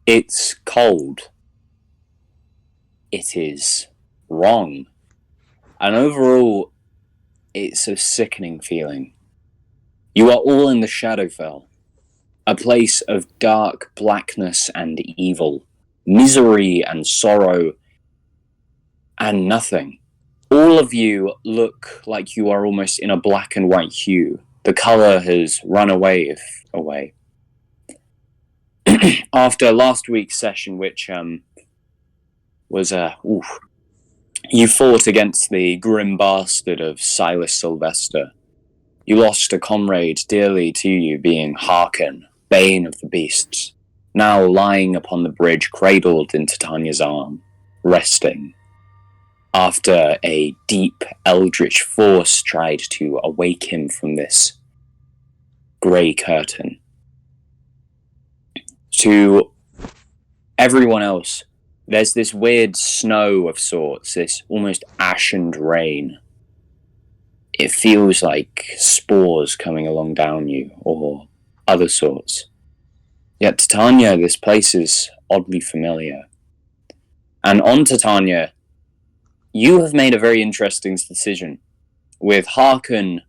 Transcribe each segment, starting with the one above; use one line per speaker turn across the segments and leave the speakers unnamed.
It's cold. It is wrong. And overall, it's a sickening feeling. You are all in the Shadowfell, a place of dark blackness and evil, misery and sorrow, and nothing. All of you look like you are almost in a black and white hue. The colour has run away. After last week's session, which was you fought against the grim bastard of Silas Sylvester. You lost a comrade dearly to you, being Harkin, bane of the beasts, now lying upon the bridge, cradled in Tatanya's arm, resting, after a deep eldritch force tried to awake him from this grey curtain. To everyone else, there's this weird snow of sorts, this almost ashened rain. It feels like spores coming along down you, or other sorts. Yet Tatanya, this place is oddly familiar. And on Tatanya, you have made a very interesting decision, with Harkin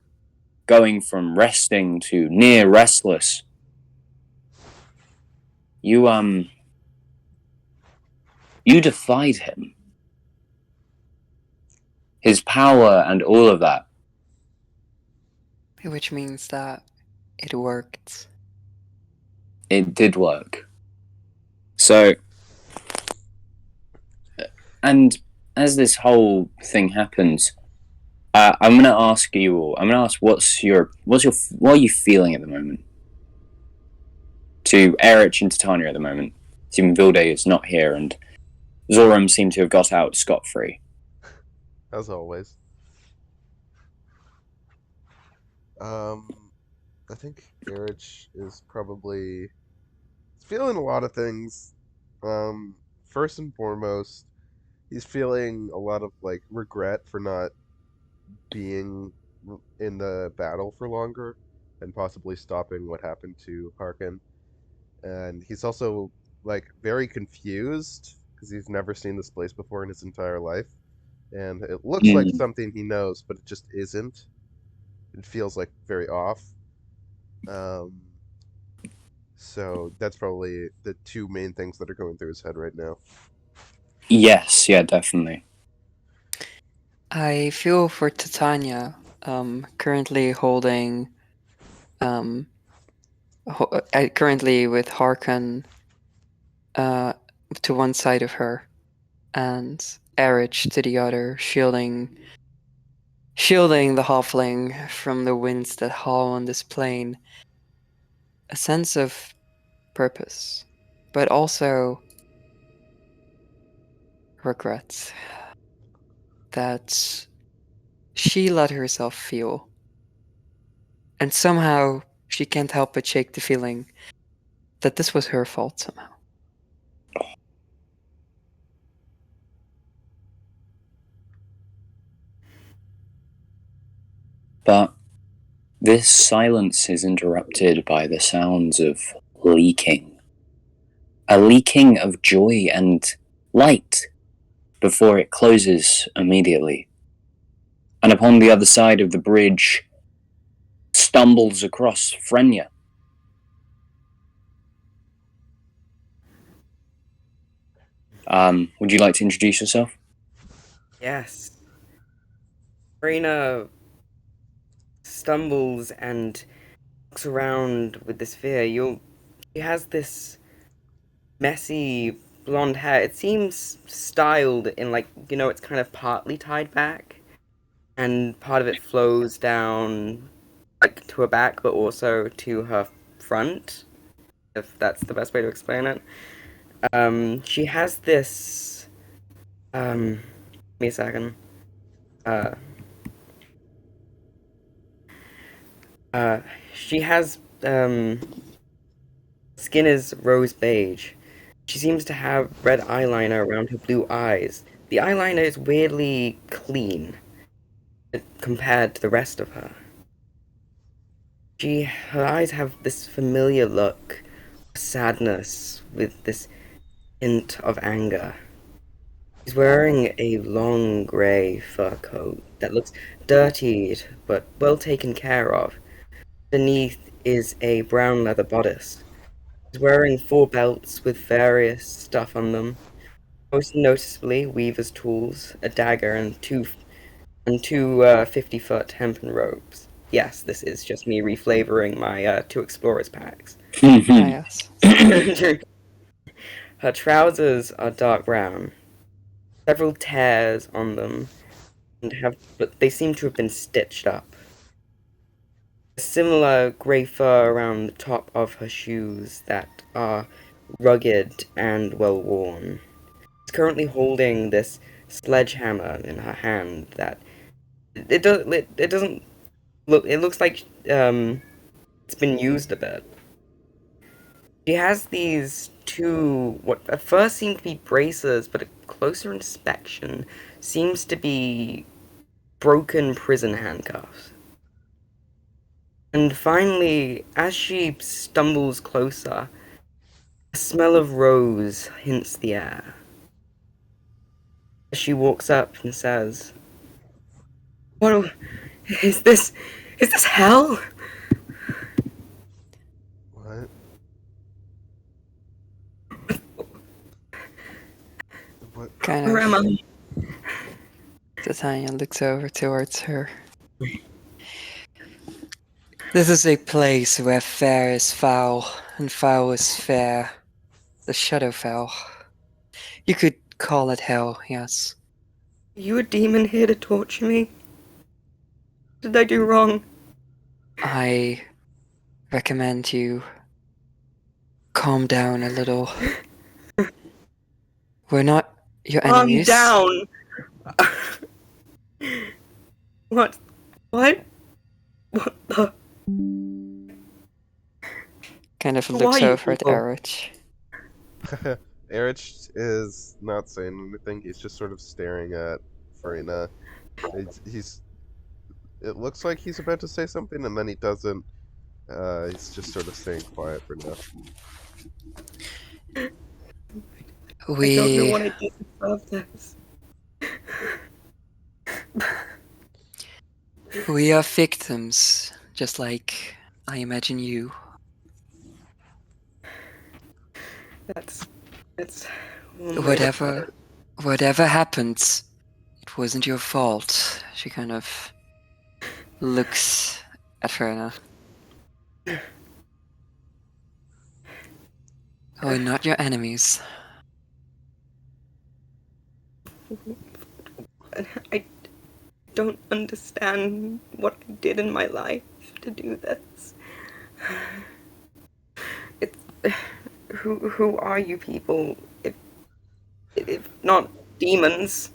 going from resting to near restless. You defied him. His power and all of that.
Which means that it worked.
It did work. So, and as this whole thing happens, I'm gonna ask you all. I'm gonna ask what are you feeling at the moment? To Errich and Tatanya at the moment. Even Vilde is not here, and Zoram seemed to have got out scot-free.
As always. I think Errich is probably feeling a lot of things. First and foremost, he's feeling a lot of like regret for not being in the battle for longer and possibly stopping what happened to Harkin. And he's also like very confused because he's never seen this place before in his entire life. And it looks like something he knows, but it just isn't. It feels like very off. Um, so that's probably the two main things that are going through his head right now.
Yes, yeah, definitely.
I feel for Tatanya, currently holding, currently with Harkon, to one side of her, and Errich to the other, shielding the halfling from the winds that howl on this plane. A sense of purpose, but also regret that she let herself feel. And somehow she can't help but shake the feeling that this was her fault somehow.
But this silence is interrupted by the sounds of leaking. A leaking of joy and light before it closes immediately. And upon the other side of the bridge stumbles across Freyna. Would you like to introduce yourself?
Yes. Freyna stumbles and looks around with this fear. She has this messy blonde hair. It seems styled in it's kind of partly tied back, and part of it flows down like to her back, but also to her front, if that's the best way to explain it. She has this. Give me a second. Uh, she has skin is rose beige. She seems to have red eyeliner around her blue eyes. The eyeliner is weirdly clean compared to the rest of her. Her eyes have this familiar look, sadness with this hint of anger. He's wearing a long grey fur coat that looks dirtied but well taken care of. Beneath is a brown leather bodice. He's wearing 4 belts with various stuff on them. Most noticeably, weaver's tools, a dagger, and two 50-foot hempen ropes. Yes, this is just me reflavoring my 2 explorers packs.
Ah, yes.
Her trousers are dark brown, several tears on them, but they seem to have been stitched up. A similar grey fur around the top of her shoes that are rugged and well worn. She's currently holding this sledgehammer in her hand that it doesn't look. It looks like it's been used a bit. She has these 2 what at first seem to be braces, but a closer inspection seems to be broken prison handcuffs. And finally, as she stumbles closer, a smell of rose hints the air. As she walks up and says, "What is this? Is this hell?"
What? What?
Kind
Where am
of.
I?
Tatanya looks over towards her. This is a place where fair is foul, and foul is fair. The Shadowfell. You could call it hell, yes.
Are you a demon here to torture me? What did I do wrong?
I recommend you calm down a little. We're not your
Calm
enemies.
down. What? What? What the?
Kind of
Who
looks
are you
over at
people?
Errich.
Errich is not saying anything. He's just sort of staring at Freyna. It looks like he's about to say something, and then he doesn't. He's just sort of staying quiet for now.
I don't know
We
what I did to deserve this.
we are victims, just like I imagine you.
That's one way to put it.
Whatever happens, it wasn't your fault. She kind of looks at Freyna. We're not your enemies.
I don't understand what I did in my life to do this. It's who are you people? If not demons.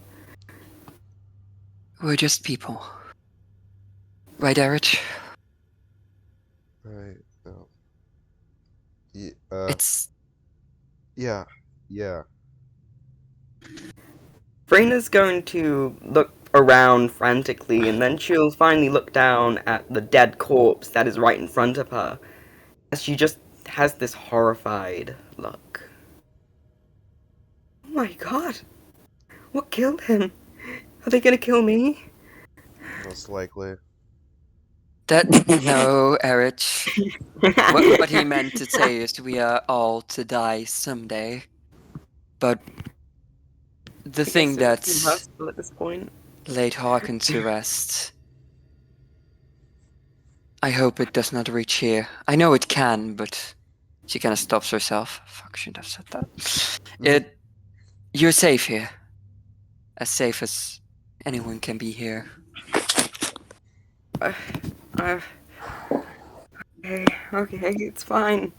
We're just people. Right, Errich?
Right. No.
It's
Yeah. Yeah.
Freyna's going to look around frantically, and then she'll finally look down at the dead corpse that is right in front of her, as she just has this horrified look. Oh my god! What killed him? Are they gonna kill me?
Most likely.
that. No, Errich. What he meant to say is we are all to die someday. But the thing that's
impossible at this point.
laid Harkin to rest, I hope it does not reach here. I know it can, but she kind of stops herself. Fuck, shouldn't have said that. You're safe here. As safe as anyone can be here.
Okay, it's fine.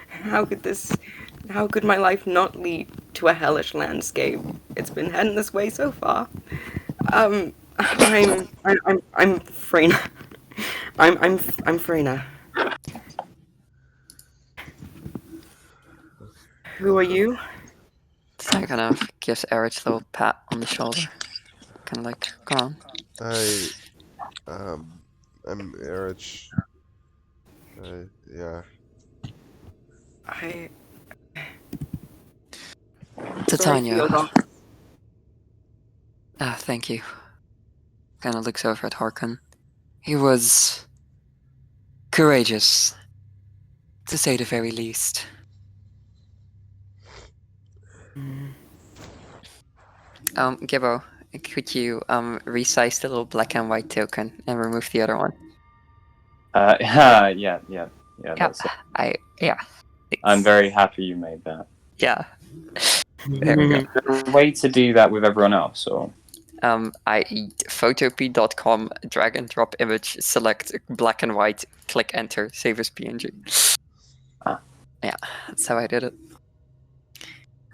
How could my life not lead to a hellish landscape? It's been heading this way so far. I'm Freyna. I'm Freyna. Who are you?
So I kind of gives Erich a little pat on the shoulder. Kind of like, come on.
I'm Errich.
I
Yeah.
sorry for your
Tatanya.
loss.
Thank you. Kinda looks over at Harkon. He was courageous, to say the very least.
Mm.
Gibbo, could you resize the little black and white token and remove the other one?
Yeah.
Yeah,
That's it.
yeah.
I'm very happy you made that.
Yeah. There we go.
Is there a way to do that with everyone else, or?
Photop.com, drag and drop image, select black and white, click enter, save as PNG.
Ah.
Yeah, that's how I did it.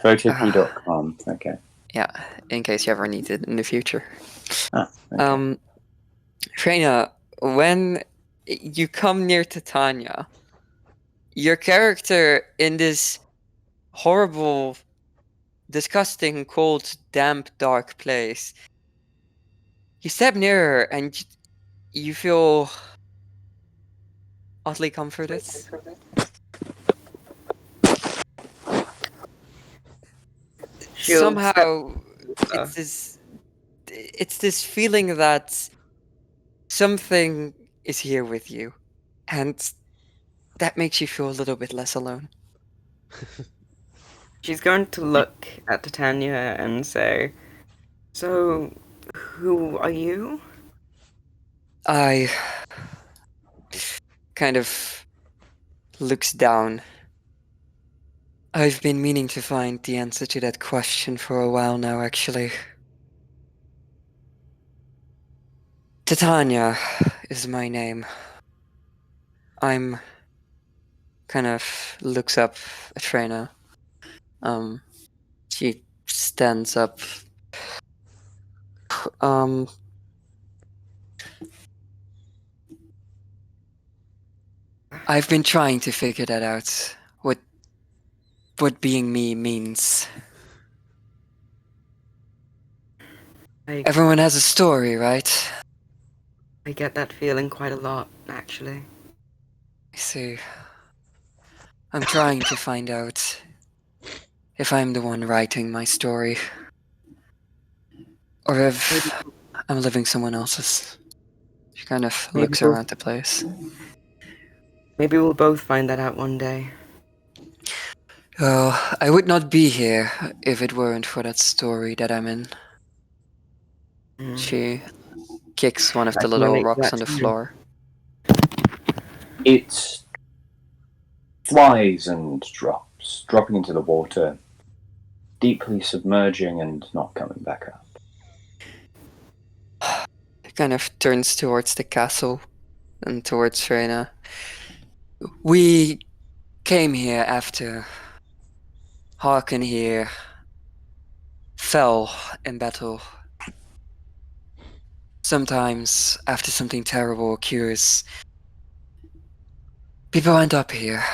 Photop.com. Okay.
Yeah, in case you ever need it in the future.
Okay.
Freyna, when you come near Tatanya, your character in this horrible, disgusting, cold, damp, dark place, you step nearer and you feel oddly comforted.
She'll step
Somehow,
closer.
it's this feeling that something is here with you, and that makes you feel a little bit less alone.
She's going to look at Tatanya and say, "So, who are you?"
I kind of looks down. I've been meaning to find the answer to that question for a while now, actually. Tatanya is my name. I'm kind of looks up at Freyna. She stands up. Um, I've been trying to figure that out. What being me means. Everyone has a story, right?
I get that feeling quite a lot, actually.
I see. I'm trying to find out if I'm the one writing my story. Or if I'm living someone else's. She kind of looks around the place.
Maybe we'll both find that out one day.
Oh, I would not be here if it weren't for that story that I'm in.
Mm.
She kicks one of
I
the
can
little
relate to
rocks
that
on the
too.
floor.
It flies and drops, dropping into the water, deeply submerging and not coming back up.
Kind of turns towards the castle and towards Freyna. We came here after Harkon here fell in battle. Sometimes, after something terrible occurs, people end up here.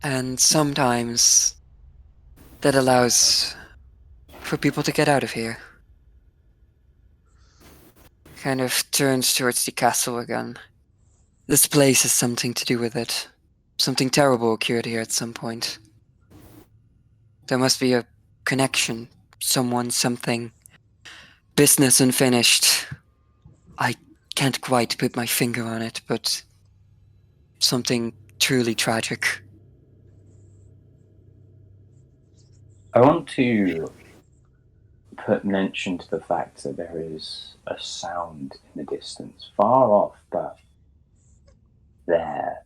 And sometimes that allows for people to get out of here. Kind of turns towards the castle again. This place has something to do with it. Something terrible occurred here at some point. There must be a connection. Someone, something. Business unfinished. I can't quite put my finger on it, but something truly tragic.
I want to put mention to the fact that there is a sound in the distance, far off, but there.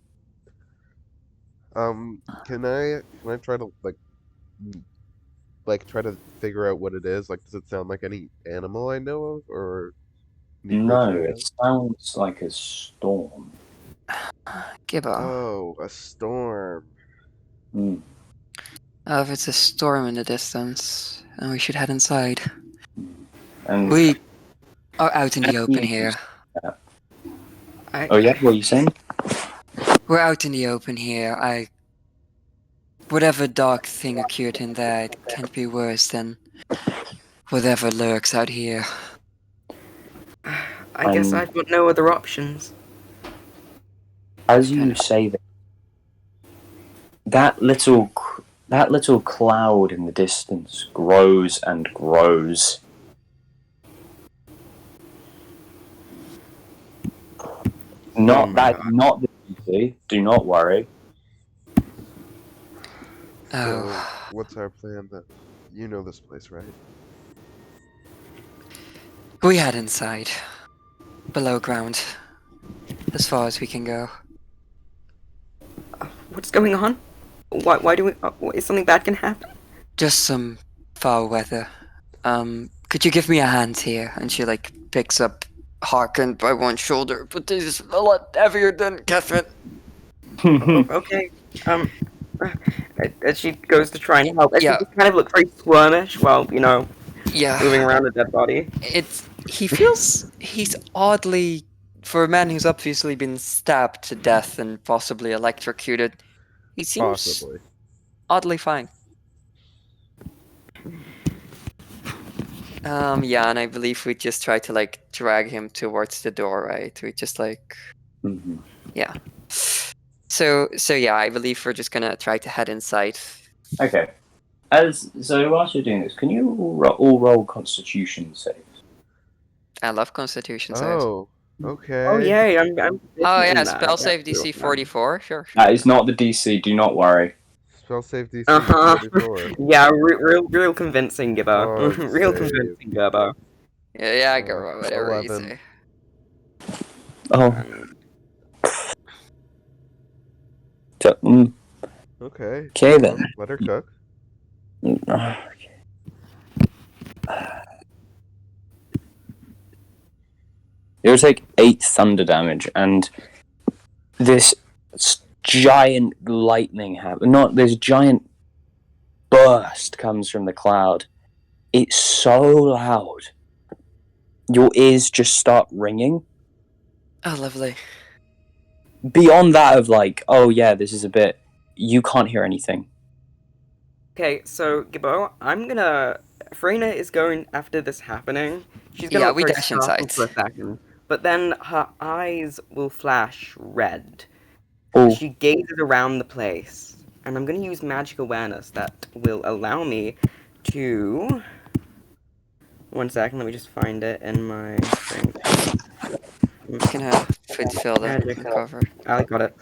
Can I try to try to figure out what it is? Like, does it sound like any animal I know of, or any
No,
creature I know?
it sounds like a storm.
Gibbo.
Oh, a storm.
Mm.
If it's a storm in the distance, then we should head inside.
And
We are out in the open here.
Oh yeah, what are you saying?
We're out in the open here. Whatever dark thing occurred in there, it can't be worse than whatever lurks out here.
I guess I've got no other options.
As you say that, that little That little cloud in the distance grows and grows. Not the DC. Do not worry.
So,
Oh.
what's our plan then? You know this place, right?
We head inside. Below ground. As far as we can go.
What's going on? Why do we? Is something bad gonna happen?
Just some foul weather. Could you give me a hand here? And she like picks up Harkin by one shoulder, but this is a lot heavier than Catherine.
Okay. As she goes to try and help, as
Yeah.
she just kind of looks very squirmish while
Yeah.
moving around a dead body.
He's oddly, for a man who's obviously been stabbed to death and possibly electrocuted, he seems
Possibly.
oddly fine. Yeah, and I believe we just try to like drag him towards the door, right? We just like, yeah. So yeah, I believe we're just gonna try to head inside.
Okay. So whilst you're doing this, can you all roll Constitution saves?
I love Constitution saves.
Oh, okay.
Oh yay! I'm
Oh
proficient in
yeah,
that.
spell
Yeah,
save DC 44. Sure.
That is not the DC. Do not worry.
Spell save DC
Uh-huh.
44.
Yeah, real convincing, Gibbo.
Con
Real
save.
convincing, Gibbo.
Yeah, I go whatever
11.
you say.
Oh.
Okay.
Okay then.
Let her cook.
You'll take 8 thunder damage, and this giant lightning this giant burst comes from the cloud. It's so loud. Your ears just start ringing.
Oh, lovely.
Beyond that of like, oh yeah, this is a bit... You can't hear anything.
Okay, so Gibbo, Freyna is going after this happening. She's gonna
Yeah,
look
we
very
dash
startled
inside.
for a second, but then her eyes will flash red.
Oh,
She gazes around the place, and I'm gonna use magic awareness that will allow me to. 1 second, let me just find it in my thing.
You can have food filled up
Magic.
and cover.
I got it.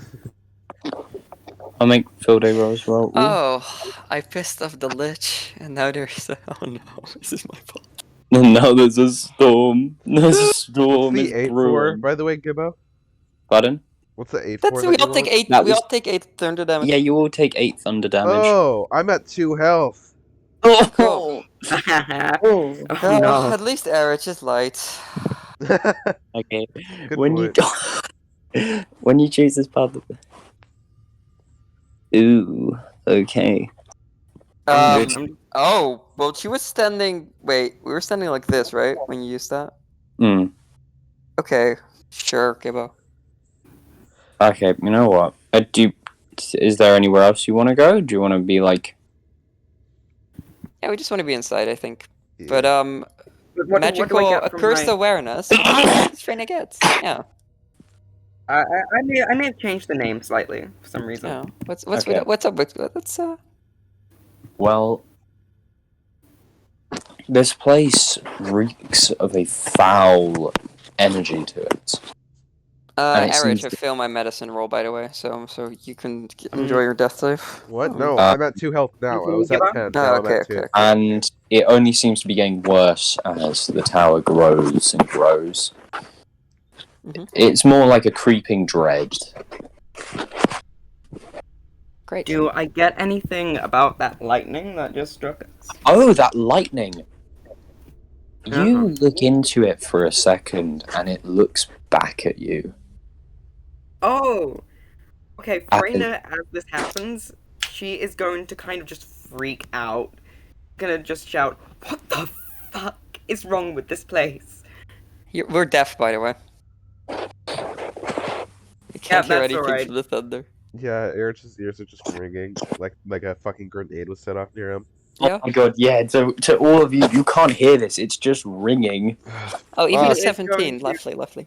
I'll make field day rolls as well. Ooh.
Oh, I pissed off the lich, and now there's oh no, this is my fault.
Now there's a storm. There's a
What's
storm.
the
It's
8 for,
brewing.
by the way, Gibbo?
Pardon?
What's the 8
That's
for?
we
that
all
you
take
rolled?
8.
That
We
was-
all take 8 thunder damage.
Yeah, you all take 8 thunder damage.
Oh, I'm at 2 health.
Oh,
Cool.
Oh no.
At least Errich is light.
okay.
Good
when
point.
you when you choose this path. Ooh. Okay.
Oh, well, she was standing. Wait, we were standing like this, right? When you used that.
Hmm.
Okay, sure, Gibbo.
Okay. You know what? Is there anywhere else you want to go? Do you want to be like?
Yeah, we just want to be inside, I think.
Yeah.
But
What
magical
do I get from
accursed
my...
awareness. Freyna gets. Yeah.
I may have changed the name slightly for some reason.
Yeah. What's
Okay.
what's up with let's
Well, this place reeks of a foul energy to it. And it
Errich,
seems
I
to-
failed my medicine roll, by the way, so you can enjoy your death save.
What? No,
Uh,
I'm at 2 health now. I
Can
was
you
at
give up?
10.
Oh,
Now
okay,
I'm at 2.
okay.
And it only seems to be getting worse as the tower grows and grows.
Mhm.
It's more like a creeping dread.
Great.
Do I get anything about that lightning that just struck us?
Oh, that lightning! You
Uh-huh.
look into it for a second, and it looks back at you.
Oh! Okay,
I
Freyna, as this happens, she is going to kind of just freak out. Gonna just shout, "What the fuck is wrong with this place?"
We're deaf, by the way. We can't hear
that's
anything
alright.
from the thunder.
Yeah, Erich's ears are just ringing like a fucking grenade was set off near him.
Yeah.
Oh my god, yeah, to all of you, you can't hear this, it's just ringing.
Oh, even
Fuck.
a
It's
17.
going to-
Lovely.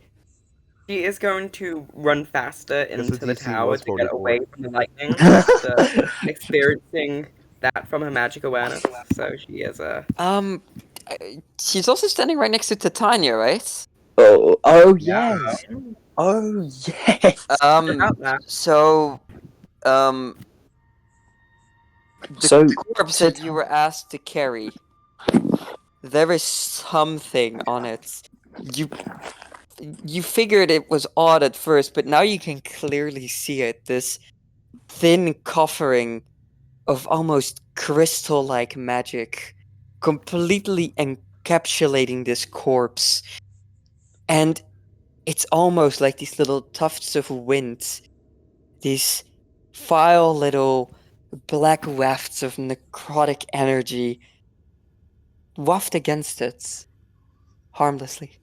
She is going to run faster
Guess
into
the
the
DC
tower
was
to get
44.
away from the lightning after experiencing that from her magic awareness. So she is a.
She's also standing right next to Tatanya, right?
Oh
Yeah.
yes. Oh yes.
About that.
So, the
So
corpse that you were asked to carry, there is something on it. You figured it was odd at first, but now you can clearly see it. This thin covering of almost crystal-like magic, completely encapsulating this corpse. And it's almost like these little tufts of wind, these foul little black wafts of necrotic energy waft against it harmlessly.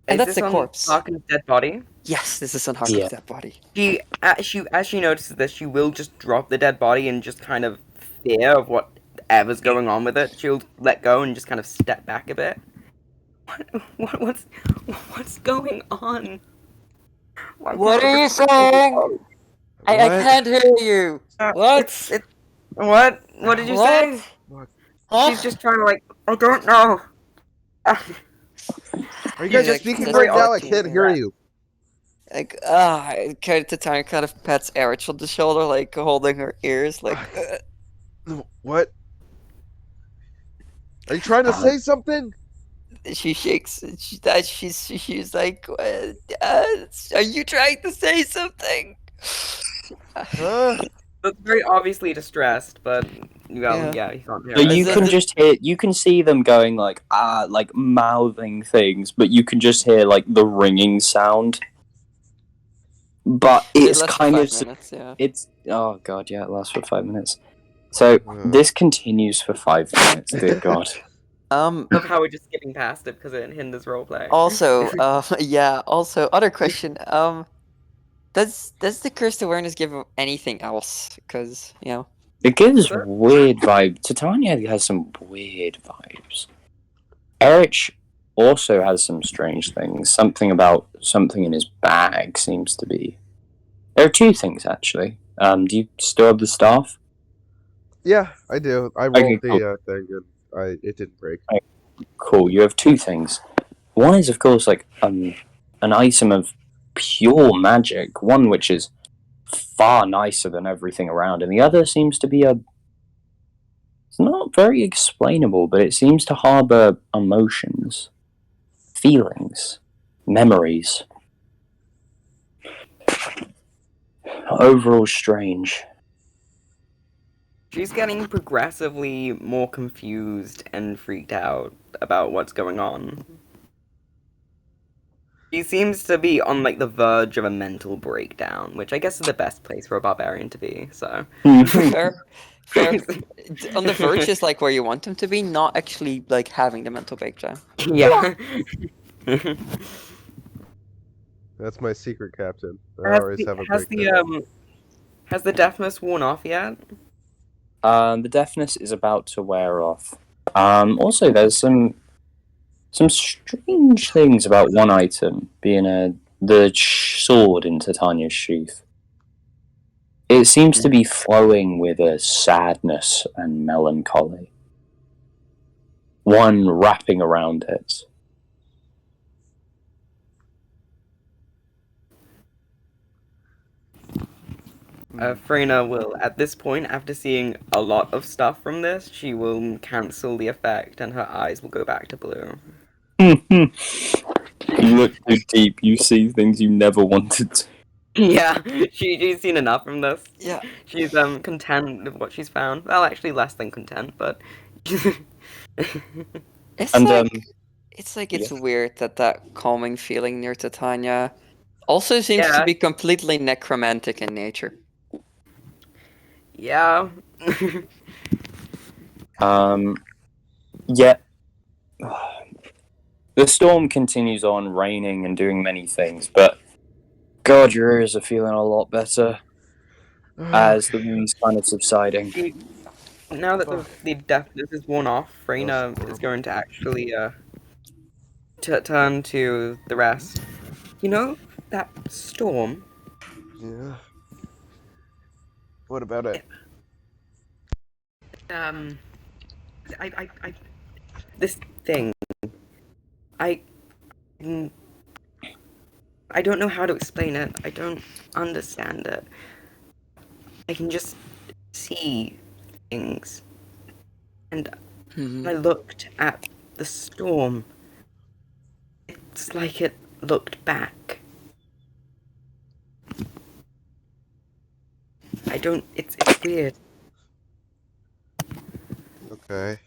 And
Is
that's
this
the
on
corpse.
Harkin's dead body?
Yes, this is on Harkin's
Yeah.
dead body.
As she notices this, she will just drop the dead body and just kind of fear of whatever's going on with it. She'll let go and just kind of step back a bit. What's going on?
What are you saying? I
What?
can't hear you. What?
What did you say?
What?
She's just trying to I don't know.
Are you guys
Like,
speaking
just
right now? I
watching
can't
it.
hear you.
Like, Tatanya kind of pats Errich on the shoulder, like holding her ears, like,
What? Are you trying to say something?
she shakes. She's like, are you trying to say something?
Huh?
Looks very obviously distressed, but
Yeah.
yeah, you can't hear
So
it.
you
Is
can
it-
just hear, you can see them going like mouthing things, but you can just hear like the ringing sound. But
It
it's
lasts for
kind
5
of
minutes, yeah.
it's oh god, yeah, it lasts for 5 minutes. So
Ugh.
this continues for 5 minutes. Dear God.
Love how we're just skipping past it because it hinders roleplay.
Also, yeah. Also, other question. Does the cursed awareness give anything else? Because
It gives
Sure.
weird vibes. Tatanya has some weird vibes. Errich also has some strange things. Something about something in his bag seems to be. There are two things actually. Do you still have the staff?
Yeah, I do. I rolled
Okay,
the thing and it didn't break.
Cool. You have two things. One is, of course, like an item of pure magic. One which is far nicer than everything around, and the other seems to be a. It's not very explainable, but it seems to harbor emotions, feelings, memories. Overall, strange.
She's getting progressively more confused and freaked out about what's going on. She seems to be on the verge of a mental breakdown, which I guess is the best place for a barbarian to be. So
fair. On the verge is like where you want them to be, not actually like having the mental breakdown.
yeah.
That's my secret captain. I
has
always
the,
have a
has
breakdown.
the has the deafness worn off yet?
The deafness is about to wear off. Also, there's some strange things about one item being the sword in Tatanya's sheath. It seems to be flowing with a sadness and melancholy. One wrapping around it.
Freyna will, at this point, after seeing a lot of stuff from this, she will cancel the effect and her eyes will go back to blue.
You look too deep. You see things you never wanted to.
Yeah, she's seen enough from this.
Yeah.
She's content with what she's found. Well, actually, less than content, but.
It's
And
it's weird that calming feeling near Tatanya also seems to
Yeah.
be completely necromantic in nature.
Yeah.
Yet the storm continues on, raining and doing many things. But God, your ears are feeling a lot better as the wind's kind of subsiding.
Now that the deafness is worn off, Freyna
That's
is going to actually turn to the rest. You know that storm?
Yeah. What about it?
I, this thing, I, mm, I don't know how to explain it. I don't understand it. I can just see things, and
Mhm.
when I looked at the storm, it's like it looked back. I don't. It's weird.
Okay.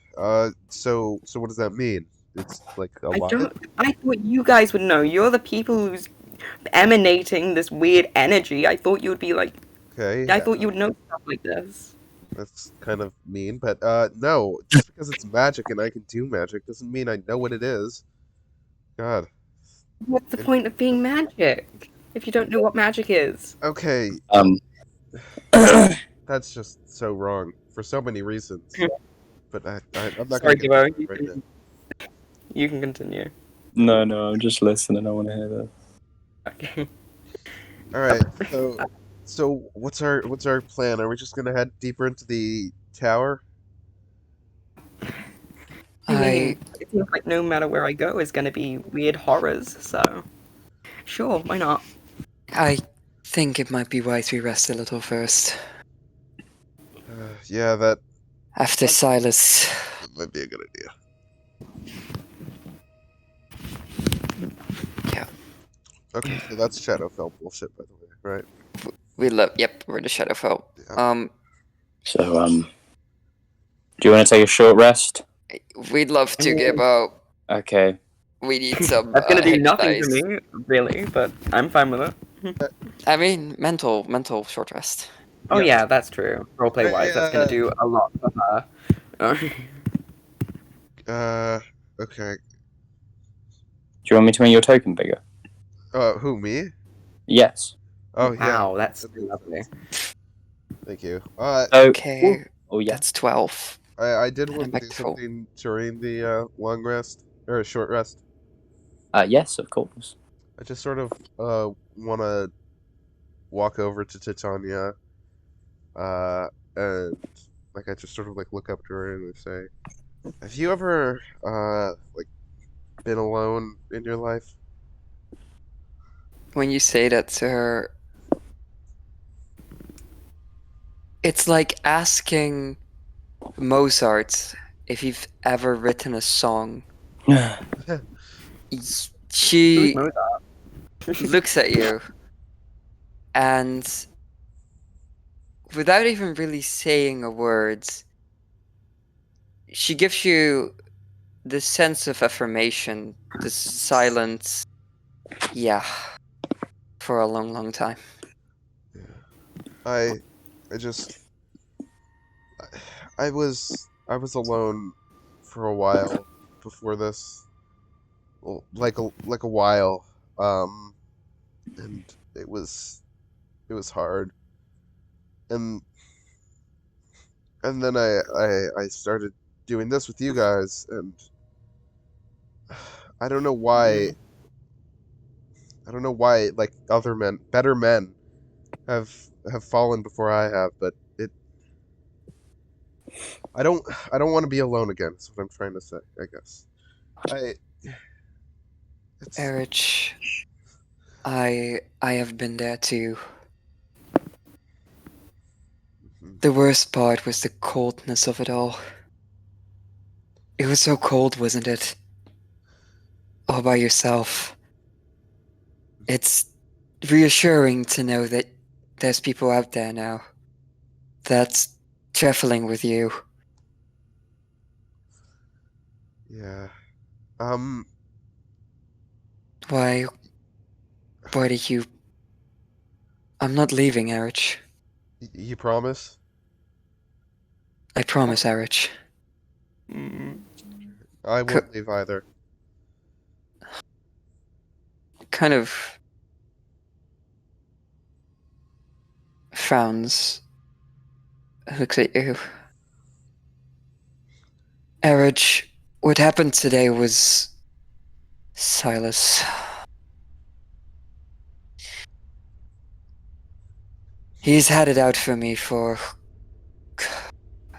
So what does that mean? It's like a
I
lie?
don't. I thought you guys would know. You're the people who's emanating this weird energy. I thought you would be like.
Okay,
I thought you would know stuff like this.
that's kind of mean, but no, just because it's magic and I can do magic doesn't mean I know what it is. God.
What's the
And-
point of being magic if you don't know what magic is?
Okay,
Um,
that's just so wrong for so many reasons. But I'm not gonna
Sorry,
get into
Gibo.
it right now.
You can continue.
no, I'm just listening. I want to hear this.
Okay.
All right. So what's our plan? Are we just gonna head deeper into the tower?
I
I
mean, it seems like no matter where I go is going to be weird horrors, so sure, why not?
I think it might be wise we rest a little first.
Yeah, that
After Silas.
might be a good idea.
Yeah.
Okay, so that's Shadowfell bullshit, by the way, right?
Yep, we're the Shadowfell.
Yeah.
So, do you want to take a short rest?
We'd love to, Gibbo.
Okay.
We need some
That's going to do
hit
nothing
dice.
to me, really, but I'm fine with it.
I mean, mental short rest.
Oh
Yeah.
yeah, that's true. Roleplay wise, that's going to do a lot for her.
Uh, okay.
Do you want me to make your token bigger?
Who, me?
Yes.
Oh, yeah.
Wow, that's
that makes
lovely.
sense. Thank you.
So,
Okay,
oh yeah.
that's 12.
I did
And
want
I'm
to
back
do
to full.
something during the long rest or short rest.
Yes, of course.
I just sort of want to walk over to Titania, and like I just sort of like look up to her and I say, "Have you ever like been alone in your life?"
When you say that to her, it's like asking Mozart if you've ever written a song.
Who's
She
Mozart?
looks at you and, without even really saying a word, she gives you this sense of affirmation, this silence, yeah, for a long time.
Yeah. I just I was alone for a while before this. Well, like a while. And it was hard. And and then I started doing this with you guys and I don't know why I don't know why like other men, better men have have fallen before I have, but it I don't I don't want to be alone again. That's what I'm trying to say, I guess. I it's
Errich, I have been there too.
Mhm.
The worst part was the coldness of it all. It was so cold, wasn't it? All by yourself. It's reassuring to know that there's people out there now that's traveling with you.
Yeah. Um
Why did you... I'm not leaving, Errich.
you promise?
I promise, Errich.
Mm.
I
Co-
won't leave either.
kind of frowns, looks at you. Errich, what happened today was... Silas. He's had it out for me for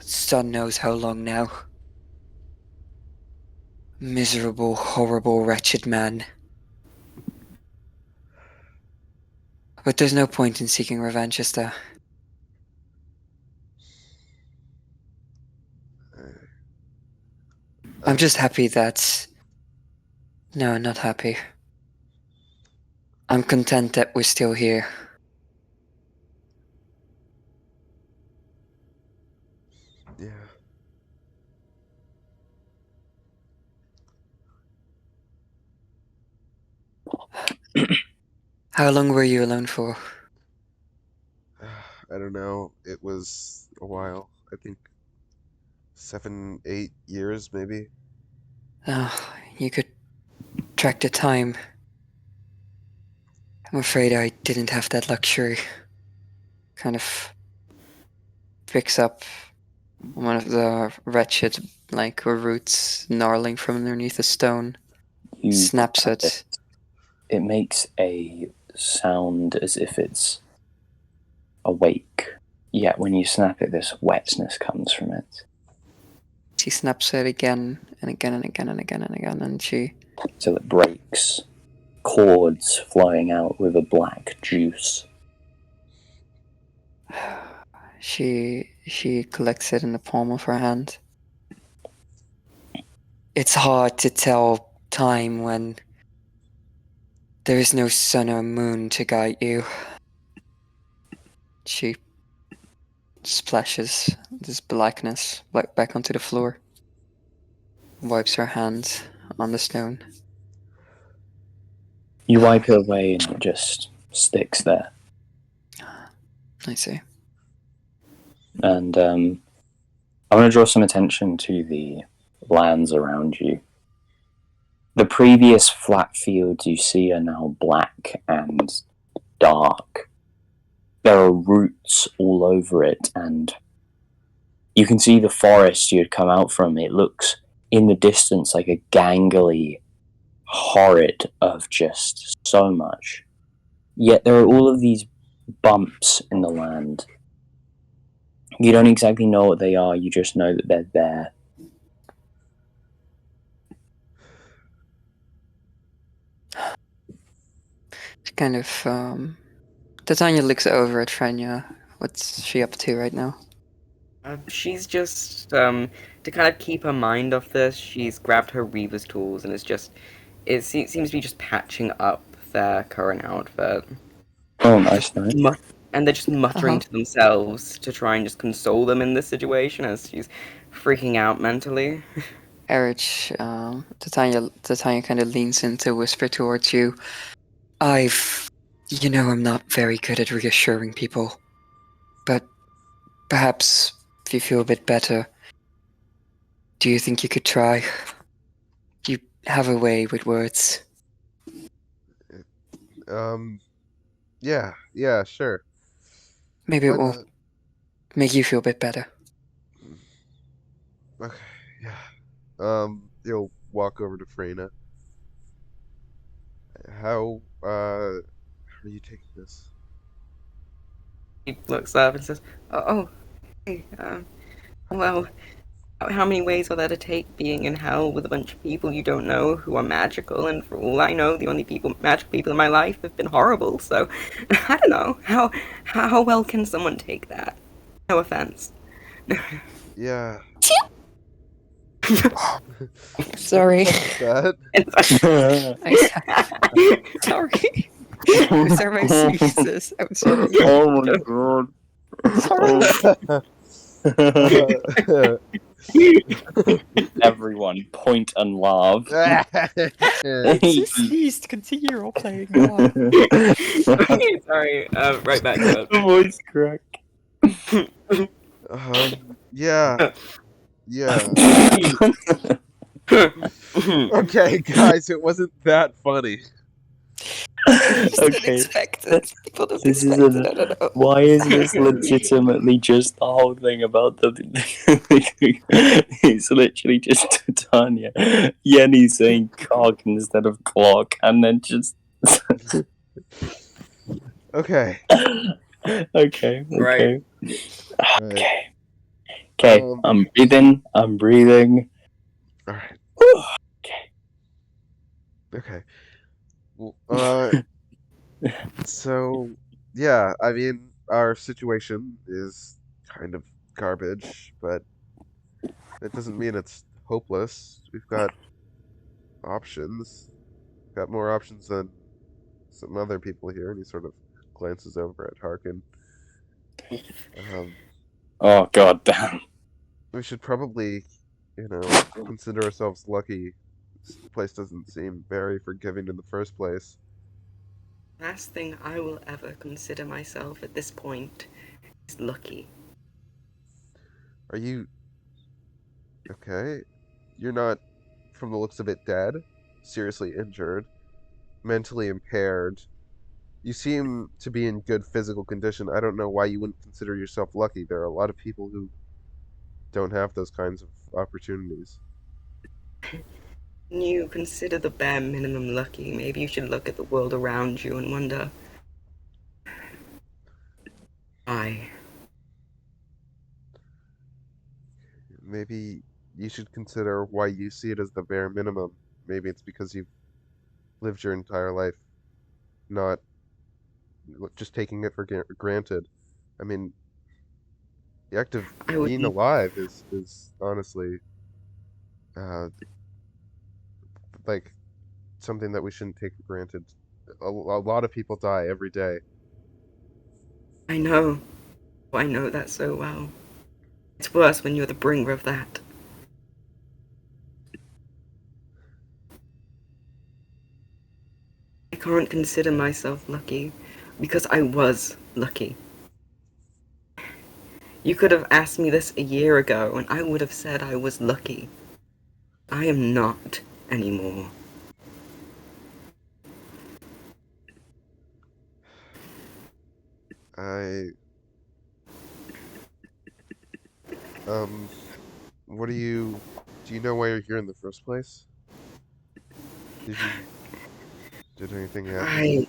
son knows how long now. Miserable, horrible, wretched man. But there's no point in seeking revenge, is there? I'm just happy that... No, not happy. I'm content that we're still here.
Yeah.
How long were you alone for?
I don't know. It was a while. I think 7, 8 years, maybe.
Oh, you could track the time. I'm afraid I didn't have that luxury. Kind of picks up one of the wretched, roots gnarling from underneath a stone.
You
Snaps
grab
it.
It makes a sound as if it's awake. Yet when you snap it, this wetness comes from it.
She snaps it again and again and again and again and again, and she...
Till it breaks. Cords flowing out with a black juice.
She collects it in the palm of her hand. It's hard to tell time when there is no sun or moon to guide you. She splashes this blackness back onto the floor. Wipes her hand on the stone.
You wipe it away and it just sticks there.
I see.
And I want to draw some attention to the lands around you. The previous flat fields you see are now black and dark. There are roots all over it, and you can see the forest you had come out from. It looks in the distance like a gangly horrid of just so much. Yet there are all of these bumps in the land. You don't exactly know what they are, you just know that they're there.
She kind of, Tatanya looks over at Freyna. What's she up to right now?
She's just, to kind of keep her mind off this, she's grabbed her Reaver's tools and seems to be just patching up their current outfit.
Oh, nice.
And they're just muttering to themselves to try and just console them in this situation as she's freaking out mentally.
Errich, Tatanya kind of leans in to whisper towards you. I'm not very good at reassuring people. But perhaps if you feel a bit better, do you think you could try? You have a way with words.
Yeah, sure.
Maybe
Why
it will
not?
make you feel a bit better.
Okay, yeah. You'll walk over to Freyna. How are you taking this?
He looks up and says, hey, well, how many ways are there to take being in hell with a bunch of people you don't know who are magical, and for all I know, the only magical people in my life have been horrible, so I don't know. How well can someone take that? No offense.
Yeah.
Sorry.
That?
Sorry. Those are my sneezes. I'm sorry.
Oh my god. Everyone, point and laugh.
Just sneezed. Continue role playing.
Sorry, right back to it.
Voice crack.
Yeah. Okay, guys, it wasn't that funny.
Okay. This is why is this legitimately just the whole thing about the it's literally just Tatanya. Yenny saying cock instead of clock, and then just
Okay.
Okay.
Right.
Okay. Okay.
Um,
I'm breathing. I'm breathing.
all right.
Whew.
Okay. Well, so yeah, I mean, our situation is kind of garbage, but it doesn't mean it's hopeless. We've got options. Got more options than some other people here, and he sort of glances over at Harkin. Um,
Oh god damn.
we should probably, consider ourselves lucky. This place doesn't seem very forgiving in the first place.
Last thing I will ever consider myself at this point is lucky.
Are you okay? You're not, from the looks of it, dead, seriously injured, mentally impaired. You seem to be in good physical condition. I don't know why you wouldn't consider yourself lucky. There are a lot of people who don't have those kinds of opportunities.
When you consider the bare minimum lucky, maybe you should look at the world around you and wonder why.
Maybe you should consider why you see it as the bare minimum. Maybe it's because you've lived your entire life not just taking it for granted. I mean, the act of
I
being
wouldn't.
alive is honestly uh, like something that we shouldn't take for granted. A lot of people die every day.
I know. I know that so well. It's worse when you're the bringer of that. I can't consider myself lucky because I was lucky. You could have asked me this a year ago and I would have said I was lucky. I am not anymore.
I um, what do you know why you're here in the first place? Did anything happen?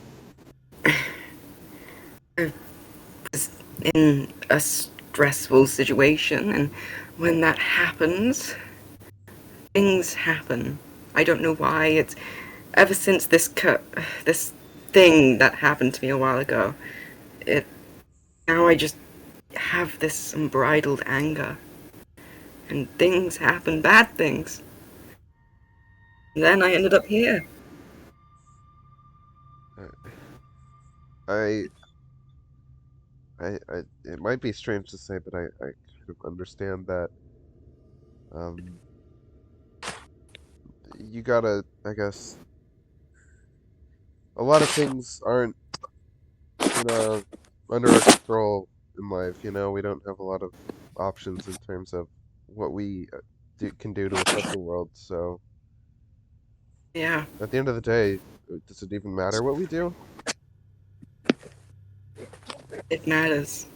I was in a stressful situation, and when that happens, things happen. I don't know why. It's ever since this thing that happened to me a while ago. It now I just have this unbridled anger, and things happen, bad things. And then I ended up here.
Uh, I it might be strange to say, but I kind of understand that. Um, you gotta, I guess, a lot of things aren't in under our control in life. We don't have a lot of options in terms of what we can do to affect the world. So
Yeah,
at the end of the day, does it even matter what we do?
it matters.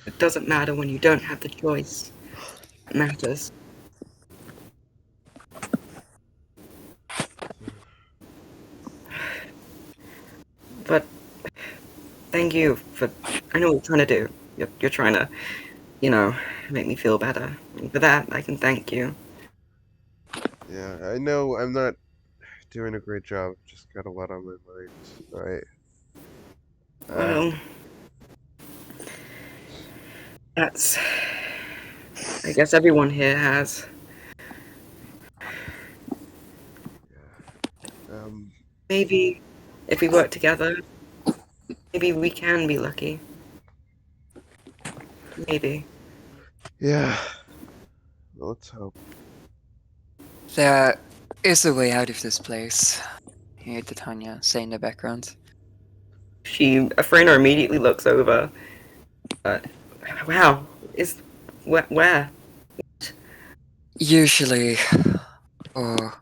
It doesn't matter when you don't have the choice. It matters. But thank you for. I know what you're trying to do. You're trying to, you know, make me feel better. And for that, I can thank you.
Yeah, I know I'm not doing a great job. Just got a lot on my mind. Right.
Well, that's. I guess everyone here has.
Yeah.
Maybe if we work together, maybe we can be lucky. Maybe.
Yeah. Well, let's hope.
There is a way out of this place. You hear Tatanya say in the background.
Freyna immediately looks over. Uh, wow, where?
Usually, or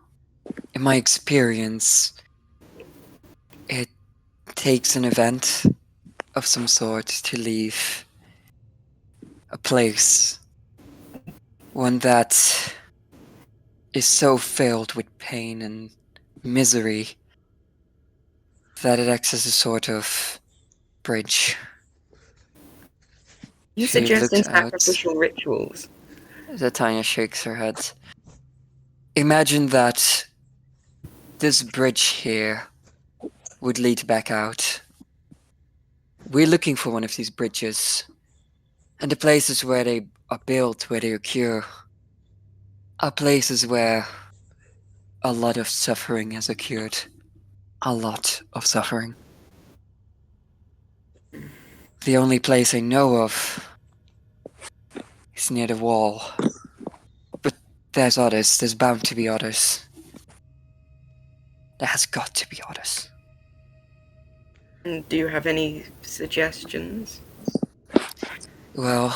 in my experience, it takes an event of some sort to leave a place. One that is so filled with pain and misery that it acts as a sort of bridge.
You
She
suggesting
looked out.
sacrificial rituals?
Tatanya shakes her head. Imagine that this bridge here would lead back out. We're looking for one of these bridges. And the places where they are built, where they occur, are places where a lot of suffering has occurred. A lot of suffering. The only place I know of is near the wall. But there's others. There's bound to be others. There has got to be others.
Do you have any suggestions?
Well,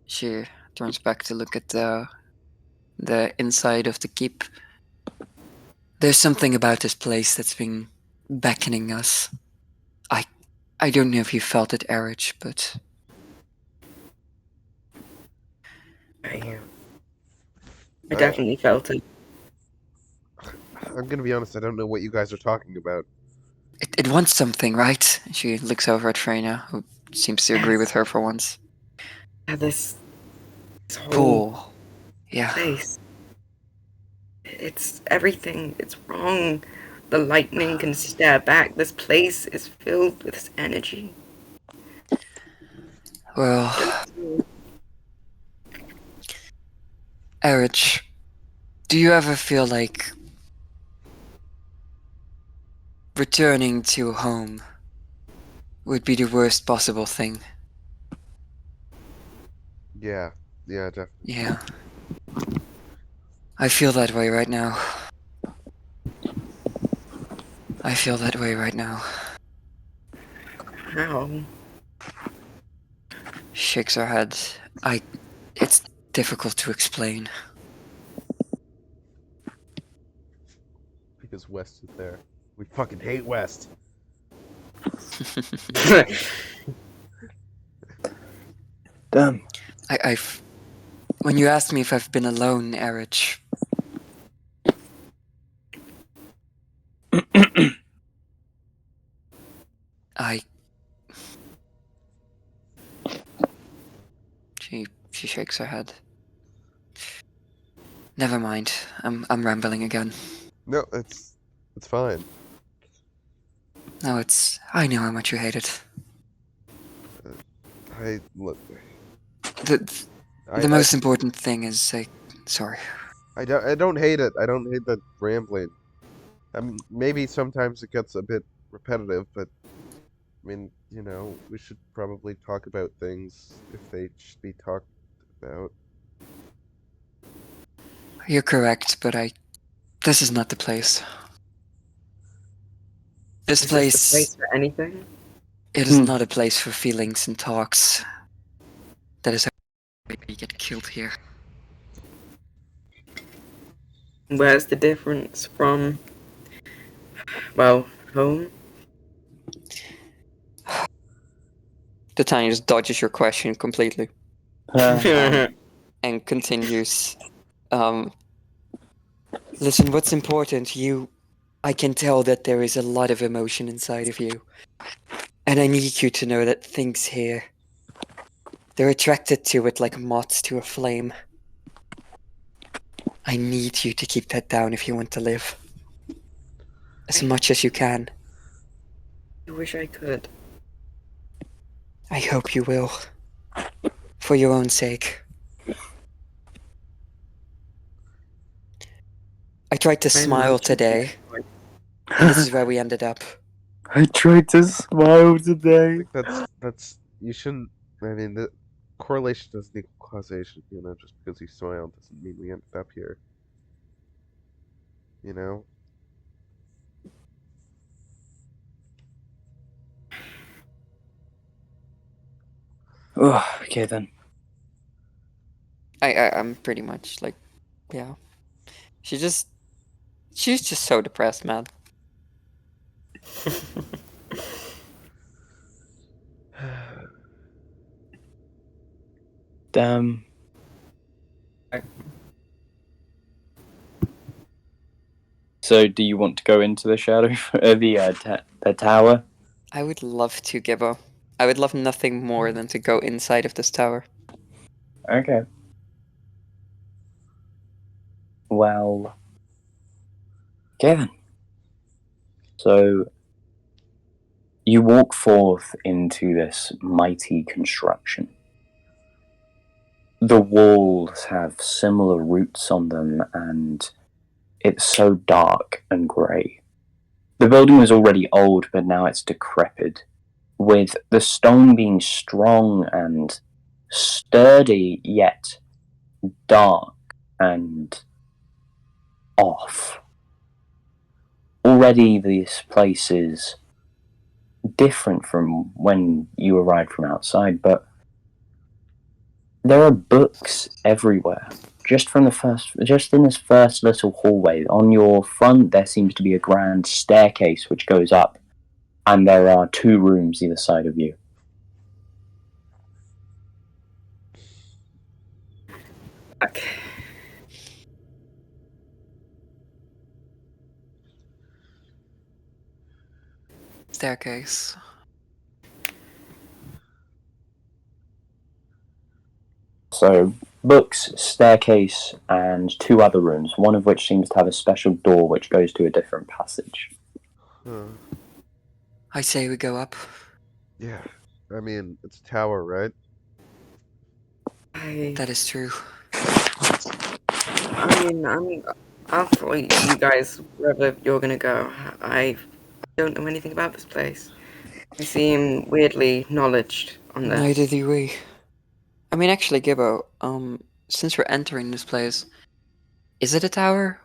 she turns back to look at the inside of the keep. There's something about this place that's been beckoning us. I don't know if you felt it, Errich, but
I definitely felt it.
I'm gonna be honest, I don't know what you guys are talking about.
it wants something, right? She looks over at Freyna, who seems to agree with her for once.
Yeah, this whole
Cool. Yeah.
place. It's everything. It's wrong. The lightning can stare back. This place is filled with this energy.
Well, Errich, do you ever feel like returning to home would be the worst possible thing?
Yeah, definitely.
Yeah. I feel that way right now. I feel that way right now.
How?
Shakes her head. It's difficult to explain.
Because West is there. We fucking hate West.
Damn.
When you asked me if I've been alone, Errich, She shakes her head. Never mind. I'm rambling again.
No, it's fine.
No, I know how much you hate it.
Look.
The most important thing is sorry.
I don't hate it. I don't hate the rambling. I mean, maybe sometimes it gets a bit repetitive, but I mean, we should probably talk about things if they should be talked about.
You're correct, but this is not the place. This
Is
place,
this the place for anything?
it is not a place for feelings and talks. That is how we get killed here.
Where's the difference from, well, home?
Tatanya just dodges your question completely and continues. Listen, what's important? I can tell that there is a lot of emotion inside of you. And I need you to know that things here, they're attracted to it like moths to a flame. I need you to keep that down if you want to live. As much as you can.
I wish I could.
I hope you will. For your own sake. I tried to smile today. And this is where we ended up.
I tried to smile today.
That's you shouldn't. I mean, the correlation doesn't equal causation. Just because you smiled doesn't mean we ended up here.
Oh, okay then.
I'm pretty much like, yeah. She's just so depressed, man.
Damn. So, do you want to go into the shadow, the tower?
I would love to, Gibbo. I would love nothing more than to go inside of this tower.
Okay. Well, Kevin. So you walk forth into this mighty construction. The walls have similar roots on them, and it's so dark and grey. The building was already old, but now it's decrepit, with the stone being strong and sturdy, yet dark and off. Already this place is different from when you arrived from outside, but there are books everywhere. Just in this first little hallway, on your front there seems to be a grand staircase which goes up, and there are 2 rooms either side of you.
Okay.
Staircase.
So, books, staircase, and 2 other rooms, one of which seems to have a special door which goes to a different passage.
Huh.
I say we go up.
Yeah. I mean, it's a tower, right?
That is true.
I'll follow you guys wherever you're gonna go. I don't know anything about this place. You seem weirdly knowledged on this.
Neither do we. I mean, actually, Gibbo, since we're entering this place, is it a tower?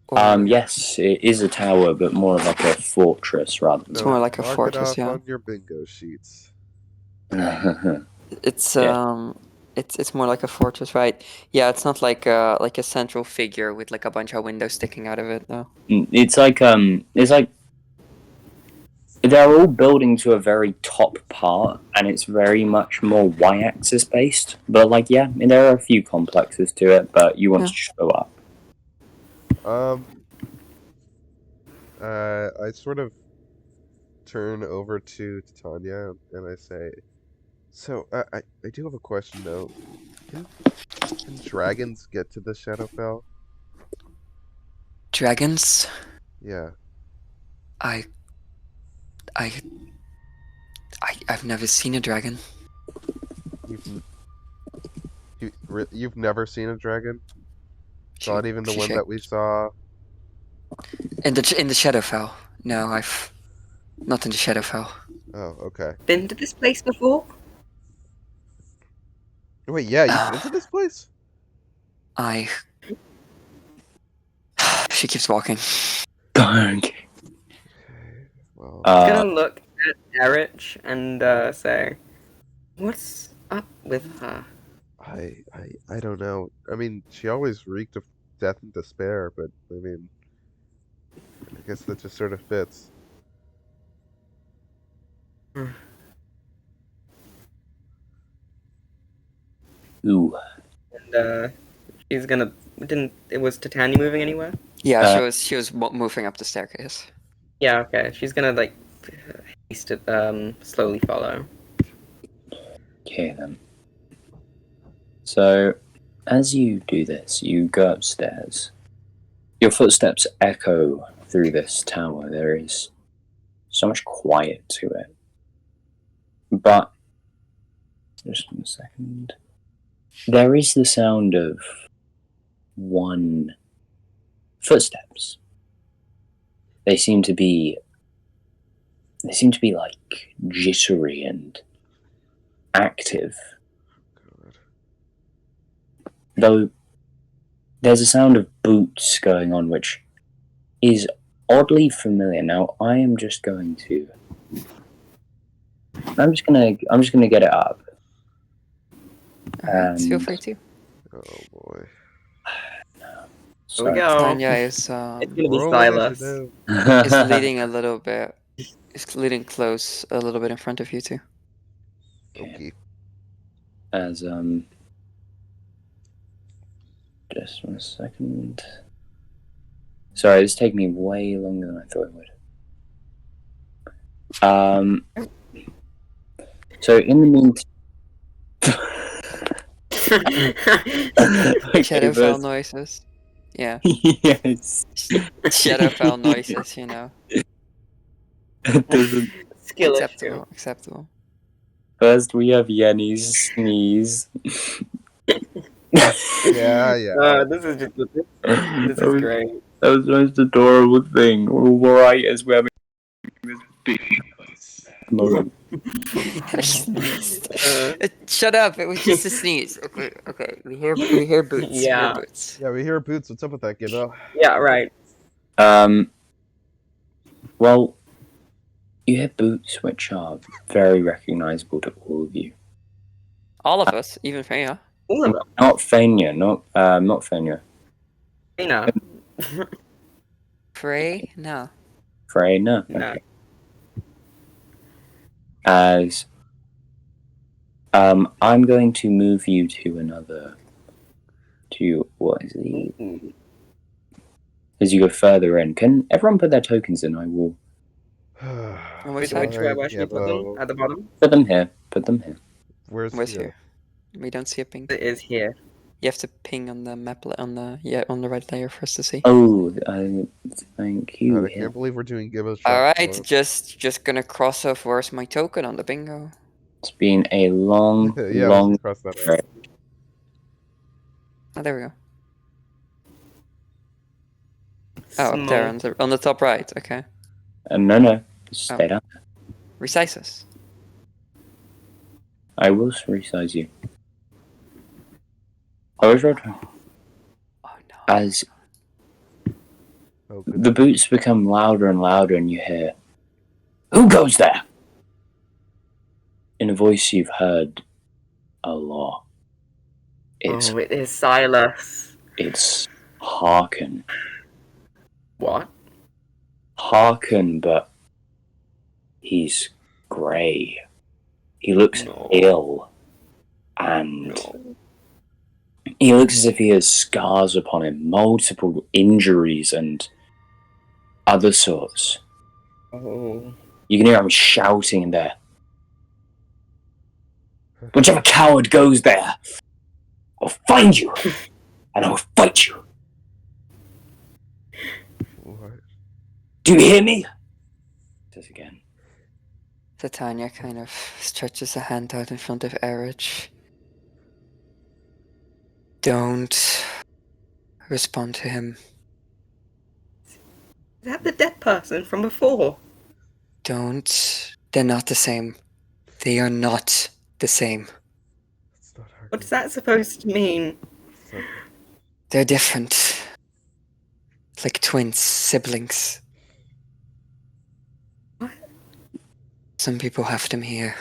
Or
Yes, it is a tower, but more like a fortress rather
It's
than
more like a
Mark
fortress,
it off
yeah.
on your bingo sheets.
It's
Yeah.
it's more like a fortress, right? Yeah, it's not like a central figure with like a bunch of windows sticking out of it, though.
It's like they're all building to a very top part, and it's very much more y-axis based. But like, yeah, there are a few complexes to it, but you want
Yeah.
to show up.
I sort of turn over to Tatanya and I say, so I do have a question though. Can, can dragons get to the Shadowfell?
Dragons?
Yeah.
I I've never seen a dragon.
You've never seen a dragon? Not
She-
even the
she
one
shake-
that we saw.
in the Shadowfell. No, I've not in the Shadowfell.
Oh, okay.
Been to this place before?
Wait, yeah, you've been
Oh.
to this place?
I. She keeps walking.
Don't.
Okay. Well,
I'm gonna look at Errich and say, "What's up with her?"
I don't know. I mean, she always reeked of death and despair, but I mean, I guess that just sort of fits.
Ooh.
And she's gonna. Didn't it was Tatanya moving anywhere?
Yeah,
Uh,
she was moving up the staircase.
Yeah. Okay. She's gonna like slowly follow.
Okay then. So, as you do this, you go upstairs. Your footsteps echo through this tower. There is so much quiet to it. But, just a second. There is the sound of one footsteps. They seem to be like jittery and active.
God.
Though there's a sound of boots going on which is oddly familiar. Now I'm just gonna get it up.
Alright, feel
And
free to.
Oh boy.
Here we
sorry.
go.
Tanya is
It's gonna be
Roll
Silas.
initiative.
is leading a little bit. Is leading close a little bit in front of you two.
Okay.
As just 1 second. Sorry, this is taking me way longer than I thought it would. So in the meantime,
Shadowfell noises. Yeah.
yes.
Shadowfell noises, you know.
It doesn't.
Skill
Acceptable,
issue.
acceptable.
First, we have Yenny's sneeze.
Yeah.
This is just this
that,
is
was,
great.
that was the most adorable thing. Right as we're having this big moment.
I sneezed.
Uh,
Shut up! It was just a sneeze. Okay, okay. We hear boots. We hear
Yeah.
boots.
Yeah, we hear Boots. What's up with that, kiddo?
Yeah, right.
Well, you hear boots which are very recognizable to all of you.
All of us, even Freyna.
All of them.
Not Freyna, not Freyna.
Freyna.
Frey? No.
Freyna.
No.
Okay. As I'm going to move you to another. To what is the?
Ooh.
As you go further in, can everyone put their tokens in? I will
Which
Which
side?
where should we put them? At the bottom?
put them here. Put them here.
Where's
Where's
here?
here? We don't see a ping.
It is here.
You have to ping on the map on the right layer for us to see.
Oh, thank you.
God, I can't believe we're doing Gibbo's
All
shot.
right, just gonna cross off where's my token on the bingo.
It's been a long,
Yeah,
long.
let's cross that out.
Right.
Oh, there we go. Oh,
Small.
up there on the top right. Okay.
No, stay down.
Resize us.
I will resize you. However,
Oh no.
as
Oh,
the
goodness.
boots become louder and louder, and you hear, "Who goes there?" In a voice you've heard a lot. It's
Oh, it is Silas.
it's Harkin.
What?
Harkin, but he's grey. He looks
No.
ill, and
No.
he looks as if he has scars upon him, multiple injuries and other sorts.
Oh.
You can hear him shouting in there. Whichever coward goes there, I'll find you, and I'll fight you.
What?
Do you hear me? Says again.
Tatanya kind of stretches a hand out in front of Errich. Don't respond to him.
Is that the dead person from before?
Don't. They're not the same. They are not the same.
It's not hard.
What's that supposed to mean?
It's not-
They're different. Like twins, siblings.
What?
Some people have them here.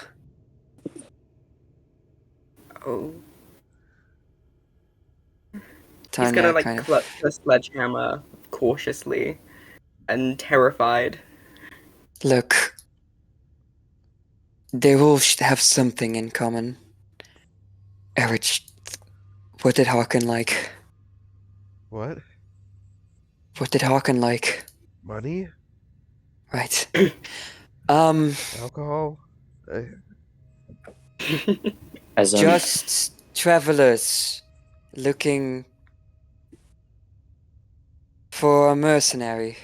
Oh. He's
Tanya
gonna like
kind of.
clutch the sledgehammer cautiously and terrified.
Look. They all should have something in common. Errich, what did Harkin like?
What?
What did Harkin like?
Money?
Right.
Alcohol?
As
Just travelers looking for a mercenary.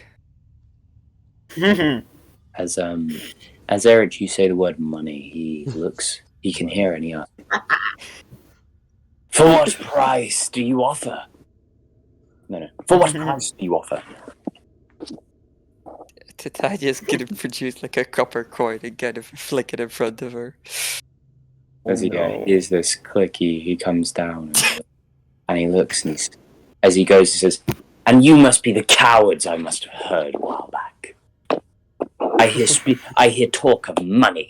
as Errich, you say the word money, he can hear it, and he asks, "For what price do you offer?" No. For what price do you offer?
Tatanya's gonna produce like a copper coin and kind of flick it in front of her.
As he
no.
hears this click, he comes down and he looks, and as he goes, he says, "And you must be the cowards I must have heard a while back. I hear talk of money."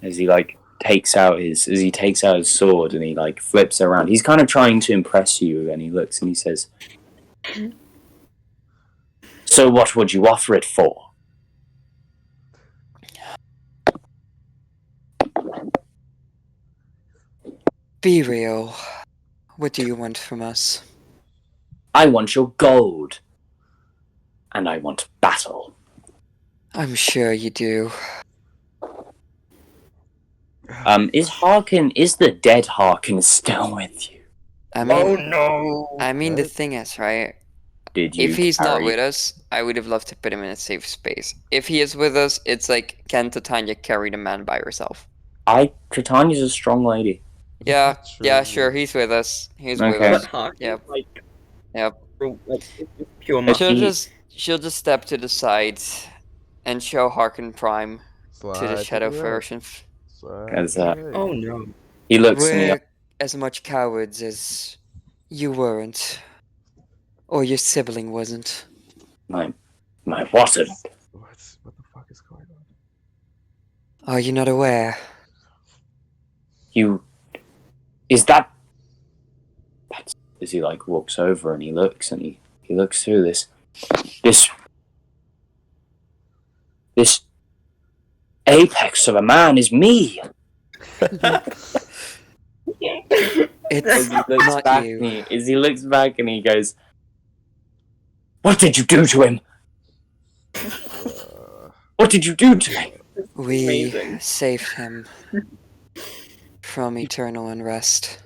As he takes out his sword and he flips around. He's kind of trying to impress you, and he looks and he says, "So what would you offer it for?"
Be real. What do you want from us?
"I want your gold. and I want battle.
I'm sure you do.
Is the dead Harkin still with you?
I mean,
Oh no!
the
What?
thing is, right?
Did you
If he's not
carry-
with us, I would have loved to put him in a safe space. If he is with us, it's like, can Tatanya carry the man by herself?
Tatanya's a strong lady.
Yeah,
True,
yeah, sure, he's with us. He's with
Okay.
us.
But Hark,
Yep.
like,
Yep.
like it's just pure
But
muscle.
She'll just step to the side and show Harkin Prime to the
Slide
shadow
to the right.
version.
Slide
As,
to the right.
Oh no!
He looks and he
We're as much cowards as you weren't. Or your sibling wasn't.
my what?
What the fuck is going on?
Are you not aware?
Is that? That's as he like walks over and he looks through this apex of a man is me.
It's
As he looks
not
back
you.
as he looks back and he goes, "What did you do to him? What did you do to me?"
We
Amazing.
saved him from eternal unrest.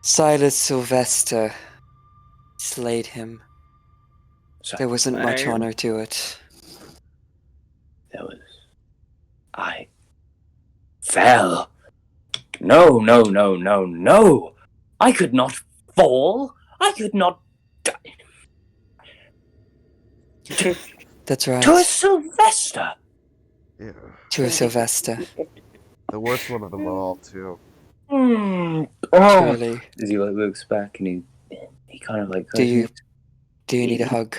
Silas Sylvester slayed him.
So
There wasn't much
Wow.
honor to it.
I fell. No. I could not fall. I could not die.
That's right.
To a Sylvester.
Yeah.
To a Sylvester.
The worst one of them all, too.
Oh.
Truly.
As he like looks back and he kind of like
Do you need a hug?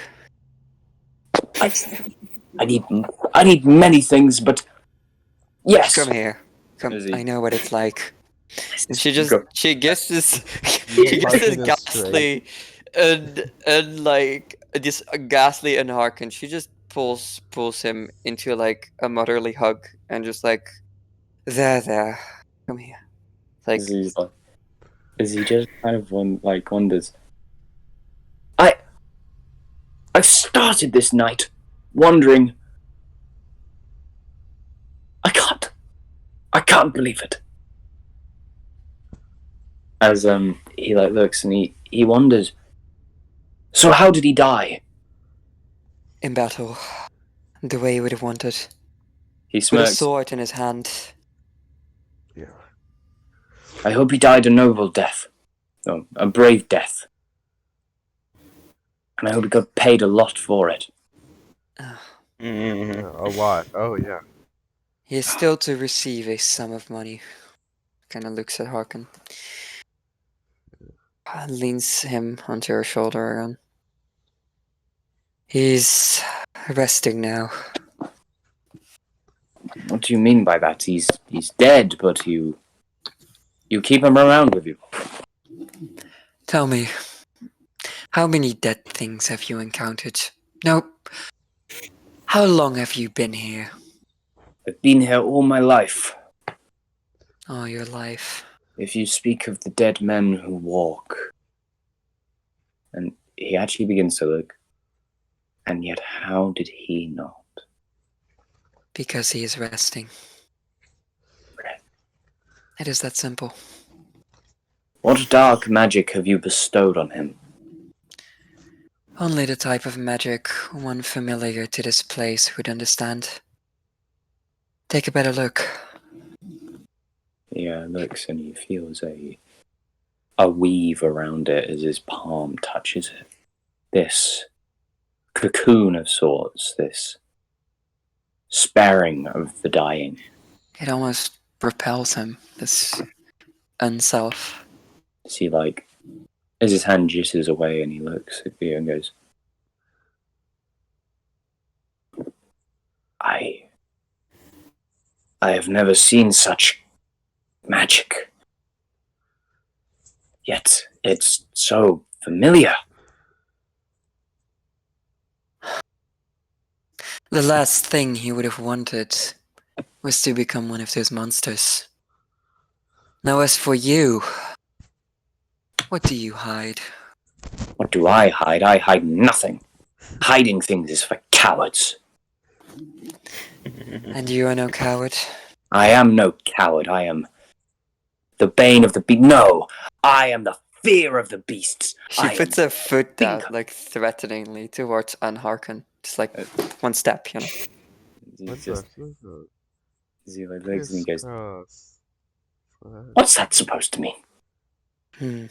I need many things, but yes.
Come here. Come.
Is he-
I know what it's like. And she gets this
Harkin is
ghastly and like this ghastly and Harkin. She just pulls him into like a motherly hug and just like there, come here. Like
Is he just kind of wonders? I started this night wondering. I can't believe it. As he like looks and he wonders. So how did he die?
in battle, the way he would have wanted,
He
with a
smirks.
sword in his hand.
Yeah.
I hope he died a noble death, a brave death, and I hope he got paid a lot for it.
Mhm.
Yeah, a lot. Oh, yeah.
He is still to receive a sum of money. Kind of looks at Harkin. Leans him onto her shoulder again. He's resting now.
What do you mean by that? He's dead, but you keep him around with you.
Tell me, how many dead things have you encountered? No. How long have you been here?
I've been here all my life.
All your life.
If you speak of the dead men who walk, and he actually begins to look, and yet how did he not?
Because he is resting. It is that simple.
What dark magic have you bestowed on him?
Only the type of magic one familiar to this place would understand. Take a better look.
He looks and he feels a weave around it as his palm touches it. This cocoon of sorts, this sparing of the dying.
It almost repels him, this unself.
As he as his hand jitters away and he looks at you and goes, I have never seen such magic. Yet it's so familiar.
The last thing he would have wanted was to become one of those monsters. Now as for you, what do you hide?
What do I hide? I hide nothing. Hiding things is for cowards.
And you are no coward.
I am no coward. I am the bane of the beast. No, I am the fear of the beasts.
She puts her foot down, like threateningly towards Unharken. Just like one step, you know.
What's that? What's that?
He like looks and he goes,
Crisscross. What?
"What's that supposed to mean?"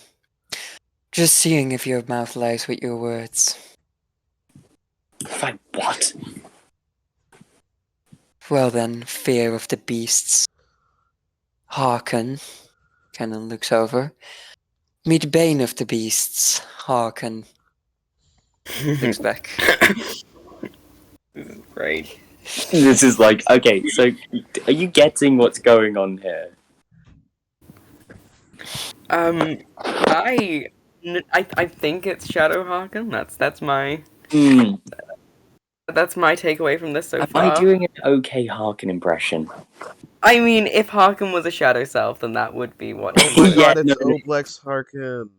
Just seeing if your mouth lies with your words.
If I what?
Well then, fear of the beasts. Hearken. Cannon looks over. Meet Bane of the beasts. Hearken. Looks back.
This is great.
This is like, okay, so are you getting what's going on here?
I think it's Shadow Harken. That's my takeaway from this so
Am
far.
I doing an okay Harkin impression?
I mean, if Harken was a Shadow Self, then that would be what.
Oh my
Yeah,
god, it's
no,
Oblex Harkin.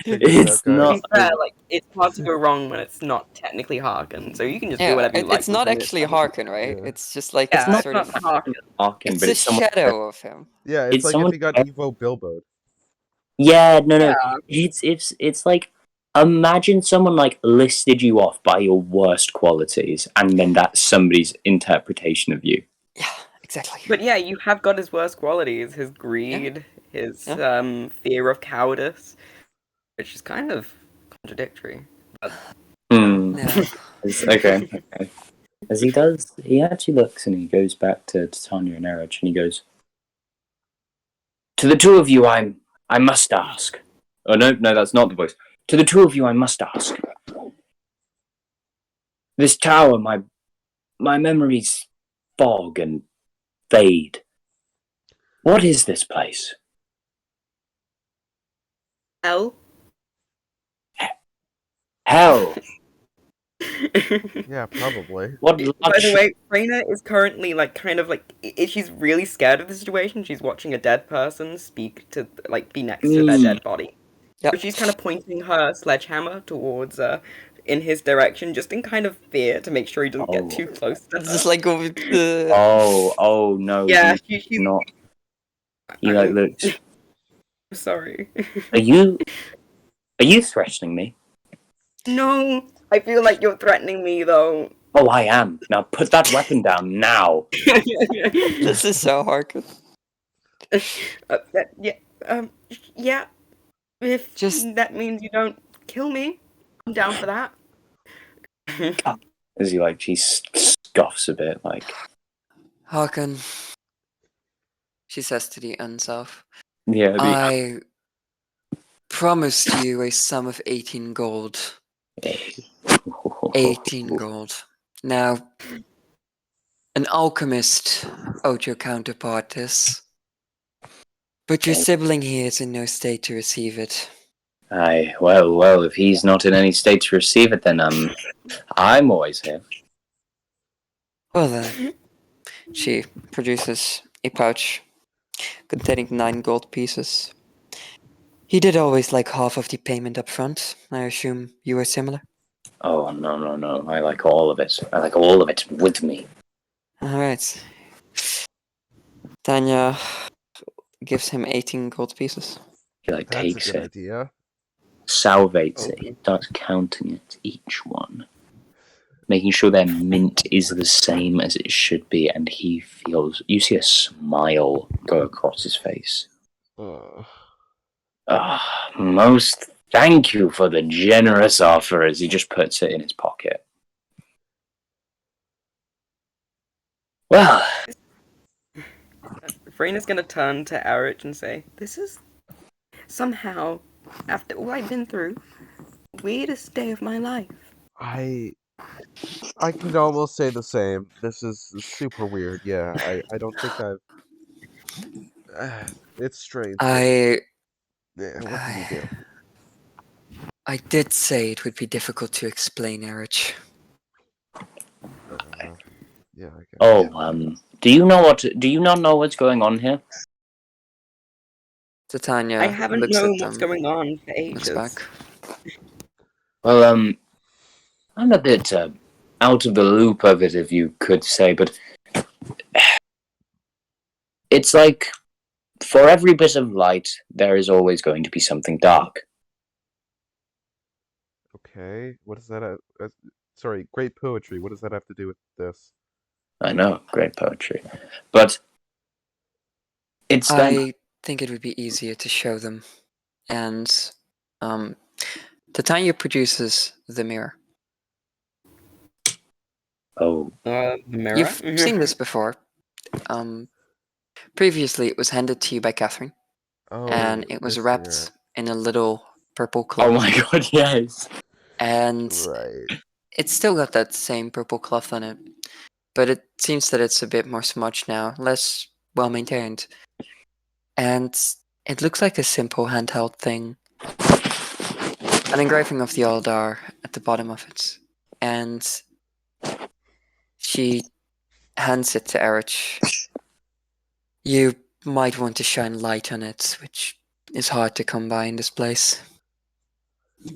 It's
To
not.
be fair, like it's hard to go wrong when it's not technically Harken, so you can just do whatever you like.
It's not
with it.
actually Hearken, right?
Yeah.
It's just like
Yeah,
a
it's
sort
not
of
Harken.
Harkin,
it's
but
a
it's someone.
shadow of him.
Yeah, it's
It's
like
someone-
if he got Evo Bilbo'd.
Yeah, no.
Yeah.
It's like, imagine someone like listed you off by your worst qualities, and then that's somebody's interpretation of you.
Yeah, exactly.
But yeah, you have got his worst qualities: his greed, his fear of cowardice, which is kind of contradictory.
Hmm.
No.
Okay. As he does, he actually looks and he goes back to Tatanya and Errich and he goes, "To the two of you, I must ask." Oh no, that's not the voice. To the two of you, I must ask. This tower, my memories fog and fade. What is this place?
Hell.
Hell.
Yeah, probably.
What
By the way, Freyna is currently she's really scared of the situation. She's watching a dead person speak to be next to their dead body.
Yep.
So she's kind of pointing her sledgehammer towards in his direction, just in kind of fear to make sure he doesn't get too close to
It's
her.
just like over the
Oh no.
Yeah,
he's
she's
not. He like looks.
sorry.
Are you threatening me?
No, I feel like you're threatening me though.
Oh, I am. Now put that weapon down now.
This is so Hearken.
Yeah. If
Just-
that means you don't kill me, I'm down for that.
As he scoffs a bit, like,
Hearken. She says to the unself.
yeah.
I promised you a sum of 18 gold. 18 gold. Now, an alchemist owed your counterpart this. But your sibling here is in no state to receive it.
Aye, well, if he's not in any state to receive it, then I'm always here.
Well then, she produces a pouch containing 9 gold pieces. He did always like half of the payment up front. I assume you were similar?
Oh no! I like all of it. I like all of it with me.
Alright. Tanya gives him 18 gold pieces.
He
That's
takes
a good
it,
idea.
salvates it, he starts counting it each one, making sure their mint is the same as it should be, and he feels. You see a smile go across his face. Most thank you for the generous offer, as he just puts it in his pocket. Well,
Freyna's gonna turn to Errich and say, "This is somehow, after all I've been through, the weirdest day of my life."
I can almost say the same. This is super weird. Yeah, I don't think I've. It's strange. Yeah, what can you do?
I did say it would be difficult to explain, Errich.
Yeah. I guess.
oh, do you not know what's going on here?
Titania
I haven't
looks
known
at
what's
them,
going on for
looks
ages.
back.
Well, I'm a bit out of the loop of it, if you could say, but it's like for every bit of light, there is always going to be something dark.
Okay, what does that sorry, great poetry. What does that have to do with this?
I know, great poetry, but it's done.
I think it would be easier to show them. And Tatanya produces the mirror.
Oh,
The mirror?
You've seen this before. Previously, it was handed to you by Catherine,
Oh,
and it was
this
wrapped
mirror.
in a little purple
oh
cloth.
my God, yes.
And
Right.
it's still got that same purple cloth on it, but it seems that it's a bit more smudged now, less well maintained. And it looks like a simple handheld thing. An engraving of the Aldar at the bottom of it. And she hands it to Errich. You might want to shine light on it, which is hard to come by in this place.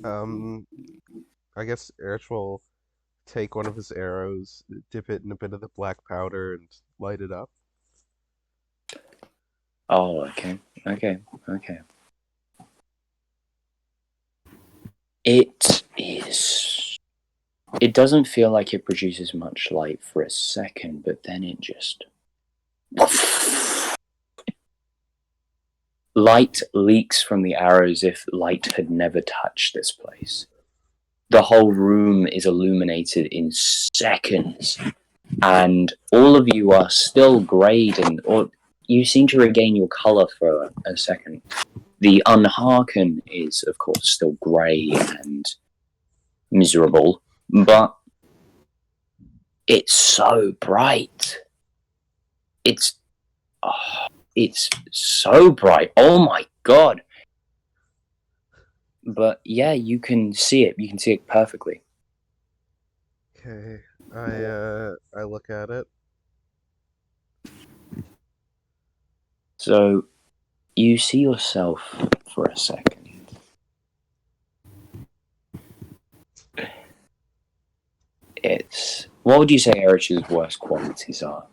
I guess Erich will take one of his arrows, dip it in a bit of the black powder, and light it up.
Oh, okay. It is. It doesn't feel like it produces much light for a second, but then it just. Light leaks from the arrows if light had never touched this place. The whole room is illuminated in seconds, and all of you are still grayed, or you seem to regain your color for a second. The Unharken is, of course, still grey and miserable, but it's so bright. It's so bright. Oh my God. But yeah, you can see it. You can see it perfectly.
Okay, I look at it.
So you see yourself for a second. What would you say Erich's worst qualities are?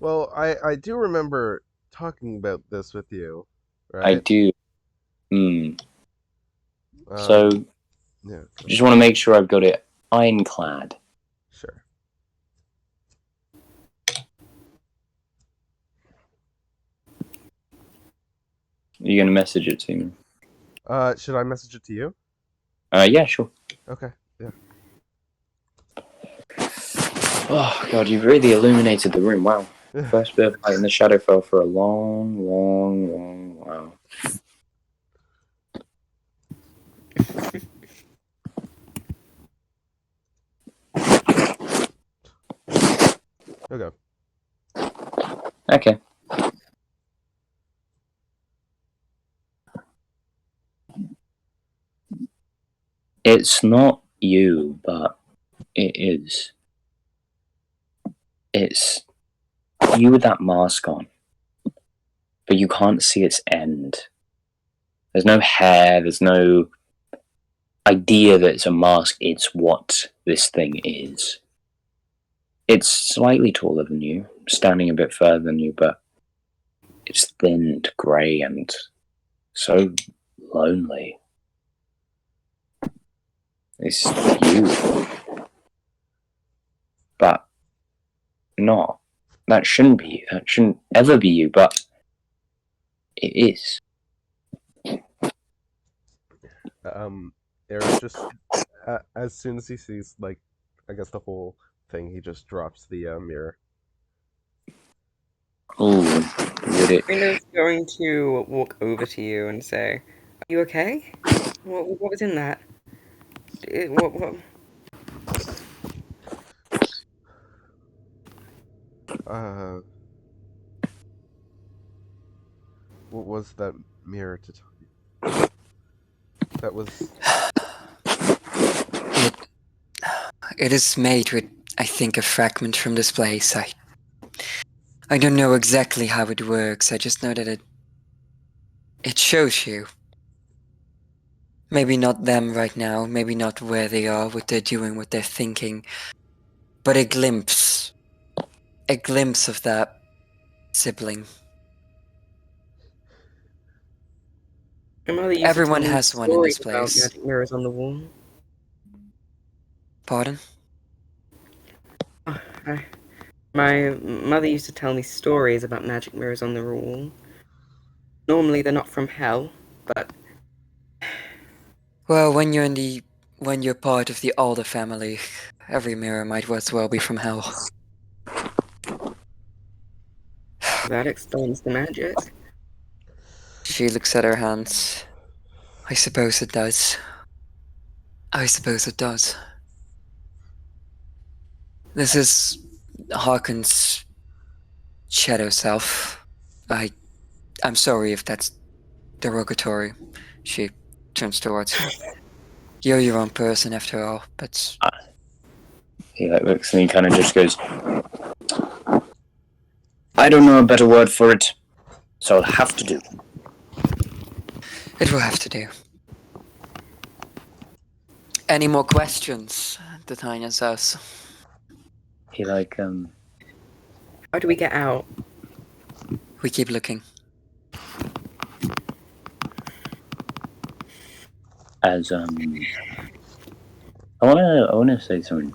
Well, I do remember talking about this with you,
I
right?
do. So
Yeah,
just want to make sure I've got it ironclad.
sure.
Are you going to message it to me?
Should I message it to you?
Yeah, sure.
Okay, yeah.
Oh God, you've really illuminated the room. Wow. First bit of light in the shadow fell for a long while.
Okay.
Okay. It's not you, but it is. It's you with that mask on, but you can't see its end. There's no hair, there's no idea that it's a mask, it's what this thing is. It's slightly taller than you, standing a bit further than you, but it's thinned, grey, and so lonely. It's you. But not. That shouldn't be you. That shouldn't ever be you, but it is.
Eric just as soon as he sees like, I guess the whole thing, he just drops the mirror.
Ooh, would it?
Freyna's going to walk over to you and say, "Are you okay? What was in that? What?"
What was that mirror to tell you? That was
It is made with, I think, a fragment from this place. I don't know exactly how it works. I just know that it shows you Maybe not them right now, maybe not where they are, what they're doing, what they're thinking, but a glimpse of that sibling.
My mother used
Everyone
to tell me
has one in this
stories about
place.
magic mirrors on the wall.
Pardon?
Oh, my mother used to tell me stories about magic mirrors on the wall. Normally they're not from hell, but
Well, when you're part of the Alder family, every mirror might as well be from hell.
that explains the magic.
She looks at her hands. I suppose it does. I suppose it does. This is Harkin's shadow self. I'm sorry if that's derogatory. She turns towards him. You're your own person after all, but
He like looks and he kind of just goes, I don't know a better word for it, so I'll have to do.
it will have to do. Any more questions? Tatanya says.
He like,
How do we get out?
We keep looking.
as, I wanna say something.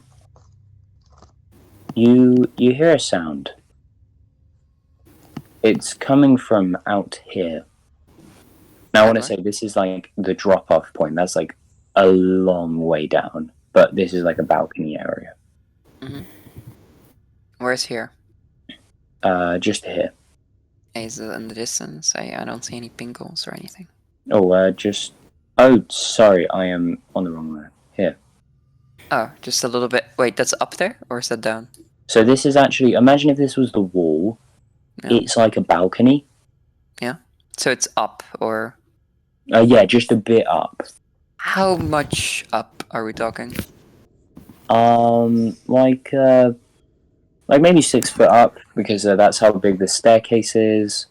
You hear a sound. It's coming from out here. Now I want to say this is like the drop-off point. That's like a long way down, but this is like a balcony area.
Mm-hmm. Where's here?
Just here.
Is it in the distance? I don't see any pingles or anything.
Oh, just. Oh, sorry, I am on the wrong line. Here.
Oh, just a little bit. Wait, that's up there or is that down?
So this is actually. Imagine if this was the wall.
Yeah.
It's like a balcony.
Yeah. So it's up or.
Yeah, just a bit up.
How much up are we talking?
Like maybe 6 foot up because that's how big the staircase is.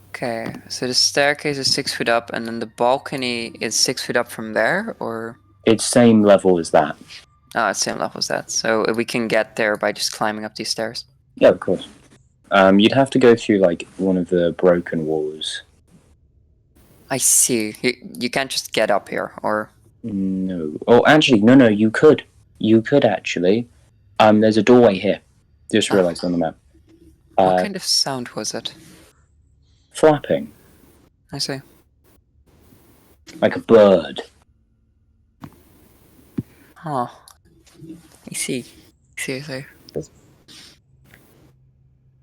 Okay, so the staircase is 6 foot up, and then the balcony is 6 foot up from there, or?
It's same level as that.
Oh, it's same level as that. So we can get there by just climbing up these stairs.
Yeah, of course. You'd have to go through like one of the broken walls.
I see. You can't just get up here, or?
No. Oh, actually, no. You could. You could actually. There's a doorway here. Just realised on the map.
What kind of sound was it?
Flapping.
I see.
Like a bird.
Huh. I see. I see.
This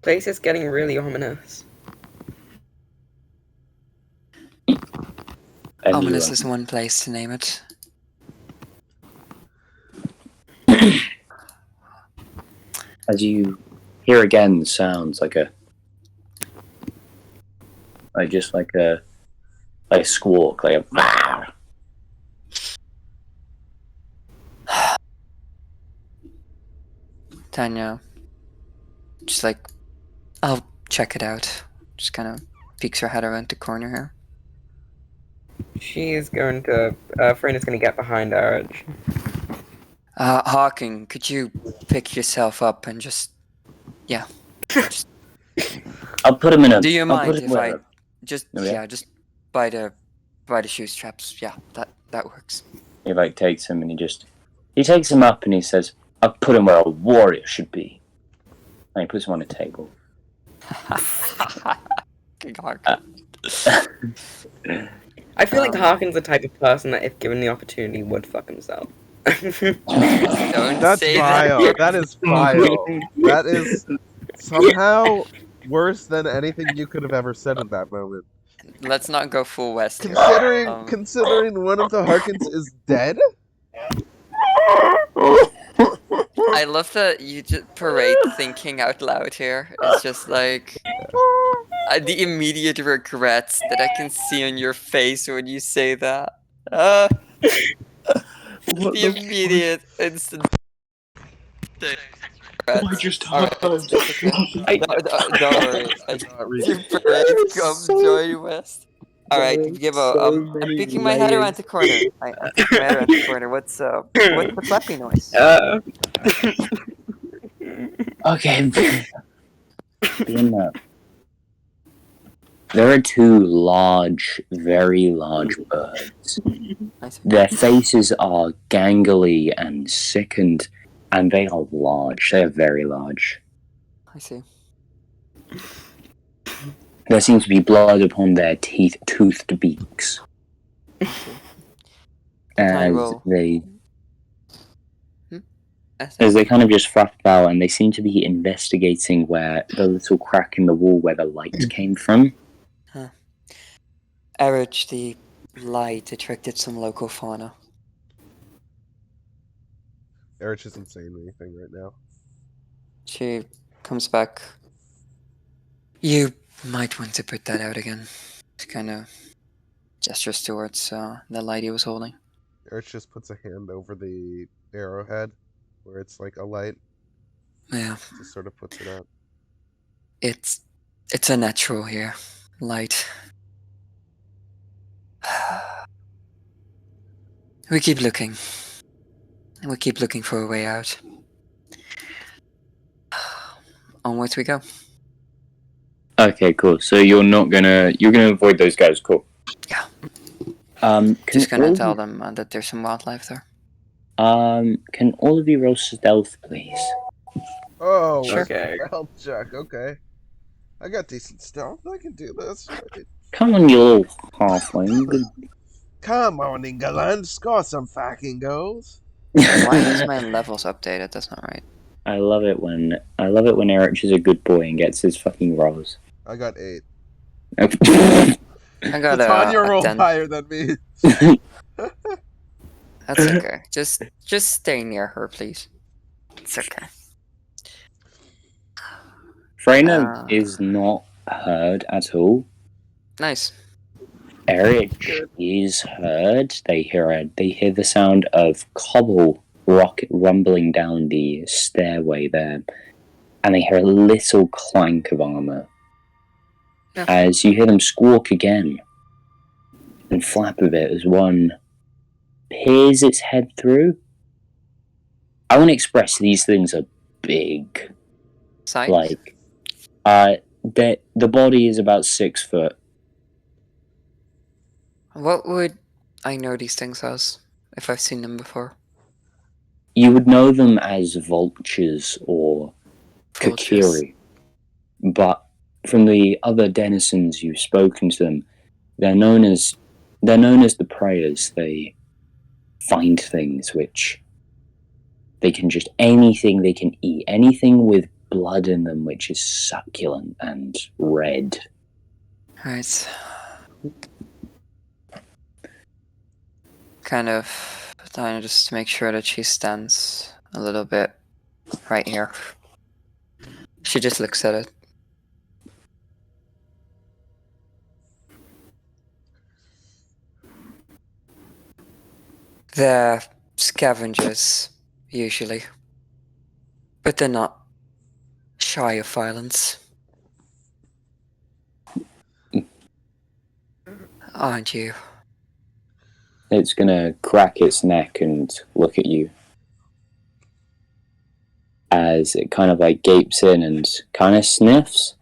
place is getting really ominous.
And
Ominous is one place to name it.
as you hear again, sounds like a squawk, like a.
Tanya, just like, I'll check it out. Just kind of peeks her head around the corner here.
She's going to. Freyna's going to get behind Errich.
Hawking, could you pick yourself up and just, yeah.
I'll put him in a.
Do you
I'll
mind
put him
if I
where-
just,
Oh, yeah?
yeah, just by the shoe straps. Yeah, that works.
He like takes him and he takes him up and he says, "I'll put him where a warrior should be." And he puts him on a table.
I feel like Harkin's the type of person that, if given the opportunity, would fuck himself.
Don't
That's
say
vile.
that.
That is vile. That is somehow worse than anything you could have ever said in that moment.
Let's not go full west here.
Considering one of the Harkins is dead?
I love that you just parade thinking out loud here. It's just like the immediate regrets that I can see on your face when you say that. The immediate instant.
I just
Alright, don't worry. Your parade come join West. All right,
There are
give
so
I'm
many
peeking my head around
layers.
the corner. I'm peeking my head around the corner. What's the flappy noise?
Okay. Beyond that, there are two large, very large birds.
I see.
Their faces are gangly and sickened, and they are large. They are very large.
I see.
There seems to be blood upon their toothed beaks
I see. Tatanya
as
will.
they
I see.
as they kind of just flap about, and they seem to be investigating where the little crack in the wall where the light came from.
Errich, the light attracted some local fauna.
Errich isn't saying anything right now.
She comes back. You might want to put that out again. She kind of gestures towards the light he was holding.
Errich just puts a hand over the arrowhead, where it's like a light.
Yeah,
Just sort of puts it out.
it's a natural here. Light. We keep looking. And we keep looking for a way out. Onwards we go.
Okay, cool. So you're gonna avoid those guys. Cool.
Yeah.
Can
Just gonna
all
tell them that there's some wildlife there.
can all of you roll stealth, please?
Oh,
Sure.
Okay.
stealth check. Okay, I got decent stealth. I can do this. Right.
Come on, you little halfling.
Come on, England, score some fucking goals.
Why is my levels updated? That's not right.
I love it when Errich is a good boy and gets his fucking rolls.
I got 8.
I got
Tatanya
a
rolled
10.
higher than me.
That's okay. Just stay near her, please. It's okay.
Freyna is not heard at all.
Nice.
Errich is heard. They hear the sound of cobble rumbling down the stairway there, and they hear a little clank of armor.
Yeah.
As you hear them squawk again and flap a bit as one peers its head through. I want to express these things are big.
Size?
Like, the body is about 6 foot.
What would I know these things as if I've seen them before?
You would know them as vultures or
Vultures.
kakiri, but from the other denizens you've spoken to them, they're known as the preyers. They find things which they can they can eat anything with blood in them which is succulent and red.
Right. Kind of trying just to make sure that she stands a little bit right here. She just looks at it. They're scavengers, usually. But they're not shy of violence. Aren't you?
It's gonna crack its neck and look at you as it kind of like gapes in and kind of sniffs.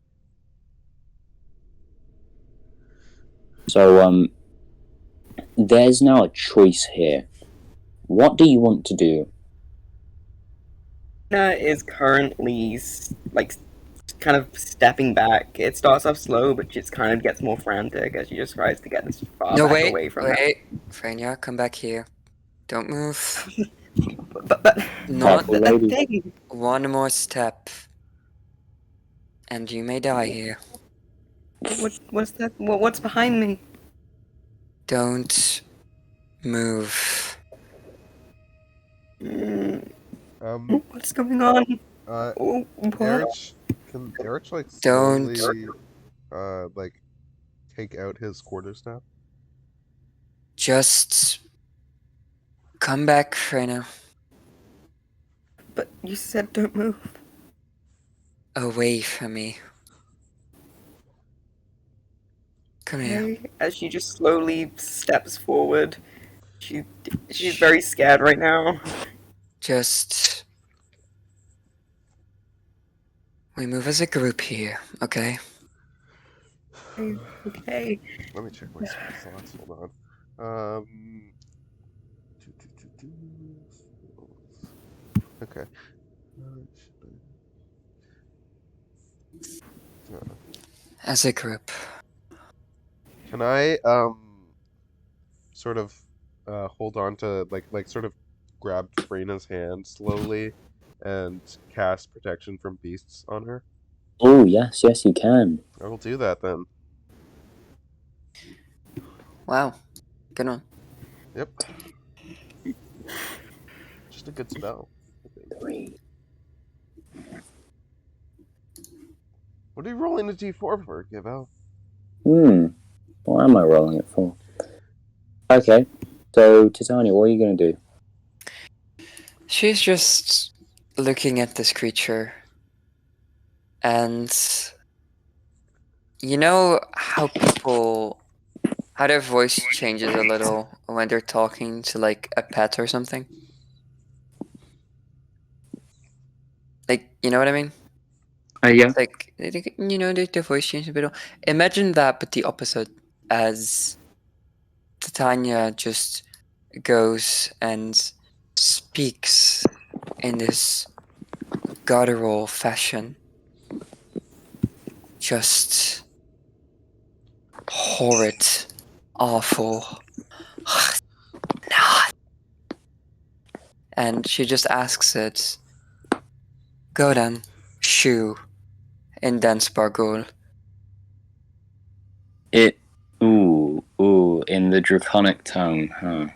So, there's now a choice here. What do you want to do?
Freyna is currently kind of stepping back. It starts off slow, but just kind of gets more frantic as she just tries to get as far
No,
back
wait,
away from
wait. Freyna, come back here. Don't move.
But
Not
Careful, lady.
thing.
one more step. And you may die here.
What's that? What's behind me?
Don't move.
What's going on?
Errich, can Errich like
Don't.
slowly, like take out his quarterstaff?
Just come back, Freyna.
But you said don't move.
Away from me. Come here.
Okay. As she just slowly steps forward. She's very scared right now.
Just... We move as a group here, okay?
Okay.
Let me check my spell slots. Hold on. Two, two, two, two. Okay.
As a group.
Can I sort of hold on to sort of grab Freyna's hand slowly and cast protection from beasts on her?
Oh, yes, yes, you can.
I will do that then.
Wow. Good one.
Yep. Just a good spell, I think.
3.
What are you rolling a d4 for, Gibbo?
What am I rolling it for? Okay, so Tatanya, what are you going to do?
She's just looking at this creature. And... You know how people... How their voice changes a little when they're talking to, like, a pet or something? Like, you know what I mean?
Yeah.
Like, you know, the voice changes a bit. Imagine that, but the opposite. As Tatanya just goes and speaks in this guttural fashion. Just horrid, awful. And she just asks it, go then, shoo, in then sparkle.
In the draconic tongue, huh?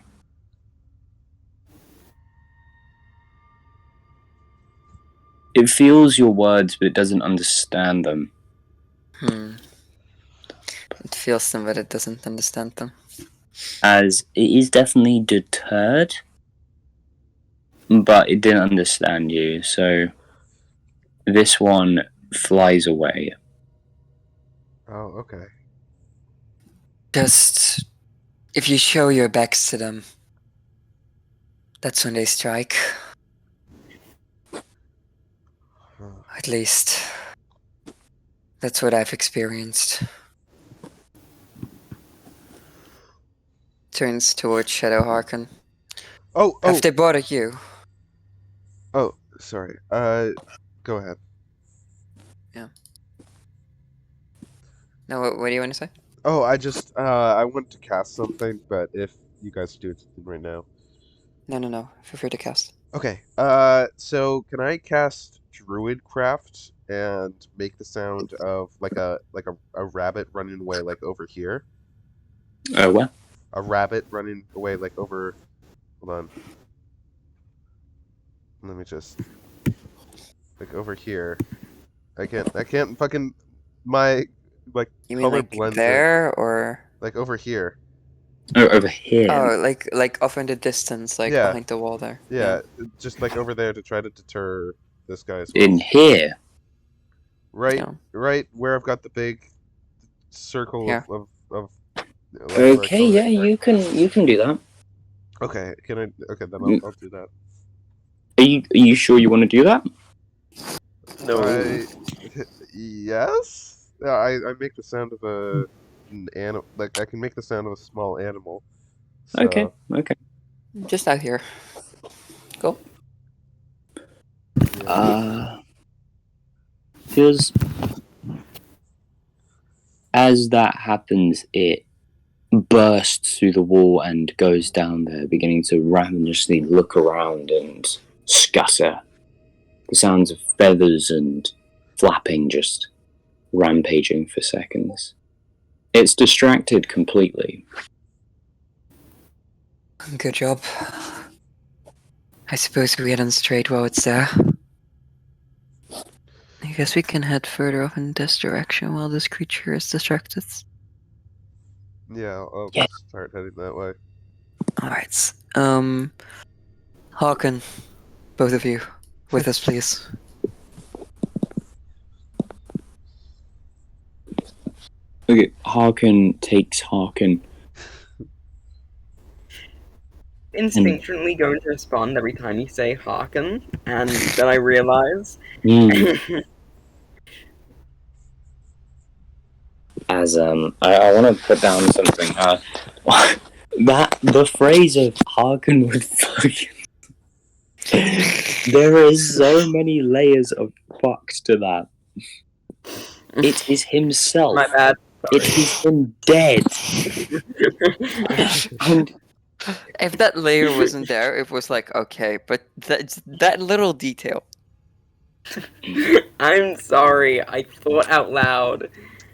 It feels your words, but it doesn't understand them.
It feels them, but it doesn't understand them.
As it is definitely deterred, but it didn't understand you, so this one flies away.
Oh, okay.
Just, if you show your backs to them, that's when they strike. At least, that's what I've experienced. Turns towards Shadow Harken.
Oh,
Have they bothered you?
oh, sorry. Go ahead.
No, what do you want to say?
Oh, I want to cast something, but if you guys do something right now.
No. Feel free to cast.
Okay. So can I cast Druidcraft and make the sound of like a rabbit running away like over here?
What?
A rabbit running away like over. Hold on. Let me just like over here. I can't fucking my like
You mean
color
like
blends
there, or?
in. Like over here.
Oh, over here.
Oh, like off in the distance, like
Yeah.
behind the wall there.
Yeah, just like over there to try to deter this guy as well.
In here.
Right,
Yeah.
right where I've got the big circle
Here.
of like, where I
Okay,
colored.
yeah, you can do that.
Okay, can I? Okay, then I'll do that.
Are you sure you want to do that?
Yes. Yeah, I make the sound of an animal. Like I can make the sound of a small animal. So,
Okay.
Just out here. Cool.
yeah.
Because as that happens, it bursts through the wall and goes down there, beginning to ravenously look around and scatter. The sounds of feathers and flapping just rampaging for seconds. It's distracted completely.
Good job. I suppose we hadn't strayed while it's there. I guess we can head further off in this direction while this creature is distracted.
Yeah, I'll
Yeah.
start heading that way.
Alright. Harken, both of you, with us, please.
Okay, Harkin takes Harkin.
Instinctually going to respond every time you say Harkin, and then I realize.
As I want to put down something. That the phrase of Harkin would fucking. There are so many layers of fucks to that. It is himself.
My bad.
It is him dead. And
If that layer wasn't there, it was like, okay, but that little detail.
I'm sorry, I thought out loud.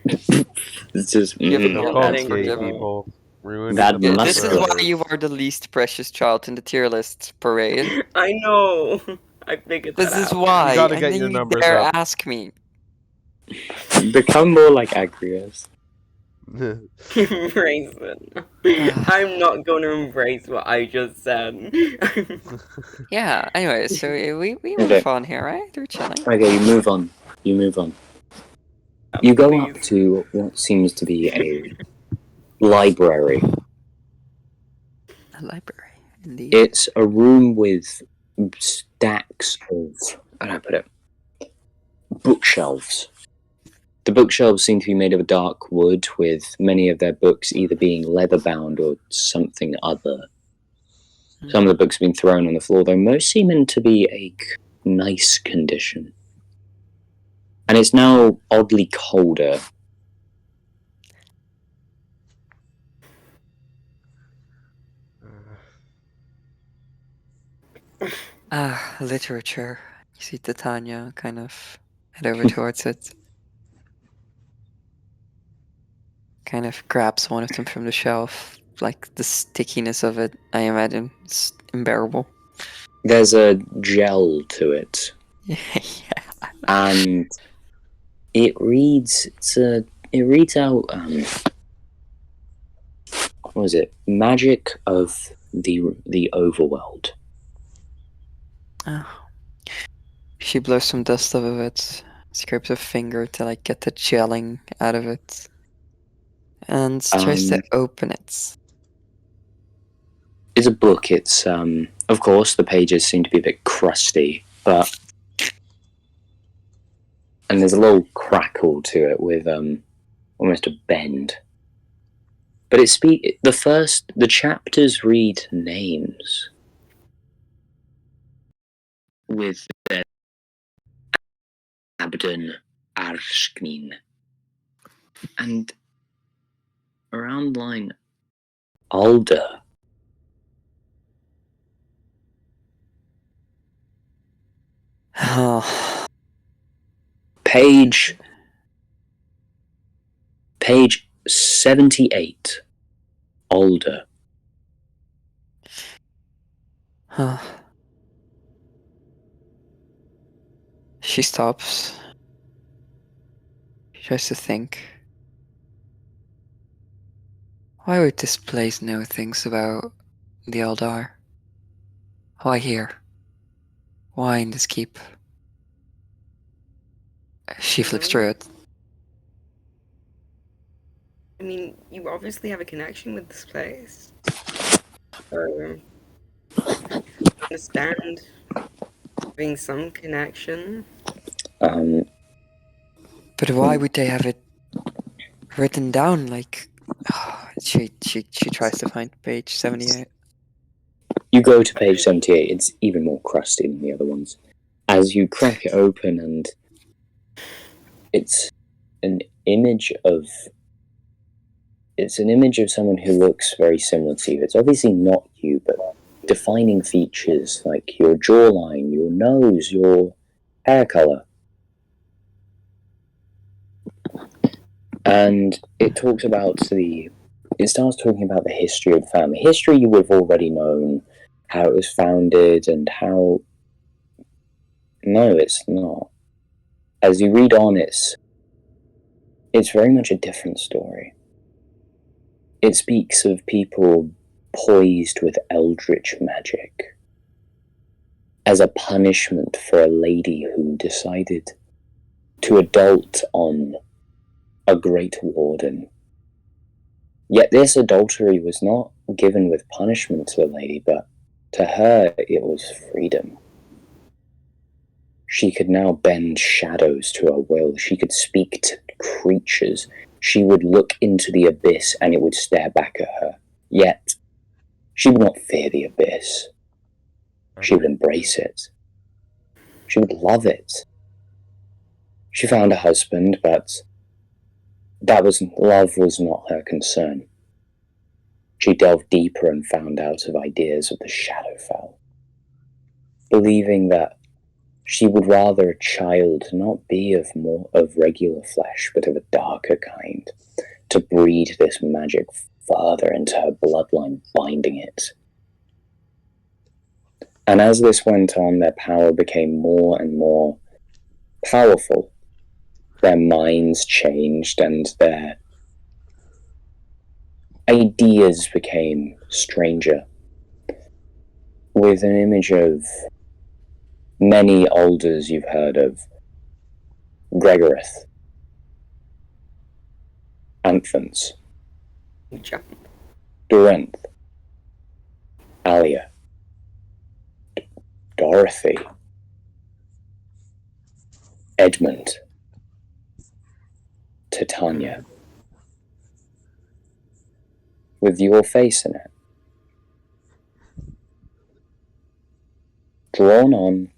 it's just
You have
So
no
called
anger,
gay
Jimmy.
people. Ruining
That
the
Yeah,
best
this is why
muscular.
you are the least precious child in the tier list parade.
I know. I figured that
This is
out.
why,
gotta
and
get
then
your
you
numbers
dare
up.
ask me.
Become more like Agrius.
Embrace it. I'm not going to embrace what I just said.
Yeah, anyway, so we
Okay.
move on here, right? We're chilling.
Okay, you move on. You go up to what seems to be a library.
A library, indeed.
It's a room with stacks of, how do I put it? Bookshelves. The bookshelves seem to be made of a dark wood, with many of their books either being leather bound or something other. Some of the books have been thrown on the floor, though most seem to be a nice condition. And it's now oddly colder.
Literature. You see Tatanya kind of head over towards it. Kind of grabs one of them from the shelf. Like, the stickiness of it, I imagine, is unbearable.
There's a gel to it.
Yeah.
And it reads out what was it? Magic of the overworld.
Oh. She blows some dust off of it, scrapes her finger to like get the gelling out of it, and tries to open it.
It's a book. It's of course the pages seem to be a bit crusty, but and there's a little crackle to it with almost a bend. But the chapters read names with Abdon Arshknin. And around line Alda.
Oh.
Page 78. Alda.
Huh. She stops. She tries to think. Why would this place know things about the Eldar? Why here? Why in this keep? She flips through it.
I mean, you obviously have a connection with this place. Understand having some connection.
But why would they have it written down? Like, she tries to find page 78.
You go to page 78. It's even more crusty than the other ones. As you crack it open, and it's an image of someone who looks very similar to you. It's obviously not you, but defining features like your jawline, your nose, your hair color. And it starts talking about the history of the family. History you would have already known, how it was founded, and how... No, it's not. As you read on, it's very much a different story. It speaks of people poised with eldritch magic as a punishment for a lady who decided to adult on a great warden Yet this adultery was not given with punishment to the lady, but to her it was freedom. She could now bend shadows to her will. She could speak to creatures. She would look into the abyss and it would stare back at her. Yet, she would not fear the abyss. She would embrace it. She would love it. She found a husband, but love was not her concern. She delved deeper and found out of ideas of the Shadowfell, believing that she would rather a child not be of regular flesh, but of a darker kind, to breed this magic further into her bloodline, binding it. And as this went on, their power became more and more powerful. Their minds changed and their ideas became stranger. With an image of many alders you've heard of, Gregorith, Anthons,
Jump.
Dorenth, Alia, Dorothy, Edmund, Tatanya, with your face in it, drawn on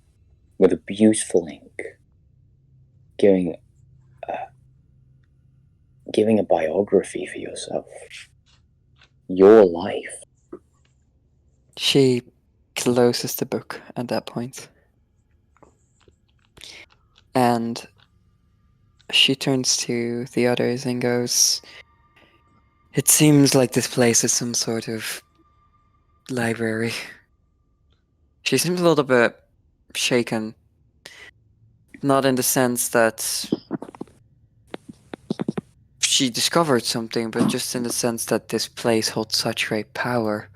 with a beautiful ink, giving a biography for yourself, your life.
She closes the book at that point. And she turns to the others and goes, "It seems like this place is some sort of library." She seems a little bit shaken. Not in the sense that she discovered something, but just in the sense that this place holds such great power.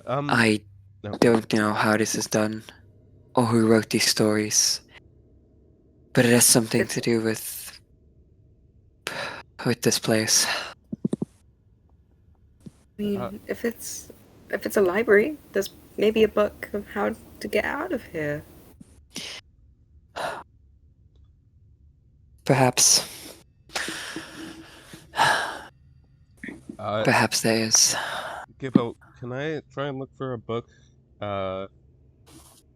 I
No.
don't know how this is done, or who wrote these stories, but it has something to do with this place.
I mean, if it's a library, there's maybe a book of how to get out of here.
Perhaps. Perhaps there is.
Gibbo, can I try and look for a book?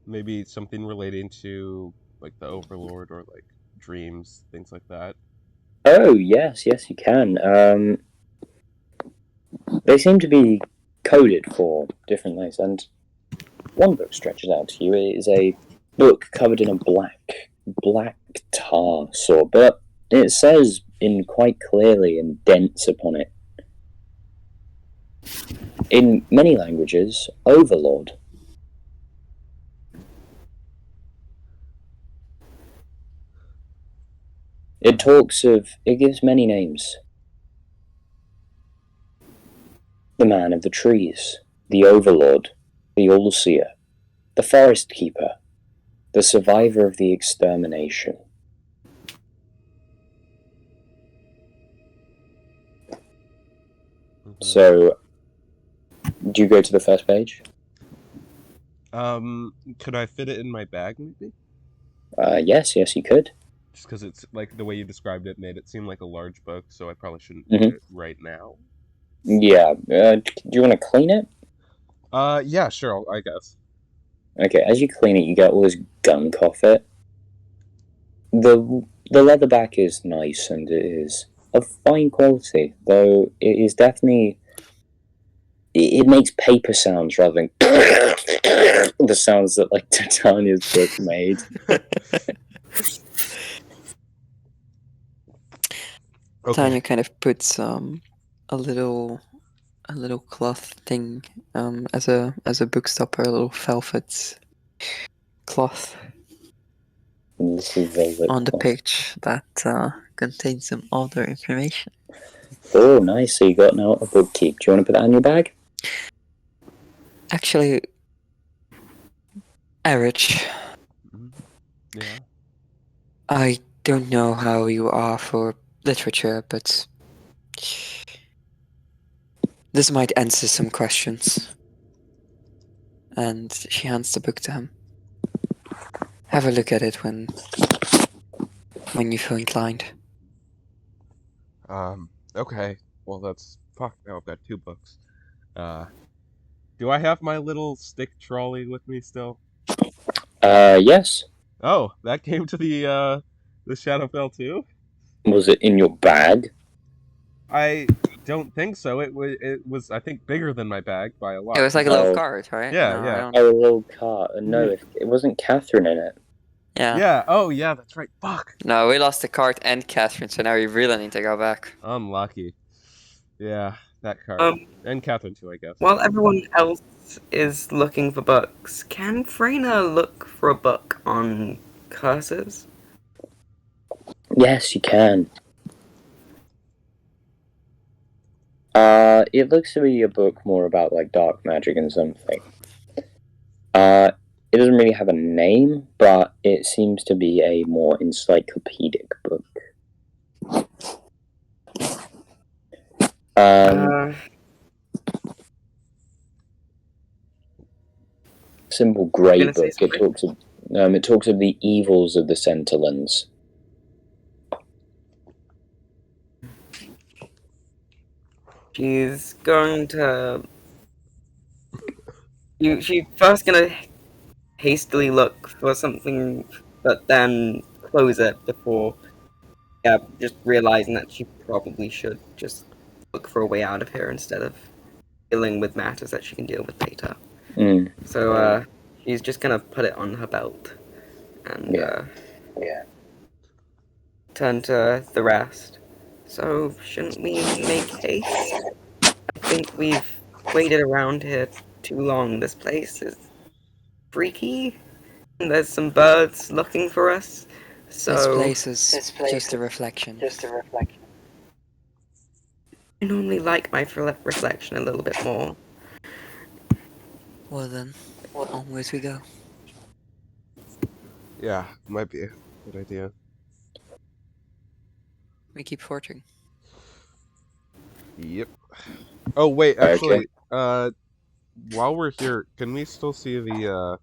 Maybe something relating to like the Overlord or like dreams, things like that.
Oh, yes, you can. They seem to be coded for different things, and one book stretches out to you. It is a book covered in a black tar sort, but it says in quite clearly and dense upon it, in many languages, Overlord. It gives many names. The Man of the Trees, the Overlord, the Allseer, the Forest Keeper, the Survivor of the Extermination. So, do you go to the first page?
Could I fit it in my bag, maybe?
Yes, you could.
Just because it's like the way you described it made it seem like a large book, so I probably shouldn't read it right now.
Yeah. Do you want to clean it?
Yeah, sure, I guess.
Okay, as you clean it, you get all this gunk off it. The leather back is nice and it is of fine quality, though it is definitely... It makes paper sounds rather than the sounds that like Tatanya's book made.
Okay.
Tanya kind of puts a little cloth thing as a book stopper, a little velvet cloth on the page that contains some other information.
Oh, nice. So you got now a book keep. Do you want to put that in your bag?
Actually, Errich,
Yeah.
I don't know how you are for literature, but This might answer some questions. And she hands the book to him. Have a look at it when you feel inclined.
Okay. Well, that's... Fuck, now I've got 2 books. Do I have my little stick trolley with me still?
Yes.
Oh, that came to the Shadowfell too?
Was it in your bag?
I don't think so. It was, I think, bigger than my bag by a lot.
It was like a little card, right?
Yeah,
No,
yeah.
I don't...
Oh, a little cart. No, it wasn't Catherine in it.
Yeah.
Yeah, oh yeah, that's right. Fuck.
No, we lost the card and Catherine, so now we really need to go back.
Unlucky. Yeah, that card. And Catherine too, I guess.
While everyone else is looking for books, can Freyna look for a book on curses?
Yes, you can. It looks to be a book more about like dark magic and something. It doesn't really have a name, but it seems to be a more encyclopedic book. Simple grey
gonna say
book. It talks of the evils of the Centerlands.
She's going to... She's first gonna hastily look for something, but then close it before just realizing that she probably should just look for a way out of here instead of dealing with matters that she can deal with later. So she's just gonna put it on her belt and turn to the rest. So shouldn't we make haste? I think we've waited around here too long. This place is freaky. There's some birds looking for us. So
This place is just a reflection.
I normally like my reflection a little bit more.
Well then, onwards we go.
Yeah, might be a good idea.
We keep forging.
Yep. Oh wait, actually, while we're here, can we still see the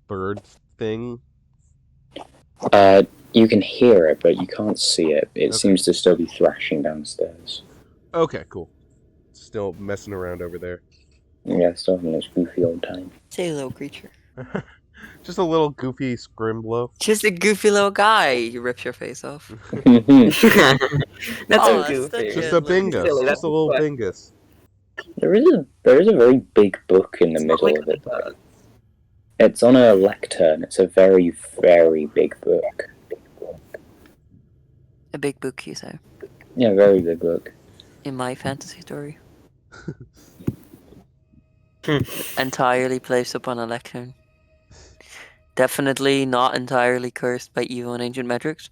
bird thing?
You can hear it, but you can't see it. It seems to still be thrashing downstairs.
Okay, cool. Still messing around over there.
Yeah, still having this goofy old time.
Say a little creature.
Just a little goofy scrimblow.
Just a goofy little guy. You rip your face off.
That's
Oh,
so goofy.
Just a bingus.
Silly,
Just a little
what?
bingus.
There is a very big book in the
It's
middle
not
of
like
it.
a bird.
It's on a lectern. It's a very, very big book.
A big book, you say?
Yeah, very big book.
In my fantasy story. Entirely placed upon a lectern. Definitely not entirely cursed by evil and ancient metrics.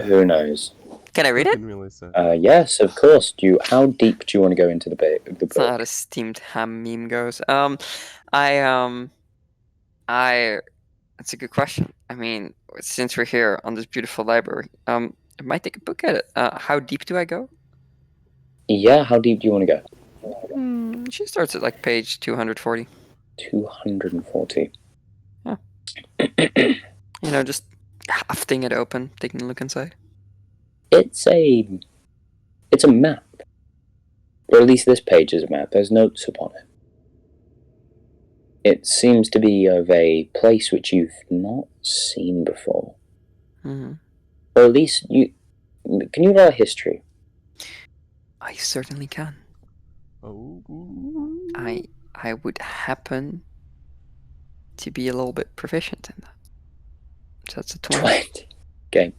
Who knows?
Can I read it?
Really sad.
Yes, of course. How deep do you want to go into the book?
That's not how the steamed ham meme goes. That's a good question. I mean, since we're here on this beautiful library, I might take a book at it. How deep do I go?
Yeah, how deep do you want to go?
She starts at like page 240.
240.
Yeah. Just hafting it open, taking a look inside.
It's a map. Or at least this page is a map. There's notes upon it. It seems to be of a place which you've not seen before.
Mm-hmm.
Or at least can you roll a history?
I certainly can.
Oh.
I would happen to be a little bit proficient in that. So that's a 20.
Okay.